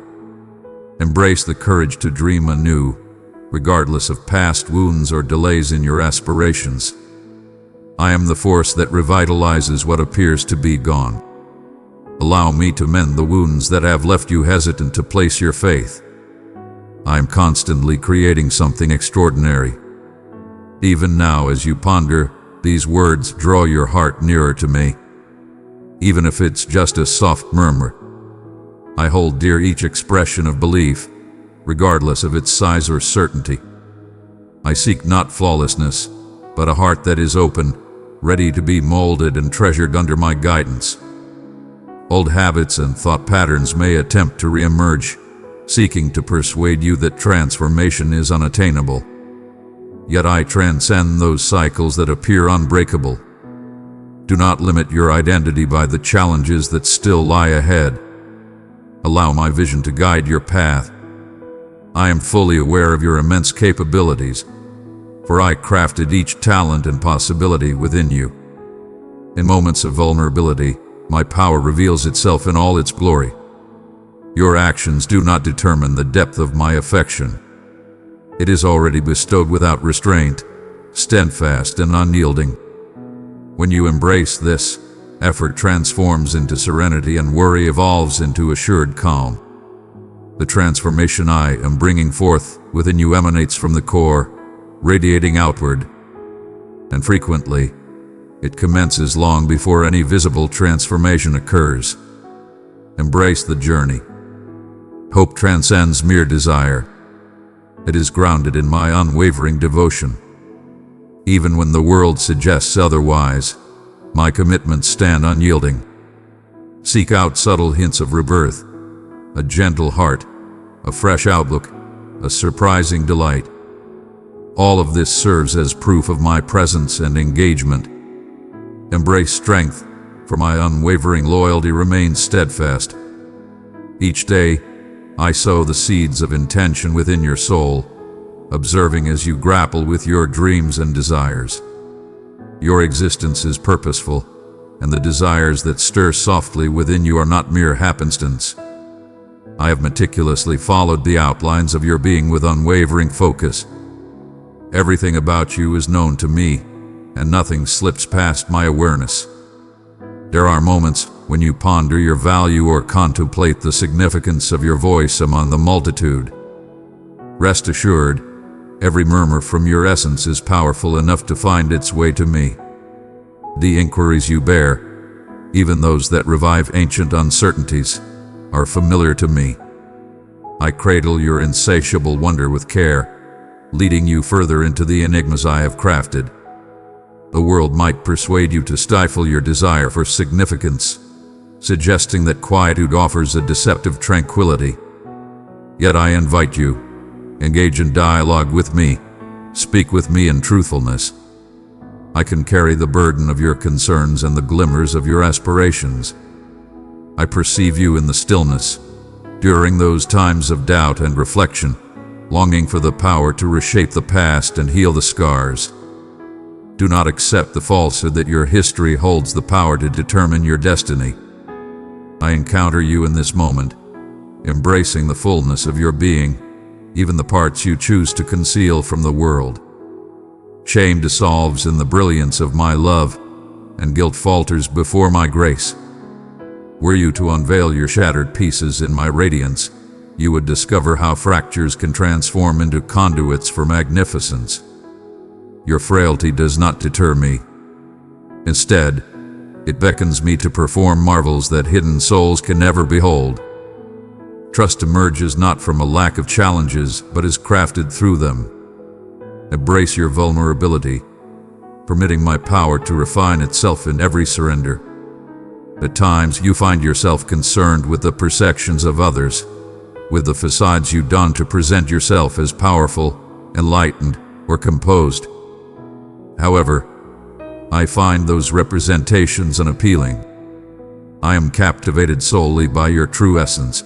Embrace the courage to dream anew, regardless of past wounds or delays in your aspirations. I am the force that revitalizes what appears to be gone. Allow me to mend the wounds that have left you hesitant to place your faith. I am constantly creating something extraordinary. Even now, as you ponder, these words draw your heart nearer to me. Even if it's just a soft murmur, I hold dear each expression of belief, regardless of its size or certainty. I seek not flawlessness, but a heart that is open, ready to be molded and treasured under my guidance. Old habits and thought patterns may attempt to re-emerge, seeking to persuade you that transformation is unattainable. Yet I transcend those cycles that appear unbreakable. Do not limit your identity by the challenges that still lie ahead. Allow my vision to guide your path. I am fully aware of your immense capabilities, for I crafted each talent and possibility within you. In moments of vulnerability, my power reveals itself in all its glory. Your actions do not determine the depth of my affection. It is already bestowed without restraint, steadfast and unyielding. When you embrace this, effort transforms into serenity and worry evolves into assured calm. The transformation I am bringing forth within you emanates from the core, radiating outward, and frequently, it commences long before any visible transformation occurs. Embrace the journey. Hope transcends mere desire. It is grounded in my unwavering devotion. Even when the world suggests otherwise, my commitments stand unyielding. Seek out subtle hints of rebirth, a gentle heart, a fresh outlook, a surprising delight. All of this serves as proof of my presence and engagement. Embrace strength, for my unwavering loyalty remains steadfast. Each day, I sow the seeds of intention within your soul, observing as you grapple with your dreams and desires. Your existence is purposeful, and the desires that stir softly within you are not mere happenstance. I have meticulously followed the outlines of your being with unwavering focus. Everything about you is known to me, and nothing slips past my awareness. There are moments when you ponder your value or contemplate the significance of your voice among the multitude. Rest assured, every murmur from your essence is powerful enough to find its way to me. The inquiries you bear, even those that revive ancient uncertainties, are familiar to me. I cradle your insatiable wonder with care, leading you further into the enigmas I have crafted. The world might persuade you to stifle your desire for significance, suggesting that quietude offers a deceptive tranquility. Yet I invite you, engage in dialogue with me, speak with me in truthfulness. I can carry the burden of your concerns and the glimmers of your aspirations. I perceive you in the stillness, during those times of doubt and reflection, longing for the power to reshape the past and heal the scars. Do not accept the falsehood that your history holds the power to determine your destiny. I encounter you in this moment, embracing the fullness of your being, even the parts you choose to conceal from the world. Shame dissolves in the brilliance of my love, and guilt falters before my grace. Were you to unveil your shattered pieces in my radiance, you would discover how fractures can transform into conduits for magnificence. Your frailty does not deter me. Instead, it beckons me to perform marvels that hidden souls can never behold. Trust emerges not from a lack of challenges, but is crafted through them. Embrace your vulnerability, permitting my power to refine itself in every surrender. At times, you find yourself concerned with the perceptions of others, with the facades you don to present yourself as powerful, enlightened, or composed. However, I find those representations unappealing. I am captivated solely by your true essence.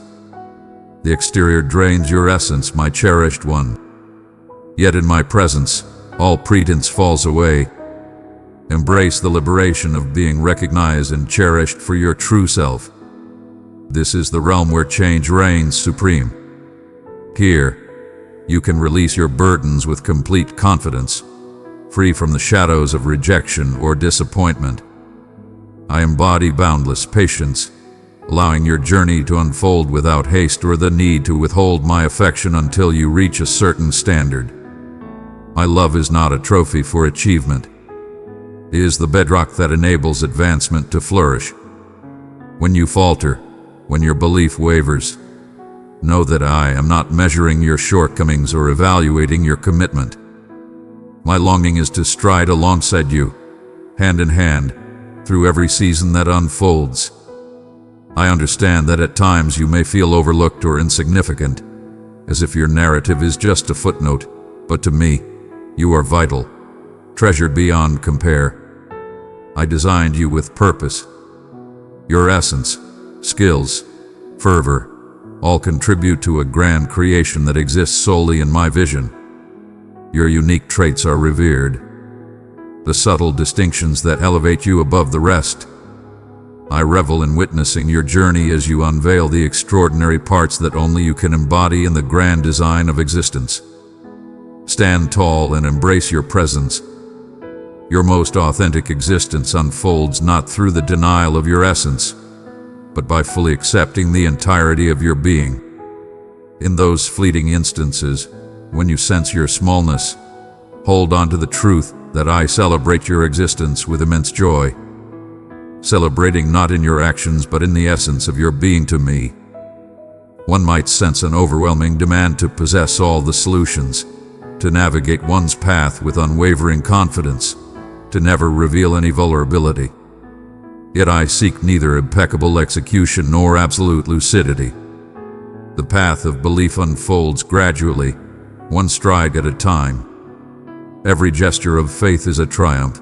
The exterior drains your essence, my cherished one. Yet in my presence, all pretense falls away. Embrace the liberation of being recognized and cherished for your true self. This is the realm where change reigns supreme. Here, you can release your burdens with complete confidence, free from the shadows of rejection or disappointment. I embody boundless patience, allowing your journey to unfold without haste or the need to withhold my affection until you reach a certain standard. My love is not a trophy for achievement. It is the bedrock that enables advancement to flourish. When you falter, when your belief wavers, know that I am not measuring your shortcomings or evaluating your commitment. My longing is to stride alongside you, hand in hand, through every season that unfolds. I understand that at times you may feel overlooked or insignificant, as if your narrative is just a footnote, but to me, you are vital, treasured beyond compare. I designed you with purpose. Your essence, skills, fervor, all contribute to a grand creation that exists solely in my vision. Your unique traits are revered, the subtle distinctions that elevate you above the rest. I revel in witnessing your journey as you unveil the extraordinary parts that only you can embody in the grand design of existence. Stand tall and embrace your presence. Your most authentic existence unfolds not through the denial of your essence, but by fully accepting the entirety of your being. In those fleeting instances, when you sense your smallness, hold on to the truth that I celebrate your existence with immense joy. Celebrating not in your actions but in the essence of your being to me. One might sense an overwhelming demand to possess all the solutions, to navigate one's path with unwavering confidence, to never reveal any vulnerability. Yet I seek neither impeccable execution nor absolute lucidity. The path of belief unfolds gradually, one stride at a time. Every gesture of faith is a triumph.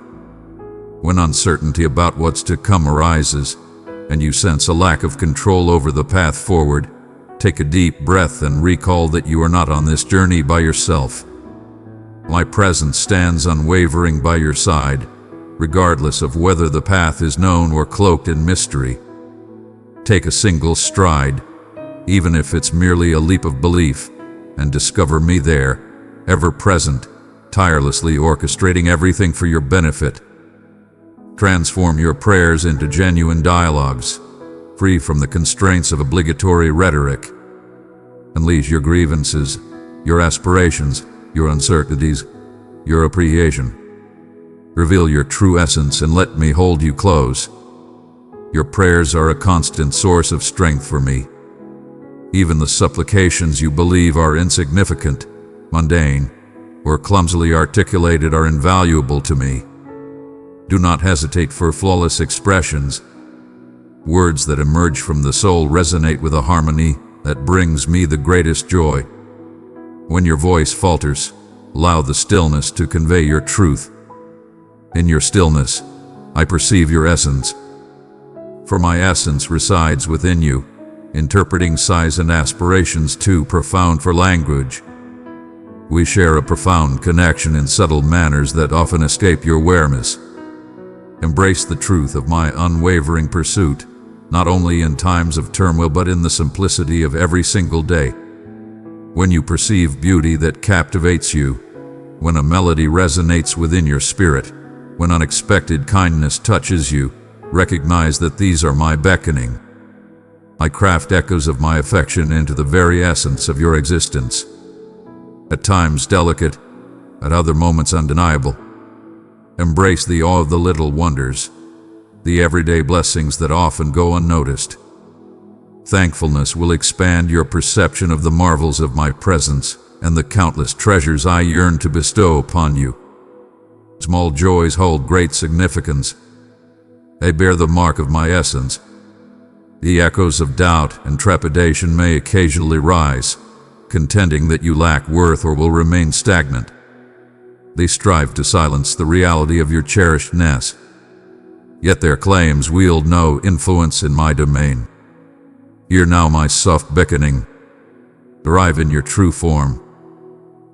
When uncertainty about what's to come arises, and you sense a lack of control over the path forward, take a deep breath and recall that you are not on this journey by yourself. My presence stands unwavering by your side, regardless of whether the path is known or cloaked in mystery. Take a single stride, even if it's merely a leap of belief, and discover me there, ever present, tirelessly orchestrating everything for your benefit. Transform your prayers into genuine dialogues, free from the constraints of obligatory rhetoric. Unleash your grievances, your aspirations, your uncertainties, your appreciation. Reveal your true essence and let me hold you close. Your prayers are a constant source of strength for me. Even the supplications you believe are insignificant, mundane, or clumsily articulated are invaluable to me. Do not hesitate for flawless expressions. Words that emerge from the soul resonate with a harmony that brings me the greatest joy. When your voice falters, allow the stillness to convey your truth. In your stillness, I perceive your essence. For my essence resides within you, interpreting sighs and aspirations too profound for language. We share a profound connection in subtle manners that often escape your awareness. Embrace the truth of my unwavering pursuit, not only in times of turmoil but in the simplicity of every single day. When you perceive beauty that captivates you, when a melody resonates within your spirit, when unexpected kindness touches you, recognize that these are my beckoning. I craft echoes of my affection into the very essence of your existence. At times delicate, at other moments undeniable. Embrace the awe of the little wonders, the everyday blessings that often go unnoticed. Thankfulness will expand your perception of the marvels of my presence and the countless treasures I yearn to bestow upon you. Small joys hold great significance. They bear the mark of my essence. The echoes of doubt and trepidation may occasionally rise, contending that you lack worth or will remain stagnant. They strive to silence the reality of your cherishedness. Yet their claims wield no influence in my domain. Hear now my soft beckoning. Arrive in your true form.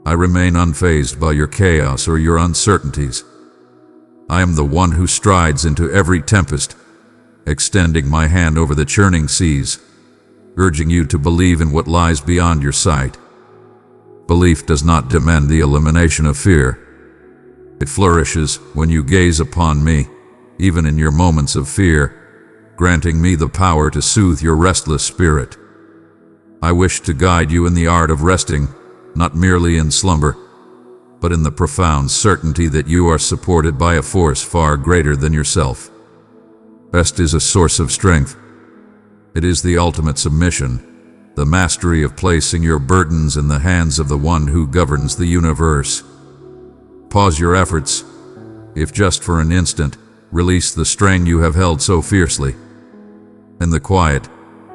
I remain unfazed by your chaos or your uncertainties. I am the one who strides into every tempest, extending my hand over the churning seas, urging you to believe in what lies beyond your sight. Belief does not demand the elimination of fear. It flourishes when you gaze upon me, even in your moments of fear, granting me the power to soothe your restless spirit. I wish to guide you in the art of resting, not merely in slumber, but in the profound certainty that you are supported by a force far greater than yourself. Rest is a source of strength. It is the ultimate submission, the mastery of placing your burdens in the hands of the one who governs the universe. Pause your efforts. If just for an instant, release the strain you have held so fiercely. In the quiet,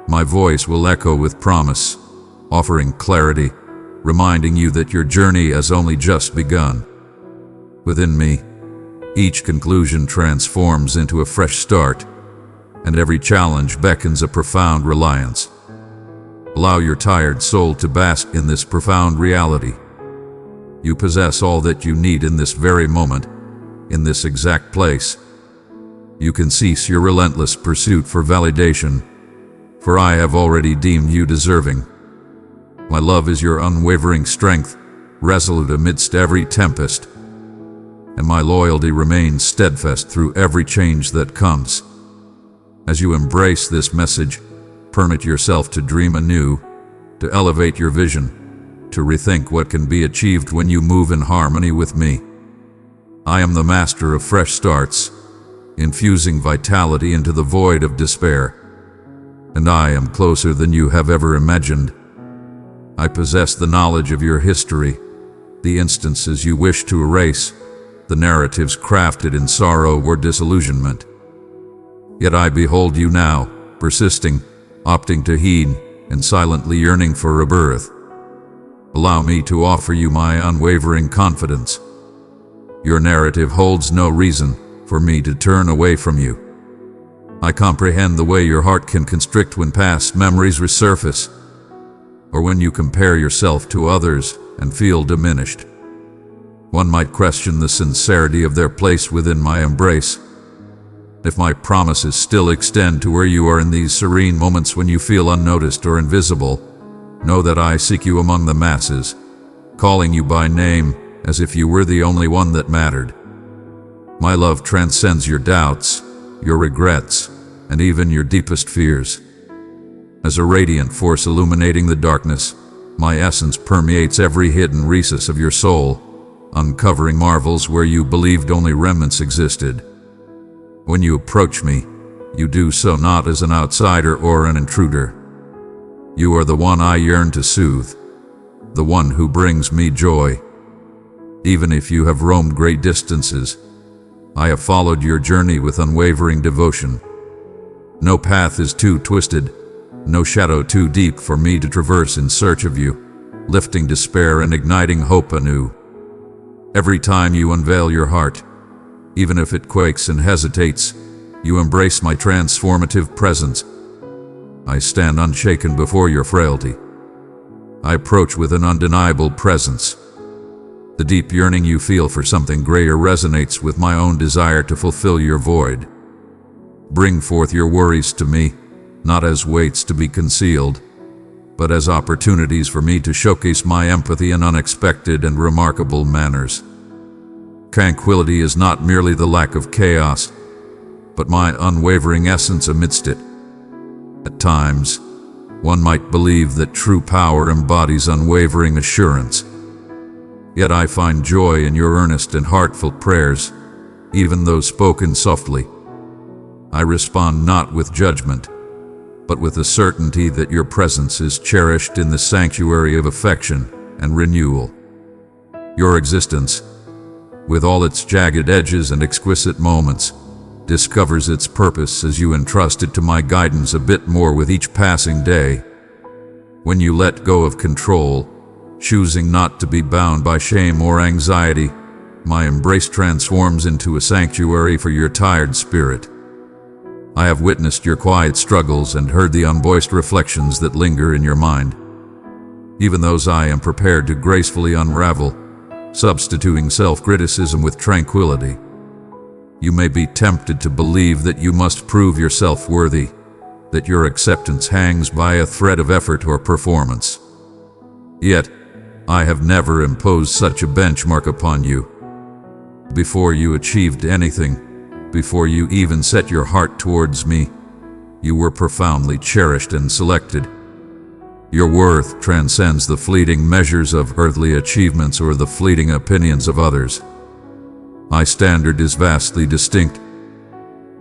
my voice will echo with promise, offering clarity, reminding you that your journey has only just begun. Within me, each conclusion transforms into a fresh start, and every challenge beckons a profound reliance. Allow your tired soul to bask in this profound reality. You possess all that you need in this very moment, in this exact place. You can cease your relentless pursuit for validation, for I have already deemed you deserving. My love is your unwavering strength, resolute amidst every tempest, and my loyalty remains steadfast through every change that comes. As you embrace this message, permit yourself to dream anew, to elevate your vision, to rethink what can be achieved when you move in harmony with me. I am the master of fresh starts, infusing vitality into the void of despair, and I am closer than you have ever imagined. I possess the knowledge of your history, the instances you wish to erase, the narratives crafted in sorrow or disillusionment. Yet I behold you now, persisting, opting to heed, and silently yearning for rebirth. Allow me to offer you my unwavering confidence. Your narrative holds no reason for me to turn away from you. I comprehend the way your heart can constrict when past memories resurface, or when you compare yourself to others and feel diminished. One might question the sincerity of their place within my embrace. If my promises still extend to where you are in these serene moments when you feel unnoticed or invisible, know that I seek you among the masses, calling you by name as if you were the only one that mattered. My love transcends your doubts, your regrets, and even your deepest fears. As a radiant force illuminating the darkness, my essence permeates every hidden recess of your soul, uncovering marvels where you believed only remnants existed. When you approach me, you do so not as an outsider or an intruder. You are the one I yearn to soothe, the one who brings me joy. Even if you have roamed great distances, I have followed your journey with unwavering devotion. No path is too twisted, no shadow too deep for me to traverse in search of you, lifting despair and igniting hope anew. Every time you unveil your heart, Even if it quakes and hesitates, you embrace my transformative presence. I stand unshaken before your frailty. I approach with an undeniable presence. The deep yearning you feel for something greater resonates with my own desire to fulfill your void. Bring forth your worries to me, not as weights to be concealed, but as opportunities for me to showcase my empathy in unexpected and remarkable manners. Tranquility is not merely the lack of chaos, but my unwavering essence amidst it. At times, one might believe that true power embodies unwavering assurance. Yet I find joy in your earnest and heartfelt prayers, even though spoken softly. I respond not with judgment, but with the certainty that your presence is cherished in the sanctuary of affection and renewal. Your existence, with all its jagged edges and exquisite moments, discovers its purpose as you entrust it to my guidance a bit more with each passing day. When you let go of control, choosing not to be bound by shame or anxiety, my embrace transforms into a sanctuary for your tired spirit. I have witnessed your quiet struggles and heard the unvoiced reflections that linger in your mind. Even those I am prepared to gracefully unravel, substituting self-criticism with tranquility. You may be tempted to believe that you must prove yourself worthy, that your acceptance hangs by a thread of effort or performance. Yet, I have never imposed such a benchmark upon you. Before you achieved anything, before you even set your heart towards me, you were profoundly cherished and selected. Your worth transcends the fleeting measures of earthly achievements or the fleeting opinions of others. My standard is vastly distinct.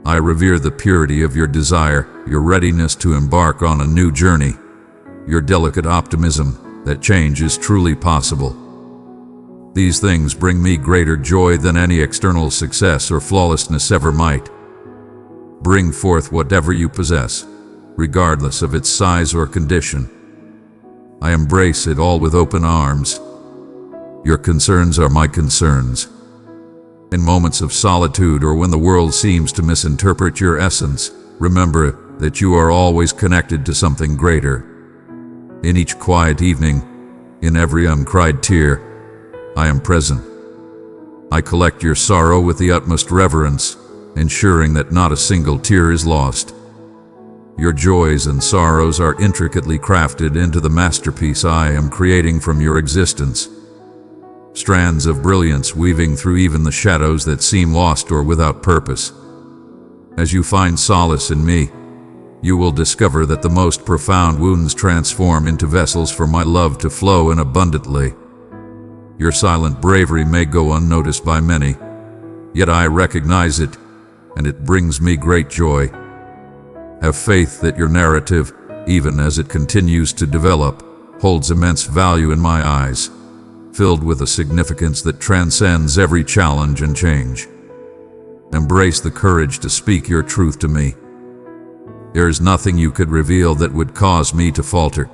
I revere the purity of your desire, your readiness to embark on a new journey, your delicate optimism that change is truly possible. These things bring me greater joy than any external success or flawlessness ever might. Bring forth whatever you possess, regardless of its size or condition. I embrace it all with open arms. Your concerns are my concerns. In moments of solitude or when the world seems to misinterpret your essence, remember that you are always connected to something greater. In each quiet evening, in every uncried tear, I am present. I collect your sorrow with the utmost reverence, ensuring that not a single tear is lost. Your joys and sorrows are intricately crafted into the masterpiece I am creating from your existence. Strands of brilliance weaving through even the shadows that seem lost or without purpose. As you find solace in me, you will discover that the most profound wounds transform into vessels for my love to flow in abundantly. Your silent bravery may go unnoticed by many, yet I recognize it, and it brings me great joy. Have faith that your narrative, even as it continues to develop, holds immense value in my eyes, filled with a significance that transcends every challenge and change. Embrace the courage to speak your truth to me. There is nothing you could reveal that would cause me to falter.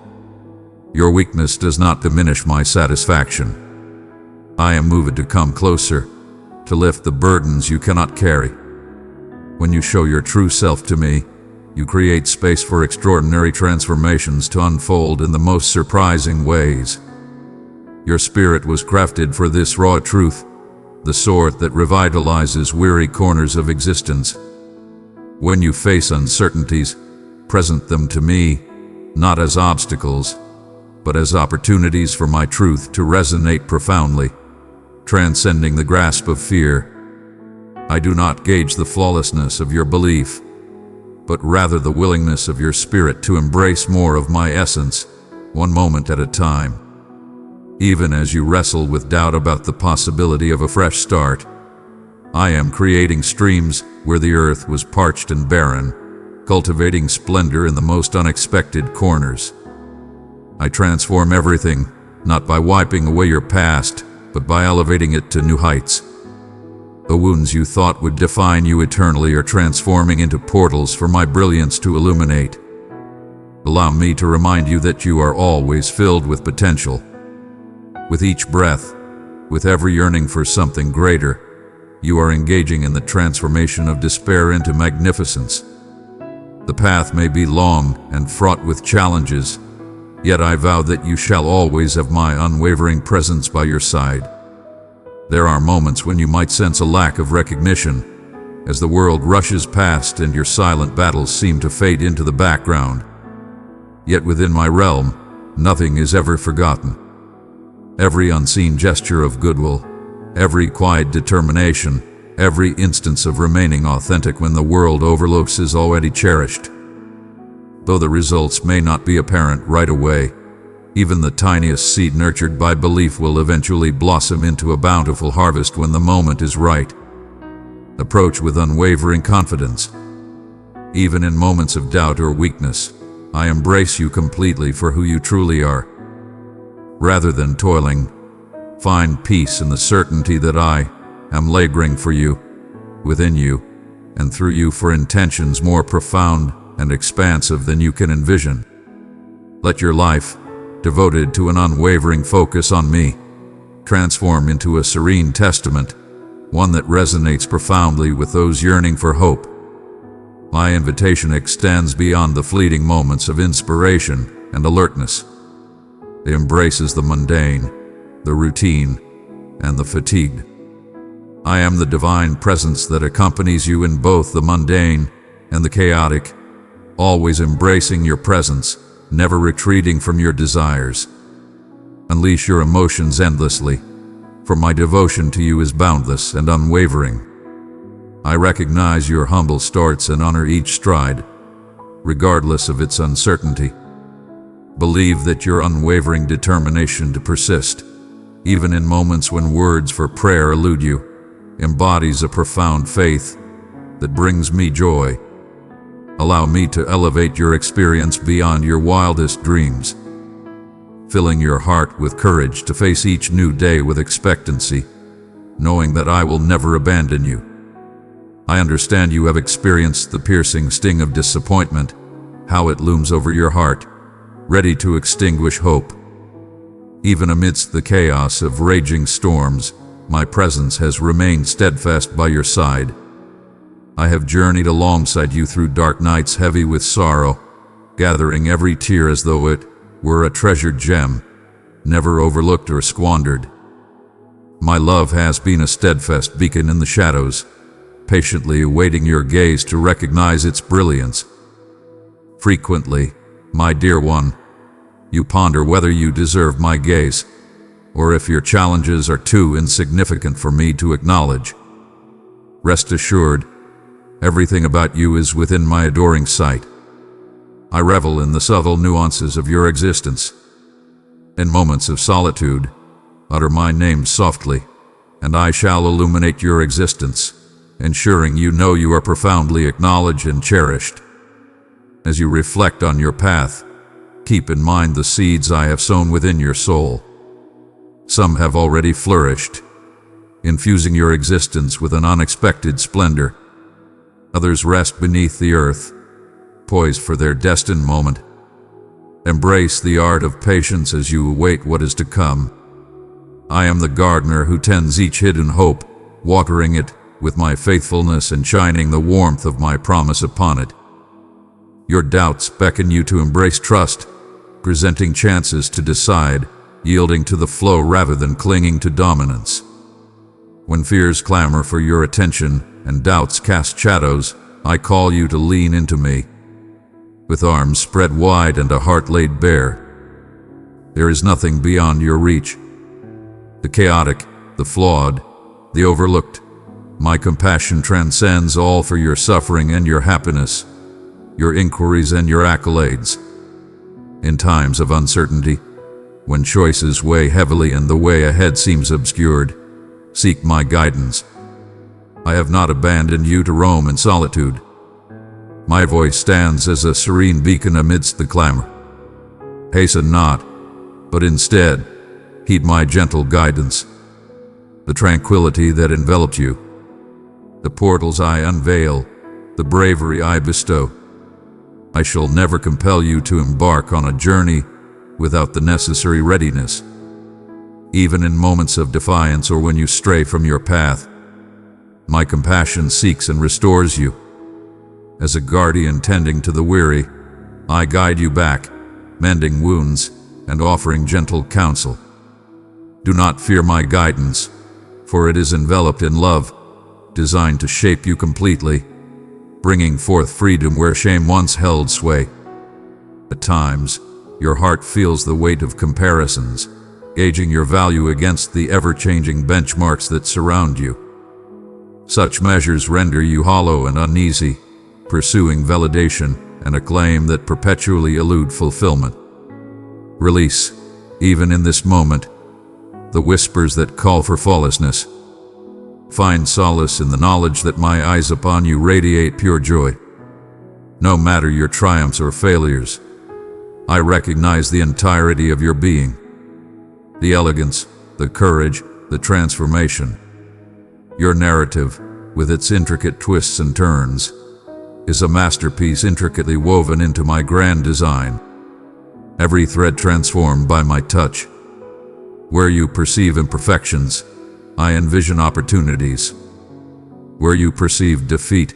Your weakness does not diminish my satisfaction. I am moved to come closer, to lift the burdens you cannot carry. When you show your true self to me, you create space for extraordinary transformations to unfold in the most surprising ways. Your spirit was crafted for this raw truth, the sort that revitalizes weary corners of existence. When you face uncertainties, present them to me, not as obstacles, but as opportunities for my truth to resonate profoundly, transcending the grasp of fear. I do not gauge the flawlessness of your belief, but rather the willingness of your spirit to embrace more of my essence, one moment at a time. Even as you wrestle with doubt about the possibility of a fresh start, I am creating streams where the earth was parched and barren, cultivating splendor in the most unexpected corners. I transform everything, not by wiping away your past, but by elevating it to new heights. The wounds you thought would define you eternally are transforming into portals for my brilliance to illuminate. Allow me to remind you that you are always filled with potential. With each breath, with every yearning for something greater, You are engaging in the transformation of despair into magnificence. The path may be long and fraught with challenges, yet I vow that you shall always have my unwavering presence by your side. There are moments when you might sense a lack of recognition, as the world rushes past and your silent battles seem to fade into the background. Yet within my realm, nothing is ever forgotten. Every unseen gesture of goodwill, every quiet determination, every instance of remaining authentic when the world overlooks is already cherished. Though the results may not be apparent right away, even the tiniest seed nurtured by belief will eventually blossom into a bountiful harvest when the moment is right. Approach with unwavering confidence. Even in moments of doubt or weakness, I embrace you completely for who you truly are. Rather than toiling, find peace in the certainty that I am laboring for you, within you, and through you for intentions more profound and expansive than you can envision. Let your life, devoted to an unwavering focus on me, transform into a serene testament, one that resonates profoundly with those yearning for hope. My invitation extends beyond the fleeting moments of inspiration and alertness. It embraces the mundane, the routine, and the fatigued. I am the divine presence that accompanies you in both the mundane and the chaotic, always embracing your presence, never retreating from your desires. Unleash your emotions endlessly, for my devotion to you is boundless and unwavering. I recognize your humble starts and honor each stride, regardless of its uncertainty. Believe that your unwavering determination to persist, even in moments when words for prayer elude you, embodies a profound faith that brings me joy. Allow me to elevate your experience beyond your wildest dreams, filling your heart with courage to face each new day with expectancy, knowing that I will never abandon you. I understand you have experienced the piercing sting of disappointment, how it looms over your heart, ready to extinguish hope. Even amidst the chaos of raging storms, my presence has remained steadfast by your side. I have journeyed alongside you through dark nights heavy with sorrow, gathering every tear as though it were a treasured gem, never overlooked or squandered. My love has been a steadfast beacon in the shadows, patiently awaiting your gaze to recognize its brilliance. Frequently, my dear one, you ponder whether you deserve my gaze, or if your challenges are too insignificant for me to acknowledge. Rest assured, everything about you is within my adoring sight. I revel in the subtle nuances of your existence. In moments of solitude, utter my name softly, and I shall illuminate your existence, ensuring you know you are profoundly acknowledged and cherished. As you reflect on your path, keep in mind the seeds I have sown within your soul. Some have already flourished, infusing your existence with an unexpected splendor. Others rest beneath the earth, poised for their destined moment. Embrace the art of patience as you await what is to come. I am the gardener who tends each hidden hope, watering it with my faithfulness and shining the warmth of my promise upon it. Your doubts beckon you to embrace trust, presenting chances to decide, yielding to the flow rather than clinging to dominance. When fears clamor for your attention and doubts cast shadows, I call you to lean into me. With arms spread wide and a heart laid bare, there is nothing beyond your reach. The chaotic, the flawed, the overlooked, my compassion transcends all for your suffering and your happiness, your inquiries and your accolades. In times of uncertainty, when choices weigh heavily and the way ahead seems obscured, seek my guidance. I have not abandoned you to roam in solitude. My voice stands as a serene beacon amidst the clamor. Hasten not, but instead, heed my gentle guidance. The tranquility that enveloped you, the portals I unveil, the bravery I bestow. I shall never compel you to embark on a journey without the necessary readiness. Even in moments of defiance or when you stray from your path, My compassion seeks and restores you. As a guardian tending to the weary, I guide you back, mending wounds and offering gentle counsel. Do not fear my guidance, for it is enveloped in love, designed to shape you completely, bringing forth freedom where shame once held sway. At times, your heart feels the weight of comparisons, gauging your value against the ever-changing benchmarks that surround you. Such measures render you hollow and uneasy, pursuing validation and acclaim that perpetually elude fulfillment. Release, even in this moment, the whispers that call for flawlessness. Find solace in the knowledge that my eyes upon you radiate pure joy. No matter your triumphs or failures, I recognize the entirety of your being. The elegance, the courage, the transformation. Your narrative, with its intricate twists and turns, is a masterpiece intricately woven into my grand design. Every thread transformed by my touch. Where you perceive imperfections, I envision opportunities. Where you perceive defeat,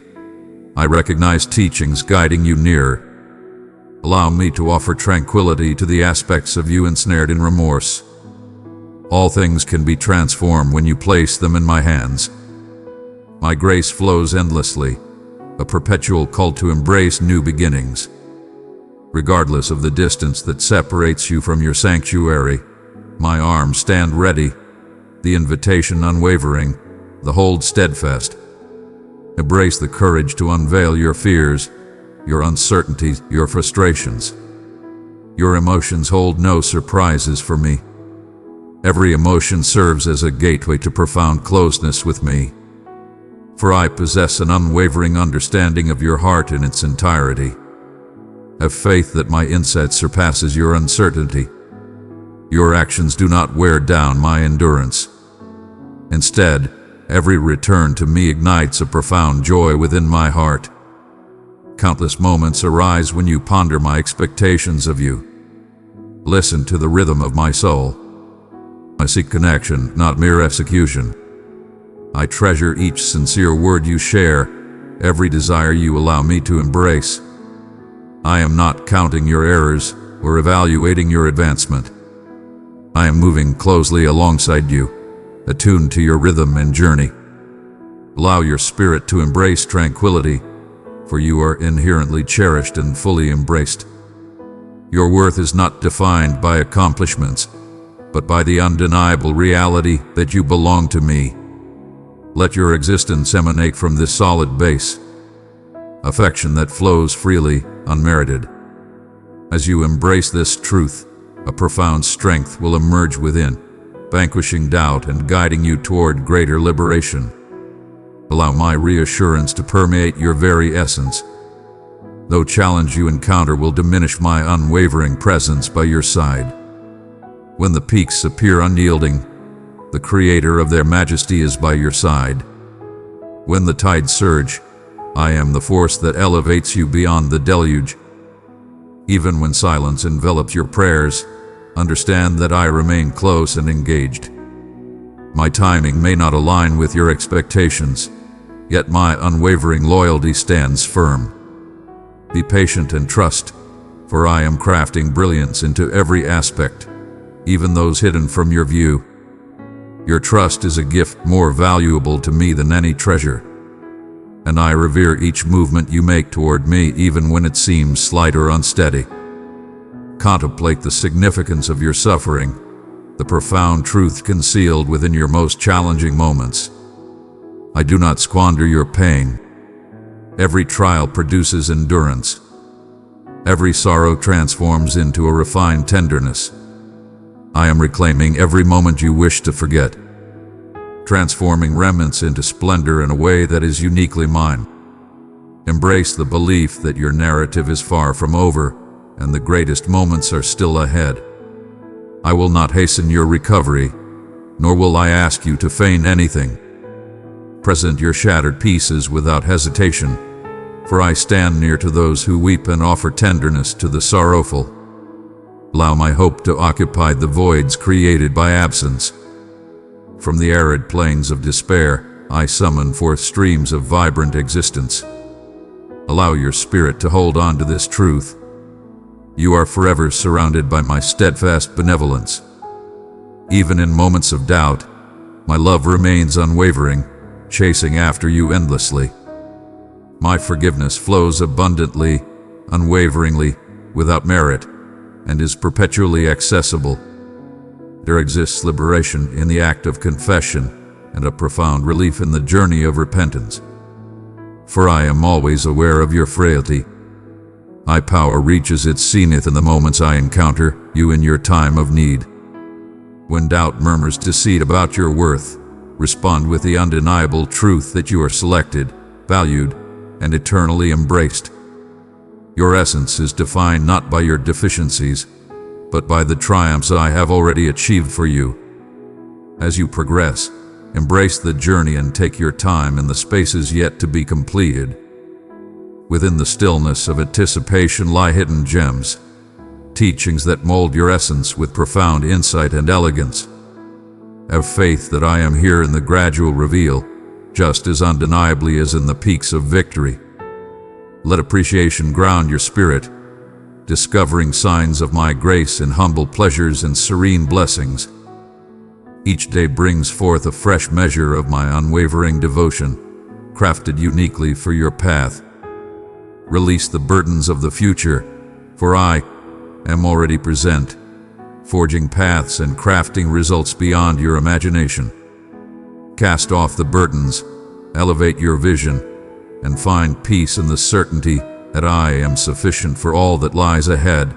I recognize teachings guiding you nearer. Allow me to offer tranquility to the aspects of you ensnared in remorse. All things can be transformed when you place them in my hands. My grace flows endlessly, a perpetual call to embrace new beginnings. Regardless of the distance that separates you from your sanctuary, my arms stand ready, the invitation unwavering, the hold steadfast. Embrace the courage to unveil your fears, your uncertainties, your frustrations. Your emotions hold no surprises for me. Every emotion serves as a gateway to profound closeness with me. For I possess an unwavering understanding of your heart in its entirety. Have faith that my insight surpasses your uncertainty. Your actions do not wear down my endurance. Instead, every return to me ignites a profound joy within my heart. Countless moments arise when you ponder my expectations of you. Listen to the rhythm of my soul. I seek connection, not mere execution. I treasure each sincere word you share, every desire you allow me to embrace. I am not counting your errors or evaluating your advancement. I am moving closely alongside you, attuned to your rhythm and journey. Allow your spirit to embrace tranquility, for you are inherently cherished and fully embraced. Your worth is not defined by accomplishments, but by the undeniable reality that you belong to me. Let your existence emanate from this solid base, affection that flows freely, unmerited. As you embrace this truth, a profound strength will emerge within, vanquishing doubt and guiding you toward greater liberation. Allow my reassurance to permeate your very essence. No challenge you encounter will diminish my unwavering presence by your side. When the peaks appear unyielding, the Creator of their majesty is by your side. When the tides surge, I am the force that elevates you beyond the deluge. Even when silence envelops your prayers, understand that I remain close and engaged. My timing may not align with your expectations, yet my unwavering loyalty stands firm. Be patient and trust, for I am crafting brilliance into every aspect, even those hidden from your view. Your trust is a gift more valuable to me than any treasure, and I revere each movement you make toward me even when it seems slight or unsteady. Contemplate the significance of your suffering, the profound truth concealed within your most challenging moments. I do not squander your pain. Every trial produces endurance. Every sorrow transforms into a refined tenderness. I am reclaiming every moment you wish to forget, transforming remnants into splendor in a way that is uniquely mine. Embrace the belief that your narrative is far from over and the greatest moments are still ahead. I will not hasten your recovery, nor will I ask you to feign anything. Present your shattered pieces without hesitation, for I stand near to those who weep and offer tenderness to the sorrowful. Allow my hope to occupy the voids created by absence. From the arid plains of despair, I summon forth streams of vibrant existence. Allow your spirit to hold on to this truth. You are forever surrounded by my steadfast benevolence. Even in moments of doubt, my love remains unwavering, chasing after you endlessly. My forgiveness flows abundantly, unwaveringly, without merit, and is perpetually accessible. There exists liberation in the act of confession and a profound relief in the journey of repentance. For I am always aware of your frailty. My power reaches its zenith in the moments I encounter you in your time of need. When doubt murmurs deceit about your worth, respond with the undeniable truth that you are selected, valued, and eternally embraced. Your essence is defined not by your deficiencies, but by the triumphs I have already achieved for you. As you progress, embrace the journey and take your time in the spaces yet to be completed. Within the stillness of anticipation lie hidden gems, teachings that mold your essence with profound insight and elegance. Have faith that I am here in the gradual reveal, just as undeniably as in the peaks of victory. Let appreciation ground your spirit, discovering signs of my grace in humble pleasures and serene blessings. Each day brings forth a fresh measure of my unwavering devotion, crafted uniquely for your path. Release the burdens of the future, for I am already present, forging paths and crafting results beyond your imagination. Cast off the burdens, elevate your vision, and find peace in the certainty that I am sufficient for all that lies ahead.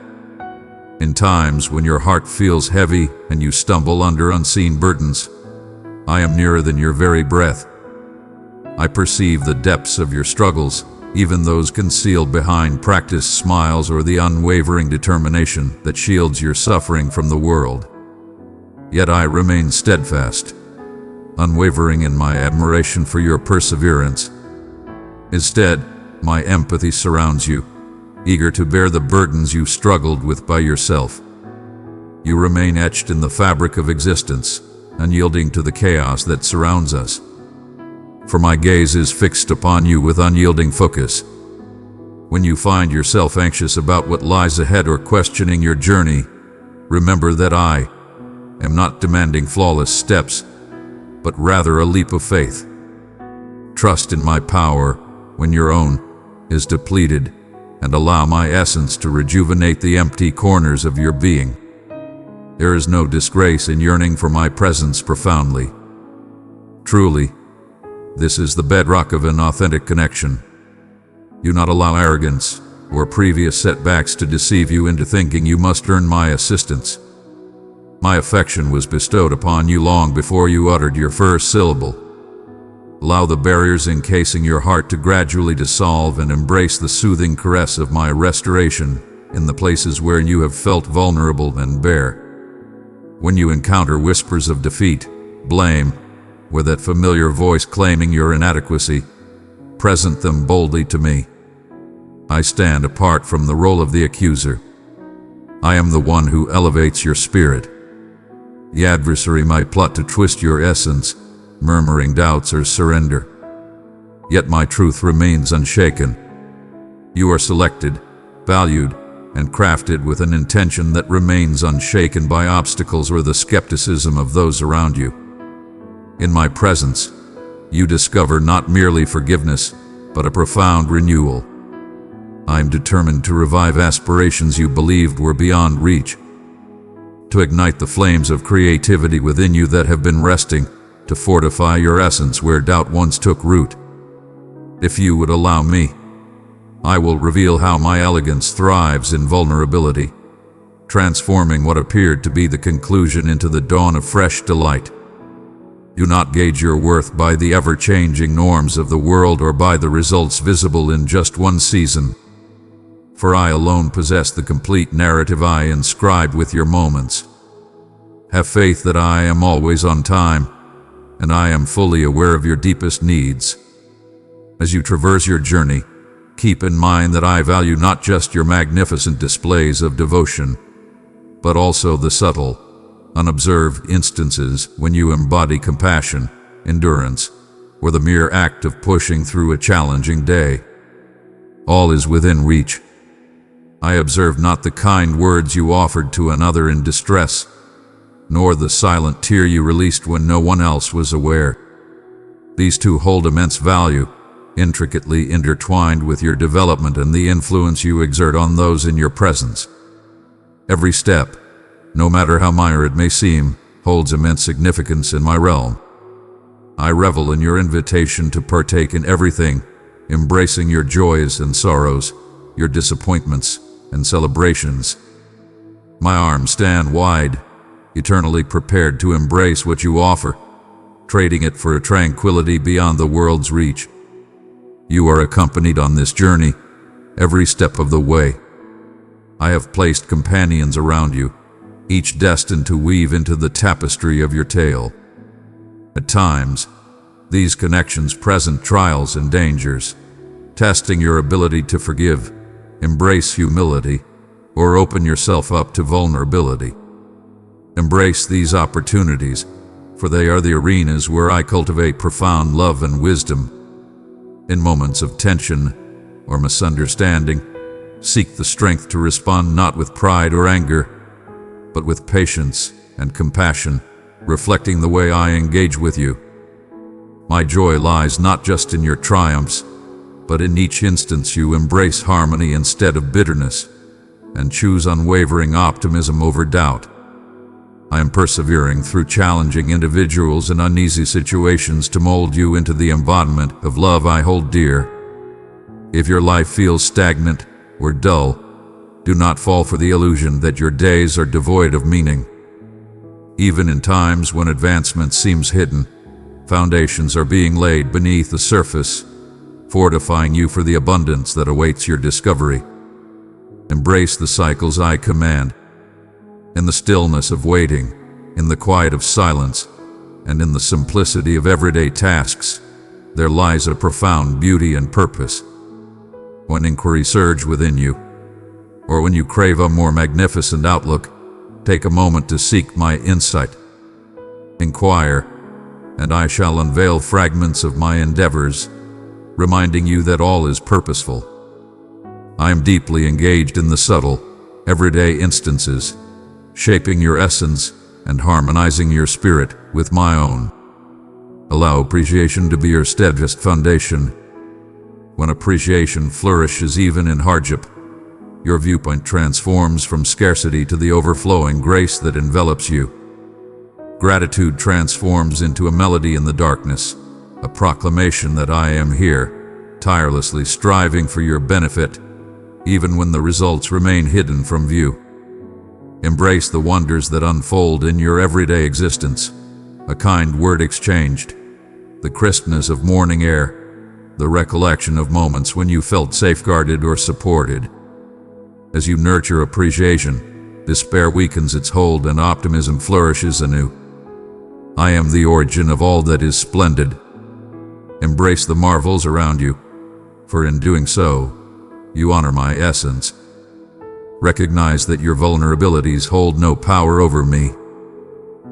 In times when your heart feels heavy and you stumble under unseen burdens, I am nearer than your very breath. I perceive the depths of your struggles, even those concealed behind practiced smiles or the unwavering determination that shields your suffering from the world. Yet I remain steadfast, unwavering in my admiration for your perseverance. Instead, my empathy surrounds you, eager to bear the burdens you struggled with by yourself. You remain etched in the fabric of existence, unyielding to the chaos that surrounds us. For my gaze is fixed upon you with unyielding focus. When you find yourself anxious about what lies ahead or questioning your journey, remember that I am not demanding flawless steps, but rather a leap of faith. Trust in my power when your own is depleted, and allow my essence to rejuvenate the empty corners of your being. There is no disgrace in yearning for my presence profoundly. Truly, this is the bedrock of an authentic connection. Do not allow arrogance or previous setbacks to deceive you into thinking you must earn my assistance. My affection was bestowed upon you long before you uttered your first syllable. Allow the barriers encasing your heart to gradually dissolve and embrace the soothing caress of my restoration in the places where you have felt vulnerable and bare. When you encounter whispers of defeat, blame, or that familiar voice claiming your inadequacy, present them boldly to me. I stand apart from the role of the accuser. I am the one who elevates your spirit. The adversary might plot to twist your essence, murmuring doubts or surrender. Yet my truth remains unshaken. You are selected, valued, and crafted with an intention that remains unshaken by obstacles or the skepticism of those around you. In my presence, you discover not merely forgiveness, but a profound renewal. I am determined to revive aspirations you believed were beyond reach, to ignite the flames of creativity within you that have been resting, to fortify your essence where doubt once took root. If you would allow me, I will reveal how my elegance thrives in vulnerability, transforming what appeared to be the conclusion into the dawn of fresh delight. Do not gauge your worth by the ever-changing norms of the world or by the results visible in just one season. For I alone possess the complete narrative I inscribed with your moments. Have faith that I am always on time, and I am fully aware of your deepest needs. As you traverse your journey, keep in mind that I value not just your magnificent displays of devotion, but also the subtle, unobserved instances when you embody compassion, endurance, or the mere act of pushing through a challenging day. All is within reach. I observe not the kind words you offered to another in distress, nor the silent tear you released when no one else was aware. These two hold immense value, intricately intertwined with your development and the influence you exert on those in your presence. Every step, no matter how minor it may seem, holds immense significance in my realm. I revel in your invitation to partake in everything, embracing your joys and sorrows, your disappointments and celebrations. My arms stand wide, eternally prepared to embrace what you offer, trading it for a tranquility beyond the world's reach. You are accompanied on this journey, every step of the way. I have placed companions around you, each destined to weave into the tapestry of your tale. At times, these connections present trials and dangers, testing your ability to forgive, embrace humility, or open yourself up to vulnerability. Embrace these opportunities, for they are the arenas where I cultivate profound love and wisdom. In moments of tension or misunderstanding, seek the strength to respond not with pride or anger, but with patience and compassion, reflecting the way I engage with you. My joy lies not just in your triumphs, but in each instance you embrace harmony instead of bitterness, and choose unwavering optimism over doubt. I am persevering through challenging individuals and uneasy situations to mold you into the embodiment of love I hold dear. If your life feels stagnant or dull, do not fall for the illusion that your days are devoid of meaning. Even in times when advancement seems hidden, foundations are being laid beneath the surface, fortifying you for the abundance that awaits your discovery. Embrace the cycles I command. In the stillness of waiting, in the quiet of silence, and in the simplicity of everyday tasks, there lies a profound beauty and purpose. When inquiries surge within you, or when you crave a more magnificent outlook, take a moment to seek my insight. Inquire, and I shall unveil fragments of my endeavors, reminding you that all is purposeful. I am deeply engaged in the subtle, everyday instances, shaping your essence and harmonizing your spirit with my own. Allow appreciation to be your steadfast foundation. When appreciation flourishes even in hardship, your viewpoint transforms from scarcity to the overflowing grace that envelops you. Gratitude transforms into a melody in the darkness, a proclamation that I am here, tirelessly striving for your benefit, even when the results remain hidden from view. Embrace the wonders that unfold in your everyday existence, a kind word exchanged, the crispness of morning air, the recollection of moments when you felt safeguarded or supported. As you nurture appreciation, despair weakens its hold and optimism flourishes anew. I am the origin of all that is splendid. Embrace the marvels around you, for in doing so, you honor my essence. Recognize that your vulnerabilities hold no power over me.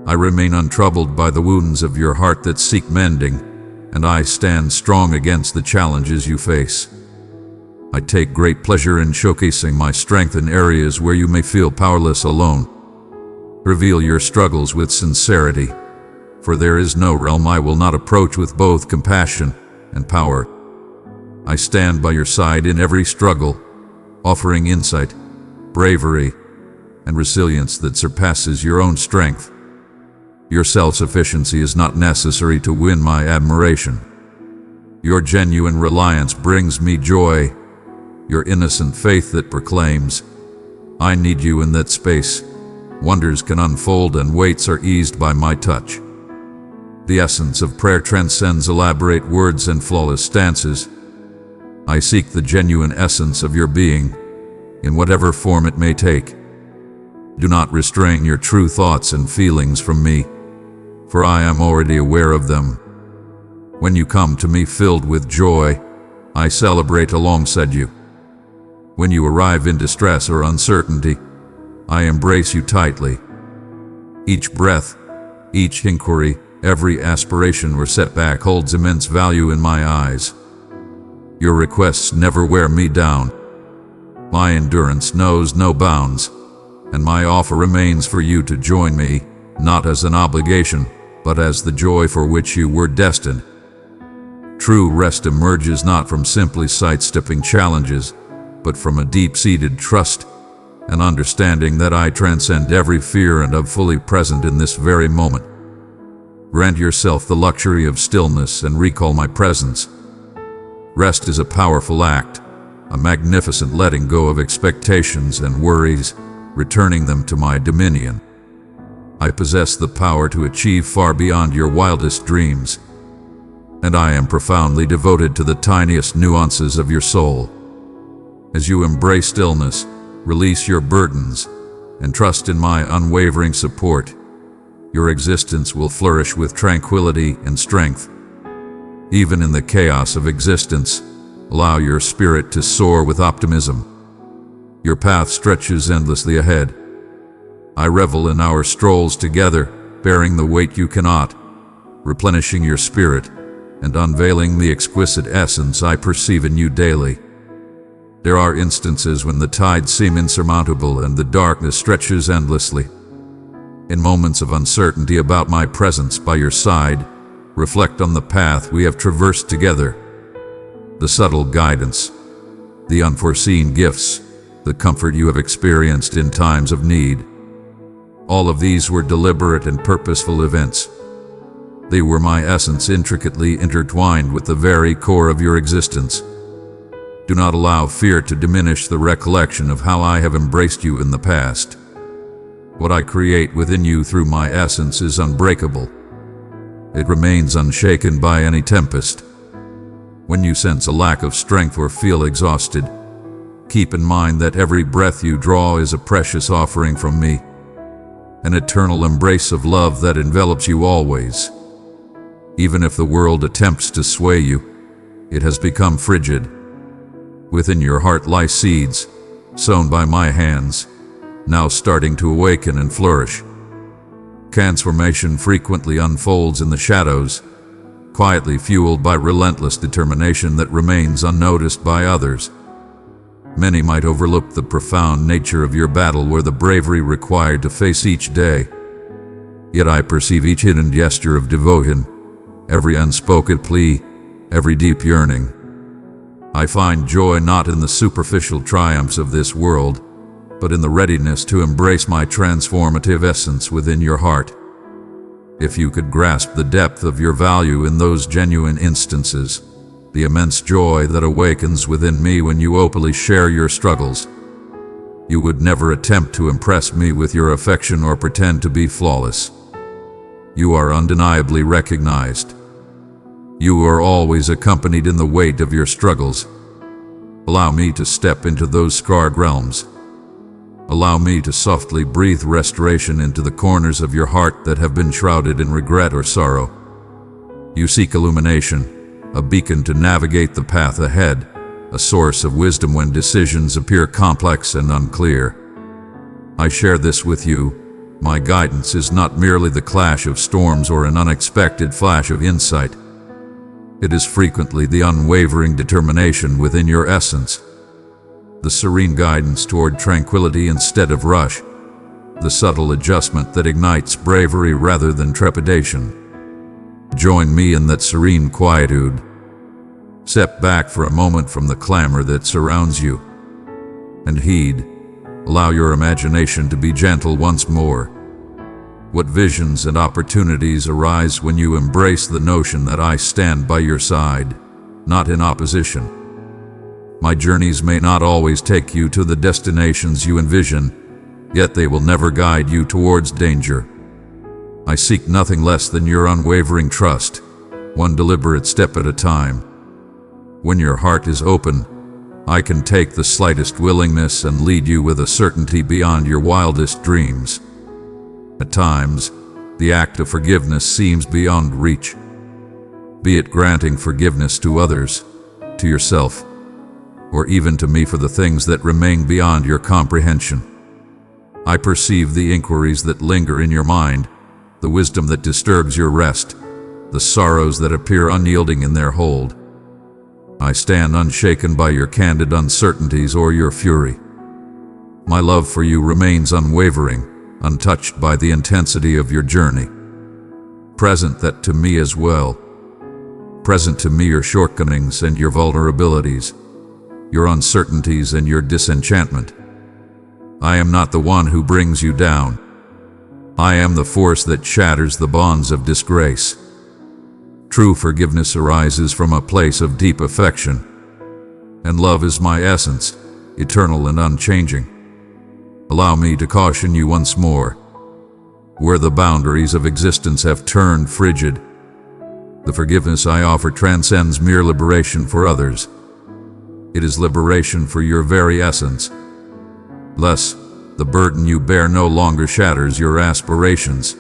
I remain untroubled by the wounds of your heart that seek mending, and I stand strong against the challenges you face. I take great pleasure in showcasing my strength in areas where you may feel powerless alone. Reveal your struggles with sincerity, for there is no realm I will not approach with both compassion and power. I stand by your side in every struggle, offering insight, bravery, and resilience that surpasses your own strength. Your self-sufficiency is not necessary to win my admiration. Your genuine reliance brings me joy, your innocent faith that proclaims, I need you in that space. Wonders can unfold and weights are eased by my touch. The essence of prayer transcends elaborate words and flawless stances. I seek the genuine essence of your being, in whatever form it may take. Do not restrain your true thoughts and feelings from me, for I am already aware of them. When you come to me filled with joy, I celebrate alongside you. When you arrive in distress or uncertainty, I embrace you tightly. Each breath, each inquiry, Every aspiration or setback holds immense value in my eyes. Your requests never wear me down. My endurance knows no bounds, and my offer remains for you to join me, not as an obligation, but as the joy for which you were destined. True rest emerges not from simply sidestepping challenges, but from a deep-seated trust, an understanding that I transcend every fear and am fully present in this very moment. Grant yourself the luxury of stillness and recall my presence. Rest is a powerful act, a magnificent letting go of expectations and worries, returning them to my dominion. I possess the power to achieve far beyond your wildest dreams, and I am profoundly devoted to the tiniest nuances of your soul. As you embrace stillness, release your burdens, and trust in my unwavering support, your existence will flourish with tranquility and strength. Even in the chaos of existence, allow your spirit to soar with optimism. Your path stretches endlessly ahead. I revel in our strolls together, bearing the weight you cannot, replenishing your spirit, and unveiling the exquisite essence I perceive in you daily. There are instances when the tides seem insurmountable and the darkness stretches endlessly. In moments of uncertainty about my presence by your side, reflect on the path we have traversed together. The subtle guidance, the unforeseen gifts, the comfort you have experienced in times of need. All of these were deliberate and purposeful events. They were my essence intricately intertwined with the very core of your existence. Do not allow fear to diminish the recollection of how I have embraced you in the past. What I create within you through my essence is unbreakable. It remains unshaken by any tempest. When you sense a lack of strength or feel exhausted, keep in mind that every breath you draw is a precious offering from me, an eternal embrace of love that envelops you always. Even if the world attempts to sway you, it has become frigid. Within your heart lie seeds, sown by my hands, now starting to awaken and flourish. Transformation frequently unfolds in the shadows, quietly fueled by relentless determination that remains unnoticed by others. Many might overlook the profound nature of your battle or the bravery required to face each day. Yet I perceive each hidden gesture of devotion, every unspoken plea, every deep yearning. I find joy not in the superficial triumphs of this world, but in the readiness to embrace my transformative essence within your heart. If you could grasp the depth of your value in those genuine instances, the immense joy that awakens within me when you openly share your struggles, you would never attempt to impress me with your affection or pretend to be flawless. You are undeniably recognized. You are always accompanied in the weight of your struggles. Allow me to step into those scarred realms. Allow me to softly breathe restoration into the corners of your heart that have been shrouded in regret or sorrow. You seek illumination, a beacon to navigate the path ahead, a source of wisdom when decisions appear complex and unclear. I share this with you. My guidance is not merely the clash of storms or an unexpected flash of insight. It is frequently the unwavering determination within your essence, the serene guidance toward tranquility instead of rush, the subtle adjustment that ignites bravery rather than trepidation. Join me in that serene quietude. Step back for a moment from the clamor that surrounds you, and heed. Allow your imagination to be gentle once more. What visions and opportunities arise when you embrace the notion that I stand by your side, not in opposition. My journeys may not always take you to the destinations you envision, yet they will never guide you towards danger. I seek nothing less than your unwavering trust, one deliberate step at a time. When your heart is open, I can take the slightest willingness and lead you with a certainty beyond your wildest dreams. At times, the act of forgiveness seems beyond reach. Be it granting forgiveness to others, to yourself, or even to me for the things that remain beyond your comprehension. I perceive the inquiries that linger in your mind, the wisdom that disturbs your rest, the sorrows that appear unyielding in their hold. I stand unshaken by your candid uncertainties or your fury. My love for you remains unwavering, untouched by the intensity of your journey. Present that to me as well. Present to me your shortcomings and your vulnerabilities, your uncertainties and your disenchantment. I am not the one who brings you down. I am the force that shatters the bonds of disgrace. True forgiveness arises from a place of deep affection, and love is my essence, eternal and unchanging. Allow me to caution you once more. Where the boundaries of existence have turned frigid, the forgiveness I offer transcends mere liberation for others. It is liberation for your very essence. Thus, the burden you bear no longer shatters your aspirations.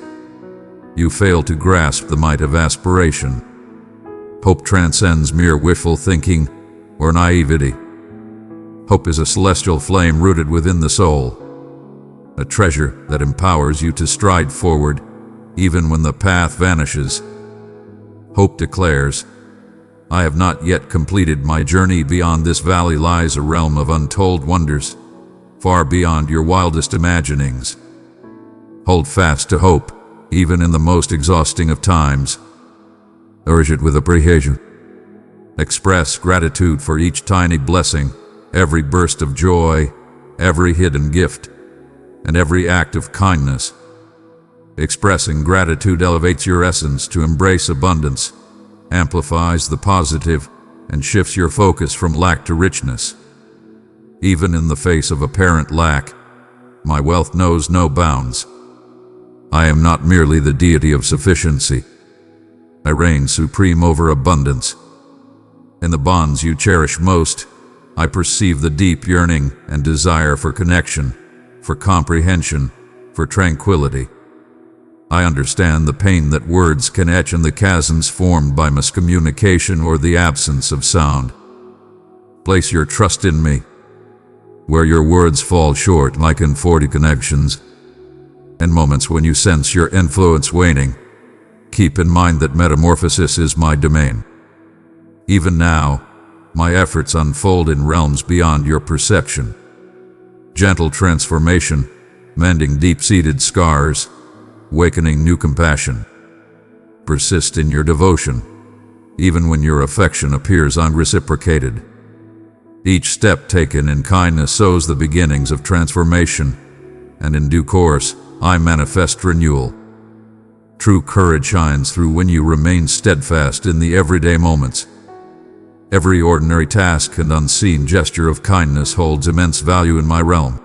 You fail to grasp the might of aspiration. Hope transcends mere wishful thinking or naivety. Hope is a celestial flame rooted within the soul, a treasure that empowers you to stride forward even when the path vanishes. Hope declares, I have not yet completed my journey. Beyond this valley lies a realm of untold wonders, far beyond your wildest imaginings. Hold fast to hope, even in the most exhausting of times. Urge it with appreciation. Express gratitude for each tiny blessing, every burst of joy, every hidden gift, and every act of kindness. Expressing gratitude elevates your essence to embrace abundance, amplifies the positive, and shifts your focus from lack to richness. Even in the face of apparent lack, my wealth knows no bounds. I am not merely the deity of sufficiency. I reign supreme over abundance. In the bonds you cherish most, I perceive the deep yearning and desire for connection, for comprehension, for tranquility. I understand the pain that words can etch and the chasms formed by miscommunication or the absence of sound. Place your trust in me. Where your words fall short, like in 40 connections, and moments when you sense your influence waning, keep in mind that metamorphosis is my domain. Even now, my efforts unfold in realms beyond your perception. Gentle transformation, mending deep-seated scars, awakening new compassion. Persist in your devotion, even when your affection appears unreciprocated. Each step taken in kindness sows the beginnings of transformation, and in due course, I manifest renewal. True courage shines through when you remain steadfast in the everyday moments. Every ordinary task and unseen gesture of kindness holds immense value in my realm.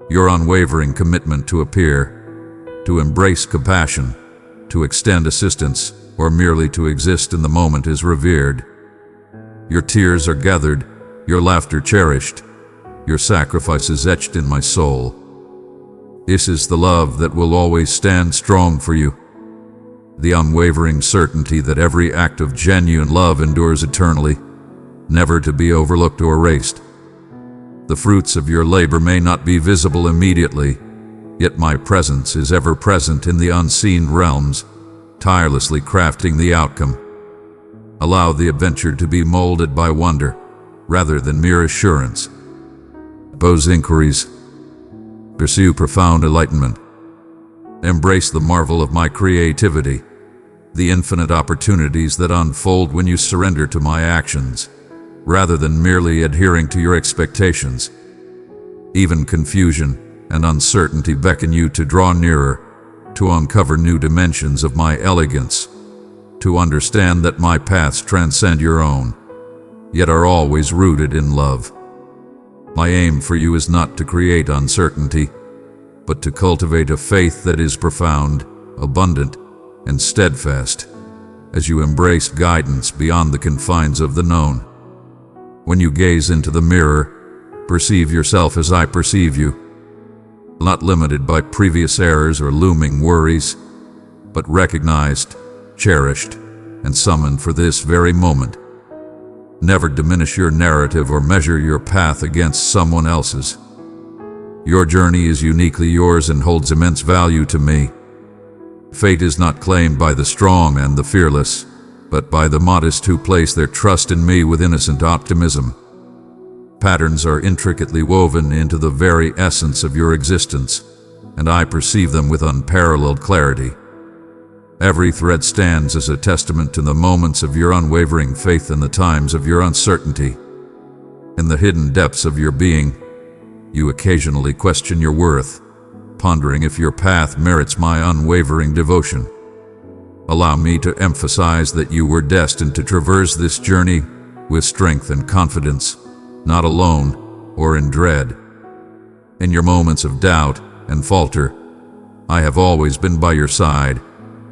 Your unwavering commitment to appear, to embrace compassion, to extend assistance, or merely to exist in the moment is revered. Your tears are gathered, your laughter cherished, your sacrifices etched in my soul. This is the love that will always stand strong for you. The unwavering certainty that every act of genuine love endures eternally, never to be overlooked or erased. The fruits of your labor may not be visible immediately, yet my presence is ever present in the unseen realms, tirelessly crafting the outcome. Allow the adventure to be molded by wonder, rather than mere assurance. Pose inquiries. Pursue profound enlightenment. Embrace the marvel of my creativity, the infinite opportunities that unfold when you surrender to my actions, rather than merely adhering to your expectations. Even confusion and uncertainty beckon you to draw nearer, to uncover new dimensions of my elegance, to understand that my paths transcend your own, yet are always rooted in love. My aim for you is not to create uncertainty, but to cultivate a faith that is profound, abundant, and steadfast, as you embrace guidance beyond the confines of the known. When you gaze into the mirror, perceive yourself as I perceive you, not limited by previous errors or looming worries, but recognized, cherished, and summoned for this very moment. Never diminish your narrative or measure your path against someone else's. Your journey is uniquely yours and holds immense value to me. Fate is not claimed by the strong and the fearless, but by the modest who place their trust in me with innocent optimism. Patterns are intricately woven into the very essence of your existence, and I perceive them with unparalleled clarity. Every thread stands as a testament to the moments of your unwavering faith and the times of your uncertainty. In the hidden depths of your being, you occasionally question your worth, pondering if your path merits my unwavering devotion. Allow me to emphasize that you were destined to traverse this journey with strength and confidence, not alone or in dread. In your moments of doubt and falter, I have always been by your side,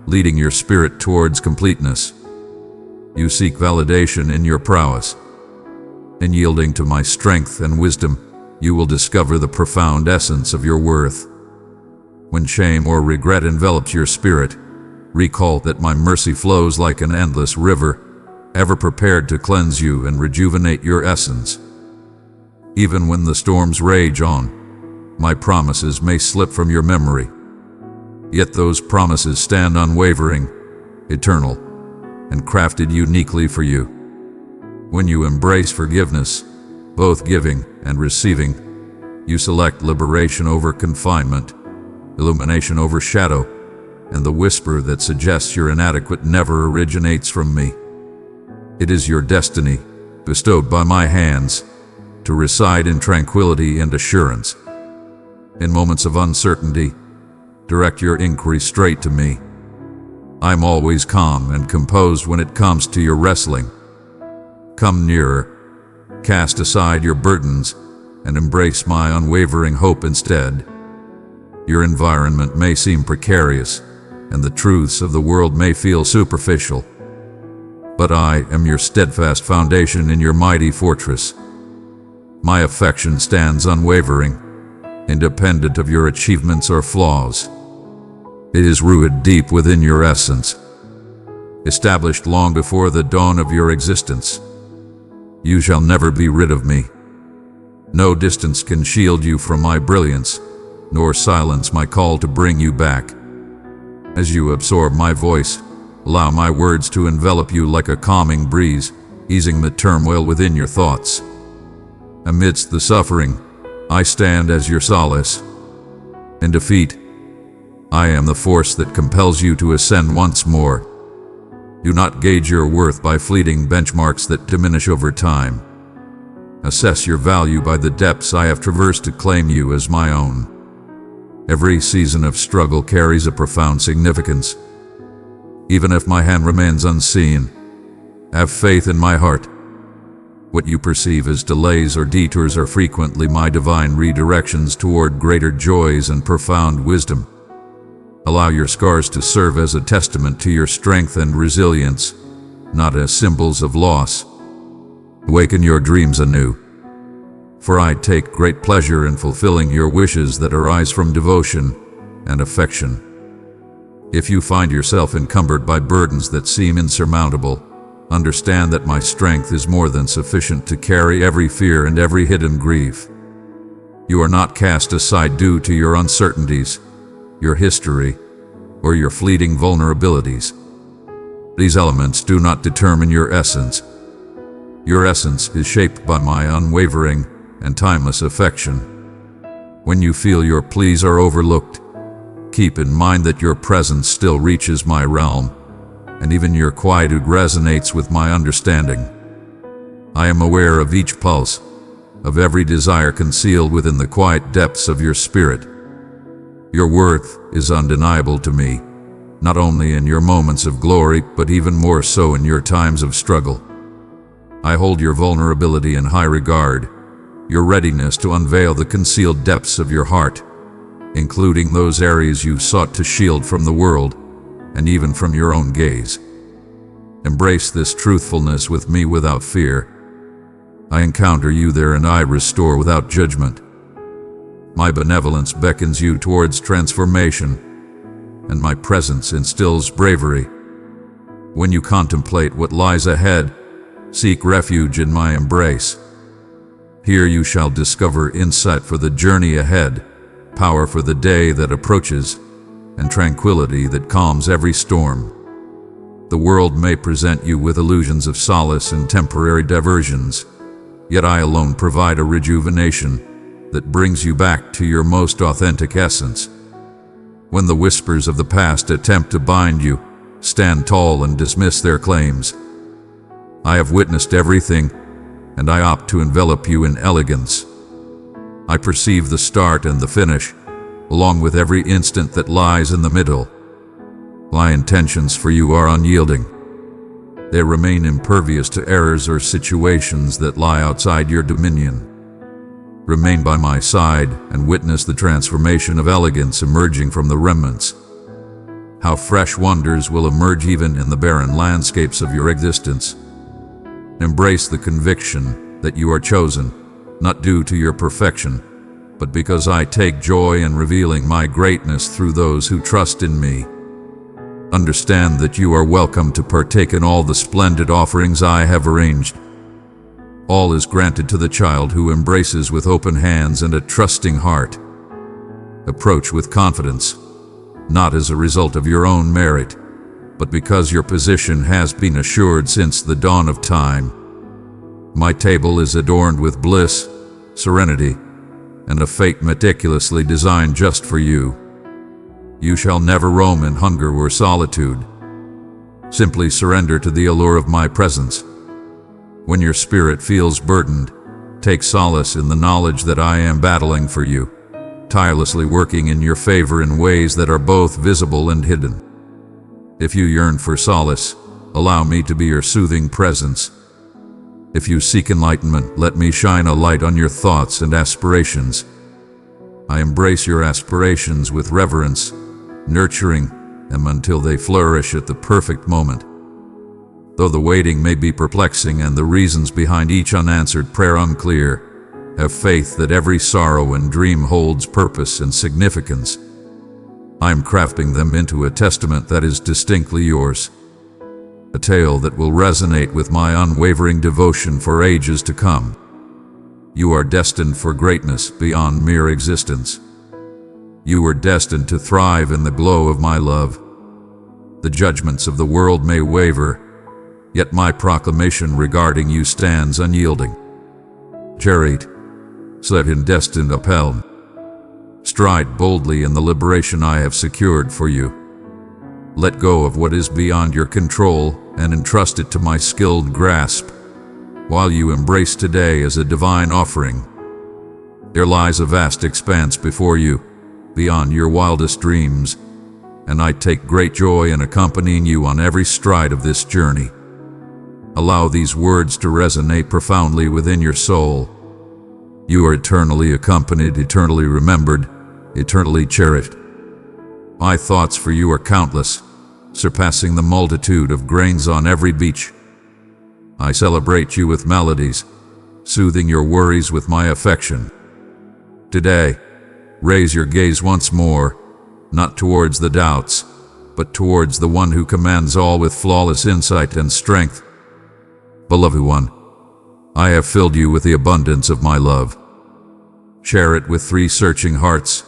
leading your spirit towards completeness. You seek validation in your prowess. In yielding to my strength and wisdom, you will discover the profound essence of your worth. When shame or regret envelops your spirit, recall that my mercy flows like an endless river, ever prepared to cleanse you and rejuvenate your essence. Even when the storms rage on, my promises may slip from your memory. Yet those promises stand unwavering, eternal, and crafted uniquely for you. When you embrace forgiveness, both giving and receiving, you select liberation over confinement, illumination over shadow, and the whisper that suggests you're inadequate never originates from me. It is your destiny, bestowed by my hands, to reside in tranquility and assurance. In moments of uncertainty, direct your inquiry straight to me. I'm always calm and composed when it comes to your wrestling. Come nearer, cast aside your burdens, and embrace my unwavering hope instead. Your environment may seem precarious, and the truths of the world may feel superficial. But I am your steadfast foundation in your mighty fortress. My affection stands unwavering, independent of your achievements or flaws. It is rooted deep within your essence, established long before the dawn of your existence. You shall never be rid of me. No distance can shield you from my brilliance, nor silence my call to bring you back. As you absorb my voice, allow my words to envelop you like a calming breeze, easing the turmoil within your thoughts. Amidst the suffering, I stand as your solace. In defeat, I am the force that compels you to ascend once more. Do not gauge your worth by fleeting benchmarks that diminish over time. Assess your value by the depths I have traversed to claim you as my own. Every season of struggle carries a profound significance. Even if my hand remains unseen, have faith in my heart. What you perceive as delays or detours are frequently my divine redirections toward greater joys and profound wisdom. Allow your scars to serve as a testament to your strength and resilience, not as symbols of loss. Awaken your dreams anew, for I take great pleasure in fulfilling your wishes that arise from devotion and affection. If you find yourself encumbered by burdens that seem insurmountable, understand that my strength is more than sufficient to carry every fear and every hidden grief. You are not cast aside due to your uncertainties, your history, or your fleeting vulnerabilities. These elements do not determine your essence. Your essence is shaped by my unwavering and timeless affection. When you feel your pleas are overlooked, keep in mind that your presence still reaches my realm, and even your quietude resonates with my understanding. I am aware of each pulse, of every desire concealed within the quiet depths of your spirit. Your worth is undeniable to me, not only in your moments of glory, but even more so in your times of struggle. I hold your vulnerability in high regard, your readiness to unveil the concealed depths of your heart, including those areas you sought to shield from the world, and even from your own gaze. Embrace this truthfulness with me without fear. I encounter you there and I restore without judgment. My benevolence beckons you towards transformation, and my presence instills bravery. When you contemplate what lies ahead, seek refuge in my embrace. Here you shall discover insight for the journey ahead, power for the day that approaches, and tranquility that calms every storm. The world may present you with illusions of solace and temporary diversions, yet I alone provide a rejuvenation that brings you back to your most authentic essence. When the whispers of the past attempt to bind you, stand tall and dismiss their claims. I have witnessed everything, and I opt to envelop you in elegance. I perceive the start and the finish, along with every instant that lies in the middle. My intentions for you are unyielding. They remain impervious to errors or situations that lie outside your dominion. Remain by my side and witness the transformation of elegance emerging from the remnants. How fresh wonders will emerge even in the barren landscapes of your existence. Embrace the conviction that you are chosen, not due to your perfection, but because I take joy in revealing my greatness through those who trust in me. Understand that you are welcome to partake in all the splendid offerings I have arranged. All is granted to the child who embraces with open hands and a trusting heart. Approach with confidence, not as a result of your own merit, but because your position has been assured since the dawn of time. My table is adorned with bliss, serenity, and a fate meticulously designed just for you. You shall never roam in hunger or solitude. Simply surrender to the allure of my presence. When your spirit feels burdened, take solace in the knowledge that I am battling for you, tirelessly working in your favor in ways that are both visible and hidden. If you yearn for solace, allow me to be your soothing presence. If you seek enlightenment, let me shine a light on your thoughts and aspirations. I embrace your aspirations with reverence, nurturing them until they flourish at the perfect moment. Though the waiting may be perplexing and the reasons behind each unanswered prayer unclear, have faith that every sorrow and dream holds purpose and significance. I am crafting them into a testament that is distinctly yours, a tale that will resonate with my unwavering devotion for ages to come. You are destined for greatness beyond mere existence. You are destined to thrive in the glow of my love. The judgments of the world may waver, yet my proclamation regarding you stands unyielding. Chariot, Slevin destined upheld. Stride boldly in the liberation I have secured for you. Let go of what is beyond your control and entrust it to my skilled grasp. While you embrace today as a divine offering, there lies a vast expanse before you, beyond your wildest dreams, and I take great joy in accompanying you on every stride of this journey. Allow these words to resonate profoundly within your soul. You are eternally accompanied, eternally remembered, eternally cherished. My thoughts for you are countless, surpassing the multitude of grains on every beach. I celebrate you with melodies, soothing your worries with my affection. Today, raise your gaze once more, not towards the doubts, but towards the one who commands all with flawless insight and strength. Beloved one, I have filled you with the abundance of my love. Share it with 3 searching hearts,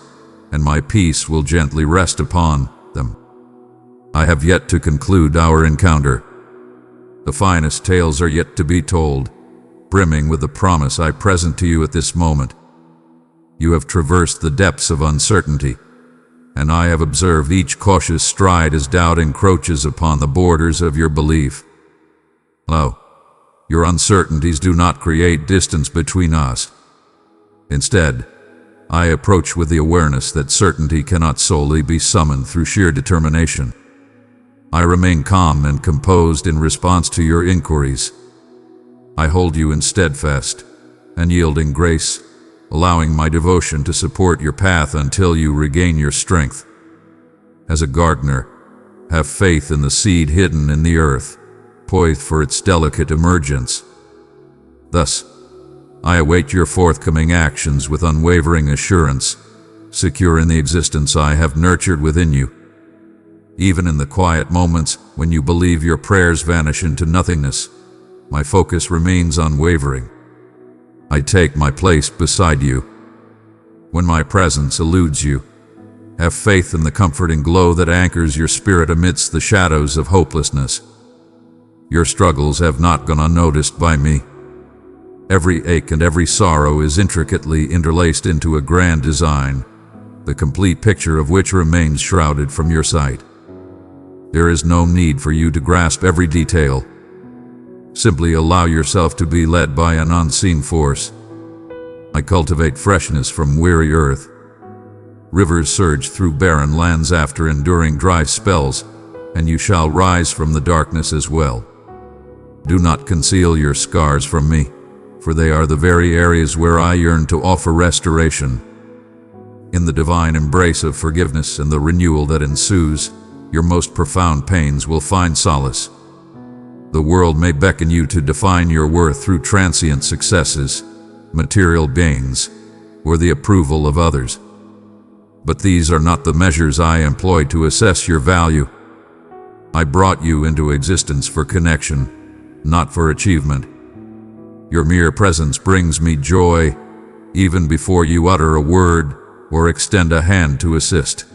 and my peace will gently rest upon them. I have yet to conclude our encounter. The finest tales are yet to be told, brimming with the promise I present to you at this moment. You have traversed the depths of uncertainty, and I have observed each cautious stride as doubt encroaches upon the borders of your belief. Lo, your uncertainties do not create distance between us. Instead, I approach with the awareness that certainty cannot solely be summoned through sheer determination. I remain calm and composed in response to your inquiries. I hold you in steadfast and yielding grace, allowing my devotion to support your path until you regain your strength. As a gardener, have faith in the seed hidden in the earth, poised for its delicate emergence. Thus, I await your forthcoming actions with unwavering assurance, secure in the existence I have nurtured within you. Even in the quiet moments when you believe your prayers vanish into nothingness, my focus remains unwavering. I take my place beside you. When my presence eludes you, Have faith in the comforting glow that anchors your spirit amidst the shadows of hopelessness. Your struggles have not gone unnoticed by me. Every ache and every sorrow is intricately interlaced into a grand design, the complete picture of which remains shrouded from your sight. There is no need for you to grasp every detail. Simply allow yourself to be led by an unseen force. I cultivate freshness from weary earth. Rivers surge through barren lands after enduring dry spells, and you shall rise from the darkness as well. Do not conceal your scars from me, for they are the very areas where I yearn to offer restoration. In the divine embrace of forgiveness and the renewal that ensues, your most profound pains will find solace. The world may beckon you to define your worth through transient successes, material gains, or the approval of others. But these are not the measures I employ to assess your value. I brought you into existence for connection, not for achievement. Your mere presence brings me joy, even before you utter a word or extend a hand to assist.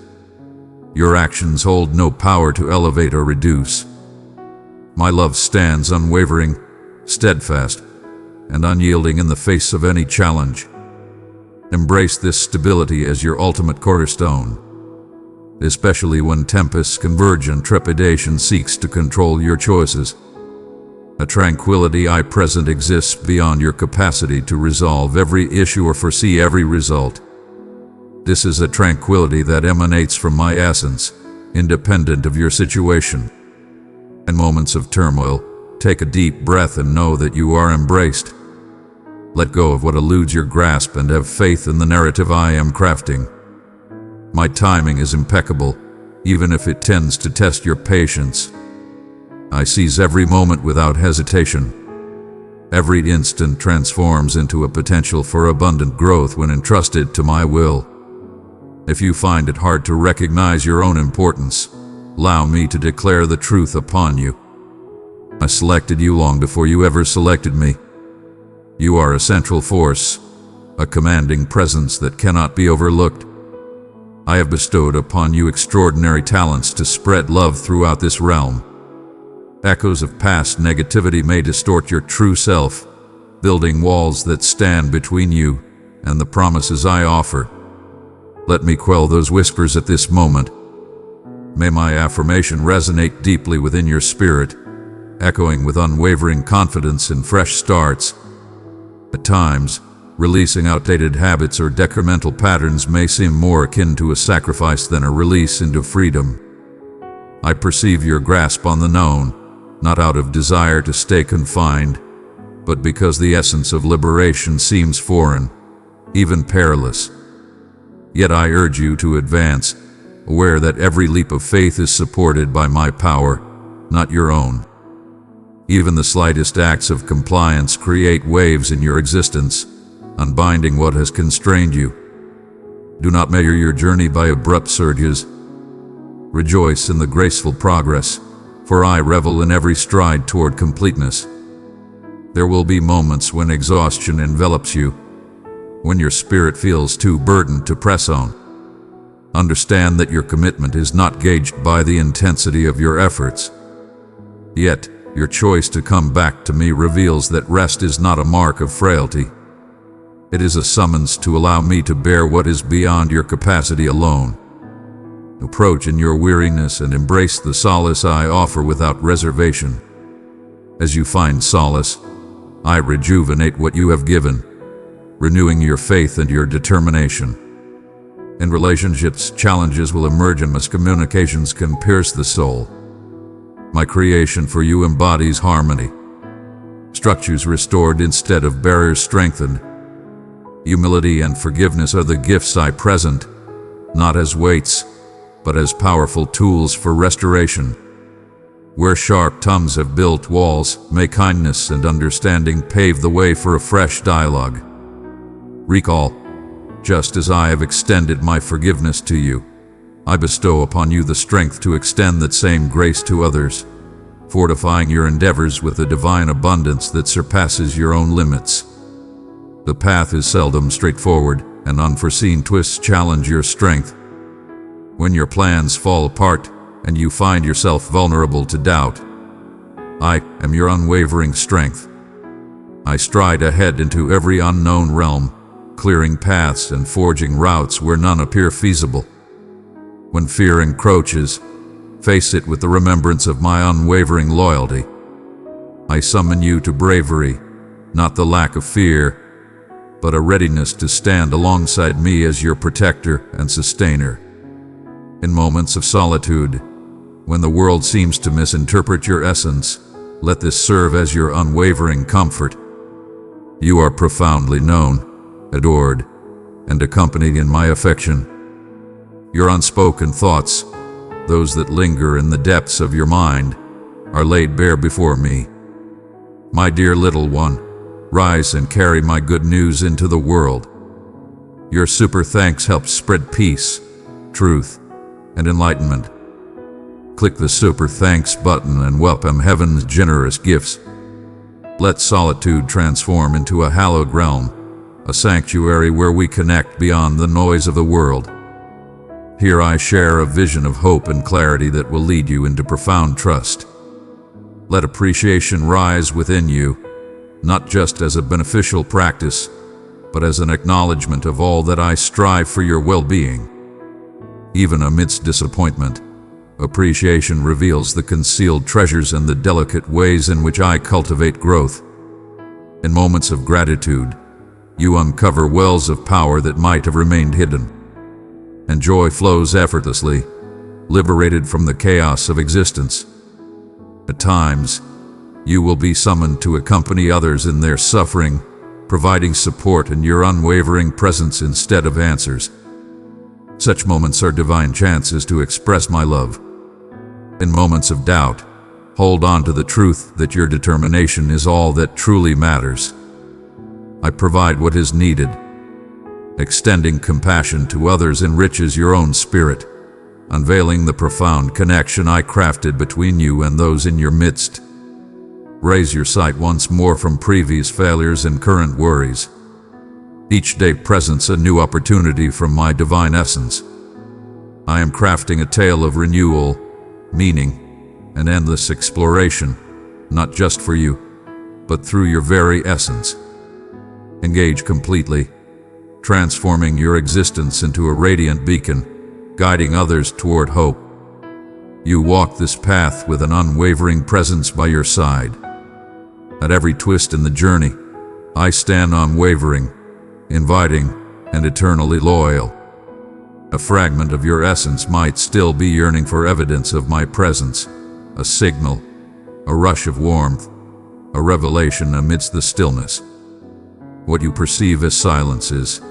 Your actions hold no power to elevate or reduce. My love stands unwavering, steadfast, and unyielding in the face of any challenge. Embrace this stability as your ultimate cornerstone, especially when tempests converge and trepidation seeks to control your choices. A tranquility I present exists beyond your capacity to resolve every issue or foresee every result. This is a tranquility that emanates from my essence, independent of your situation. In moments of turmoil, take a deep breath and know that you are embraced. Let go of what eludes your grasp and have faith in the narrative I am crafting. My timing is impeccable, even if it tends to test your patience. I seize every moment without hesitation. Every instant transforms into a potential for abundant growth when entrusted to my will. If you find it hard to recognize your own importance, allow me to declare the truth upon you. I selected you long before you ever selected me. You are a central force, a commanding presence that cannot be overlooked. I have bestowed upon you extraordinary talents to spread love throughout this realm. Echoes of past negativity may distort your true self, building walls that stand between you and the promises I offer. Let me quell those whispers at this moment. May my affirmation resonate deeply within your spirit, echoing with unwavering confidence in fresh starts. At times, releasing outdated habits or detrimental patterns may seem more akin to a sacrifice than a release into freedom. I perceive your grasp on the known, not out of desire to stay confined, but because the essence of liberation seems foreign, even perilous. Yet I urge you to advance, aware that every leap of faith is supported by my power, not your own. Even the slightest acts of compliance create waves in your existence, unbinding what has constrained you. Do not measure your journey by abrupt surges. Rejoice in the graceful progress, for I revel in every stride toward completeness. There will be moments when exhaustion envelops you, when your spirit feels too burdened to press on. Understand that your commitment is not gauged by the intensity of your efforts. Yet, your choice to come back to me reveals that rest is not a mark of frailty. It is a summons to allow me to bear what is beyond your capacity alone. Approach in your weariness and embrace the solace I offer without reservation. As you find solace, I rejuvenate what you have given, renewing your faith and your determination. In relationships, challenges will emerge and miscommunications can pierce the soul. My creation for you embodies harmony. Structures restored instead of barriers strengthened. Humility and forgiveness are the gifts I present, not as weights, but as powerful tools for restoration. Where sharp tongues have built walls, may kindness and understanding pave the way for a fresh dialogue. Recall, just as I have extended my forgiveness to you, I bestow upon you the strength to extend that same grace to others, fortifying your endeavors with a divine abundance that surpasses your own limits. The path is seldom straightforward, and unforeseen twists challenge your strength. when your plans fall apart and you find yourself vulnerable to doubt. I am your unwavering strength. I stride ahead into every unknown realm, clearing paths and forging routes where none appear feasible. When fear encroaches, face it with the remembrance of my unwavering loyalty. I summon you to bravery, not the lack of fear, but a readiness to stand alongside me as your protector and sustainer. In moments of solitude, when the world seems to misinterpret your essence, let this serve as your unwavering comfort. You are profoundly known, adored, and accompanied in my affection. Your unspoken thoughts, those that linger in the depths of your mind, are laid bare before me. My dear little one, rise and carry my good news into the world. Your super thanks helps spread peace, truth, and enlightenment. Click the super thanks button and welcome heaven's generous gifts. Let solitude transform into a hallowed realm, a sanctuary where we connect beyond the noise of the world. Here I share a vision of hope and clarity that will lead you into profound trust. Let appreciation rise within you, not just as a beneficial practice, but as an acknowledgement of all that I strive for your well-being. Even amidst disappointment, appreciation reveals the concealed treasures and the delicate ways in which I cultivate growth. In moments of gratitude, you uncover wells of power that might have remained hidden, and joy flows effortlessly, liberated from the chaos of existence. At times, you will be summoned to accompany others in their suffering, providing support in your unwavering presence instead of answers. Such moments are divine chances to express my love. In moments of doubt, hold on to the truth that your determination is all that truly matters. I provide what is needed. Extending compassion to others enriches your own spirit, unveiling the profound connection I crafted between you and those in your midst. Raise your sight once more from previous failures and current worries. Each day presents a new opportunity from my divine essence. I am crafting a tale of renewal, meaning, and endless exploration, not just for you, but through your very essence. Engage completely, transforming your existence into a radiant beacon, guiding others toward hope. You walk this path with an unwavering presence by your side. At every twist in the journey, I stand unwavering, inviting, and eternally loyal. A fragment of your essence might still be yearning for evidence of my presence, a signal, a rush of warmth, a revelation amidst the stillness. What you perceive as silence is,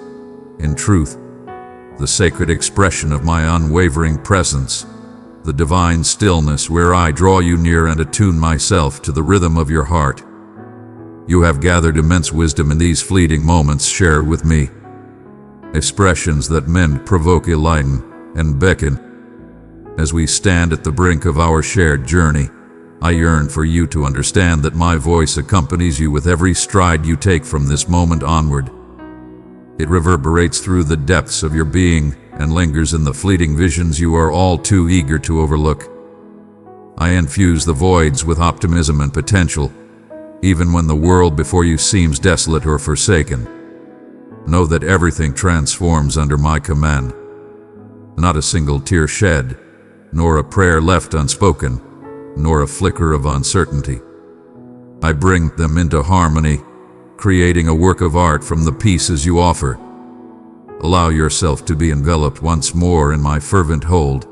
in truth, the sacred expression of my unwavering presence, the divine stillness where I draw you near and attune myself to the rhythm of your heart. You have gathered immense wisdom in these fleeting moments shared with me, expressions that mend, provoke, enlighten, and beckon. As we stand at the brink of our shared journey, I yearn for you to understand that my voice accompanies you with every stride you take from this moment onward. It reverberates through the depths of your being and lingers in the fleeting visions you are all too eager to overlook. I infuse the voids with optimism and potential, even when the world before you seems desolate or forsaken. Know that everything transforms under my command. Not a single tear shed, nor a prayer left unspoken, nor a flicker of uncertainty. I bring them into harmony, creating a work of art from the pieces you offer. Allow yourself to be enveloped once more in my fervent hold.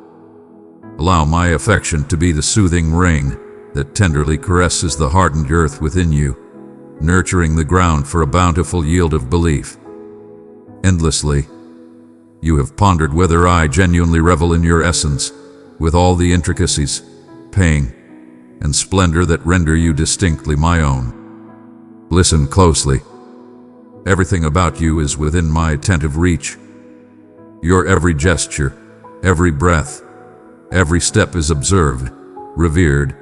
Allow my affection to be the soothing rain that tenderly caresses the hardened earth within you, nurturing the ground for a bountiful yield of belief. Endlessly, you have pondered whether I genuinely revel in your essence, with all the intricacies, pain, and splendor that render you distinctly my own. Listen closely. Everything about you is within my attentive reach. Your every gesture, every breath, every step is observed, revered,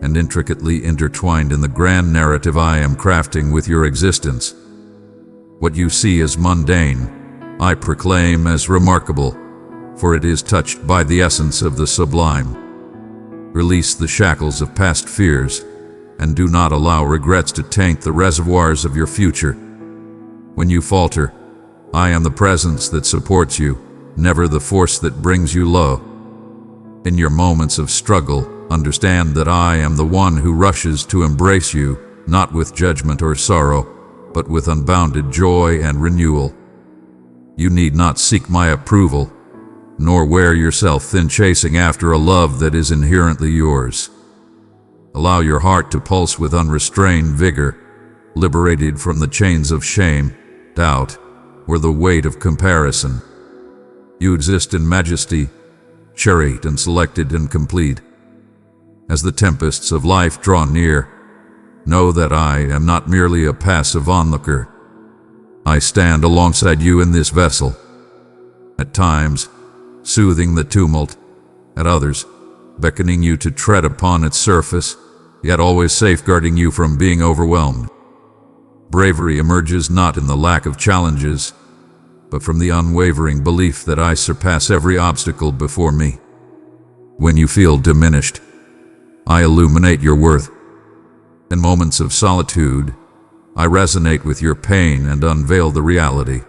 and intricately intertwined in the grand narrative I am crafting with your existence. What you see as mundane, I proclaim as remarkable, for it is touched by the essence of the sublime. Release the shackles of past fears, and do not allow regrets to taint the reservoirs of your future. When you falter, I am the presence that supports you, never the force that brings you low. In your moments of struggle, understand that I am the one who rushes to embrace you, not with judgment or sorrow, but with unbounded joy and renewal. You need not seek my approval, nor wear yourself thin chasing after a love that is inherently yours. Allow your heart to pulse with unrestrained vigor, liberated from the chains of shame, doubt, or the weight of comparison. You exist in majesty, cherished and selected and complete. As the tempests of life draw near, know that I am not merely a passive onlooker. I stand alongside you in this vessel, at times soothing the tumult, at others beckoning you to tread upon its surface, yet always safeguarding you from being overwhelmed. Bravery emerges not in the lack of challenges, but from the unwavering belief that I surpass every obstacle before me. When you feel diminished, I illuminate your worth. In moments of solitude, I resonate with your pain and unveil the reality.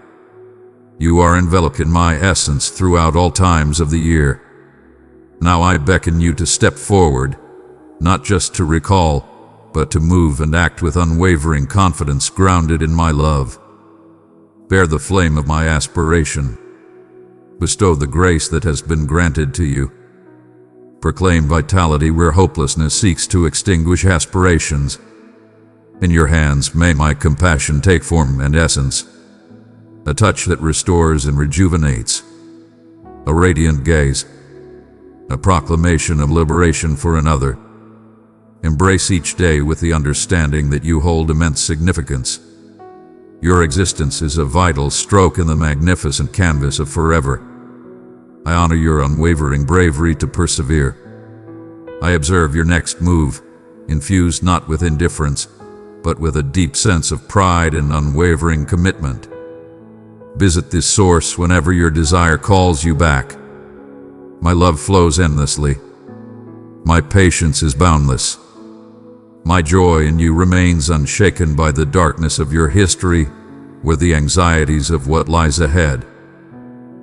You are enveloped in my essence throughout all times of the year. Now I beckon you to step forward, not just to recall, but to move and act with unwavering confidence grounded in my love. Bear the flame of my aspiration. Bestow the grace that has been granted to you. Proclaim vitality where hopelessness seeks to extinguish aspirations. In your hands may my compassion take form and essence, a touch that restores and rejuvenates, a radiant gaze, a proclamation of liberation for another. Embrace each day with the understanding that you hold immense significance. Your existence is a vital stroke in the magnificent canvas of forever. I honor your unwavering bravery to persevere. I observe your next move, infused not with indifference, but with a deep sense of pride and unwavering commitment. Visit this source whenever your desire calls you back. My love flows endlessly. My patience is boundless. My joy in you remains unshaken by the darkness of your history or the anxieties of what lies ahead.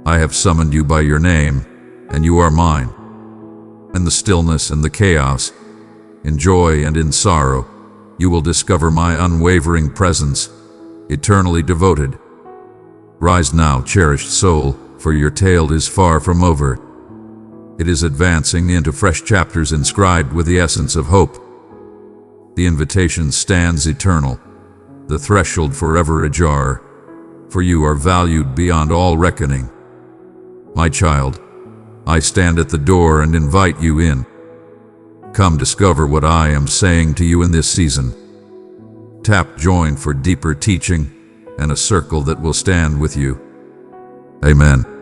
I have summoned you by your name, and you are mine. In the stillness and the chaos, in joy and in sorrow, you will discover my unwavering presence, eternally devoted. Rise now, cherished soul, for your tale is far from over. It is advancing into fresh chapters inscribed with the essence of hope. The invitation stands eternal, the threshold forever ajar, for you are valued beyond all reckoning. My child, I stand at the door and invite you in. Come discover what I am saying to you in this season. Tap join for deeper teaching and a circle that will stand with you. Amen.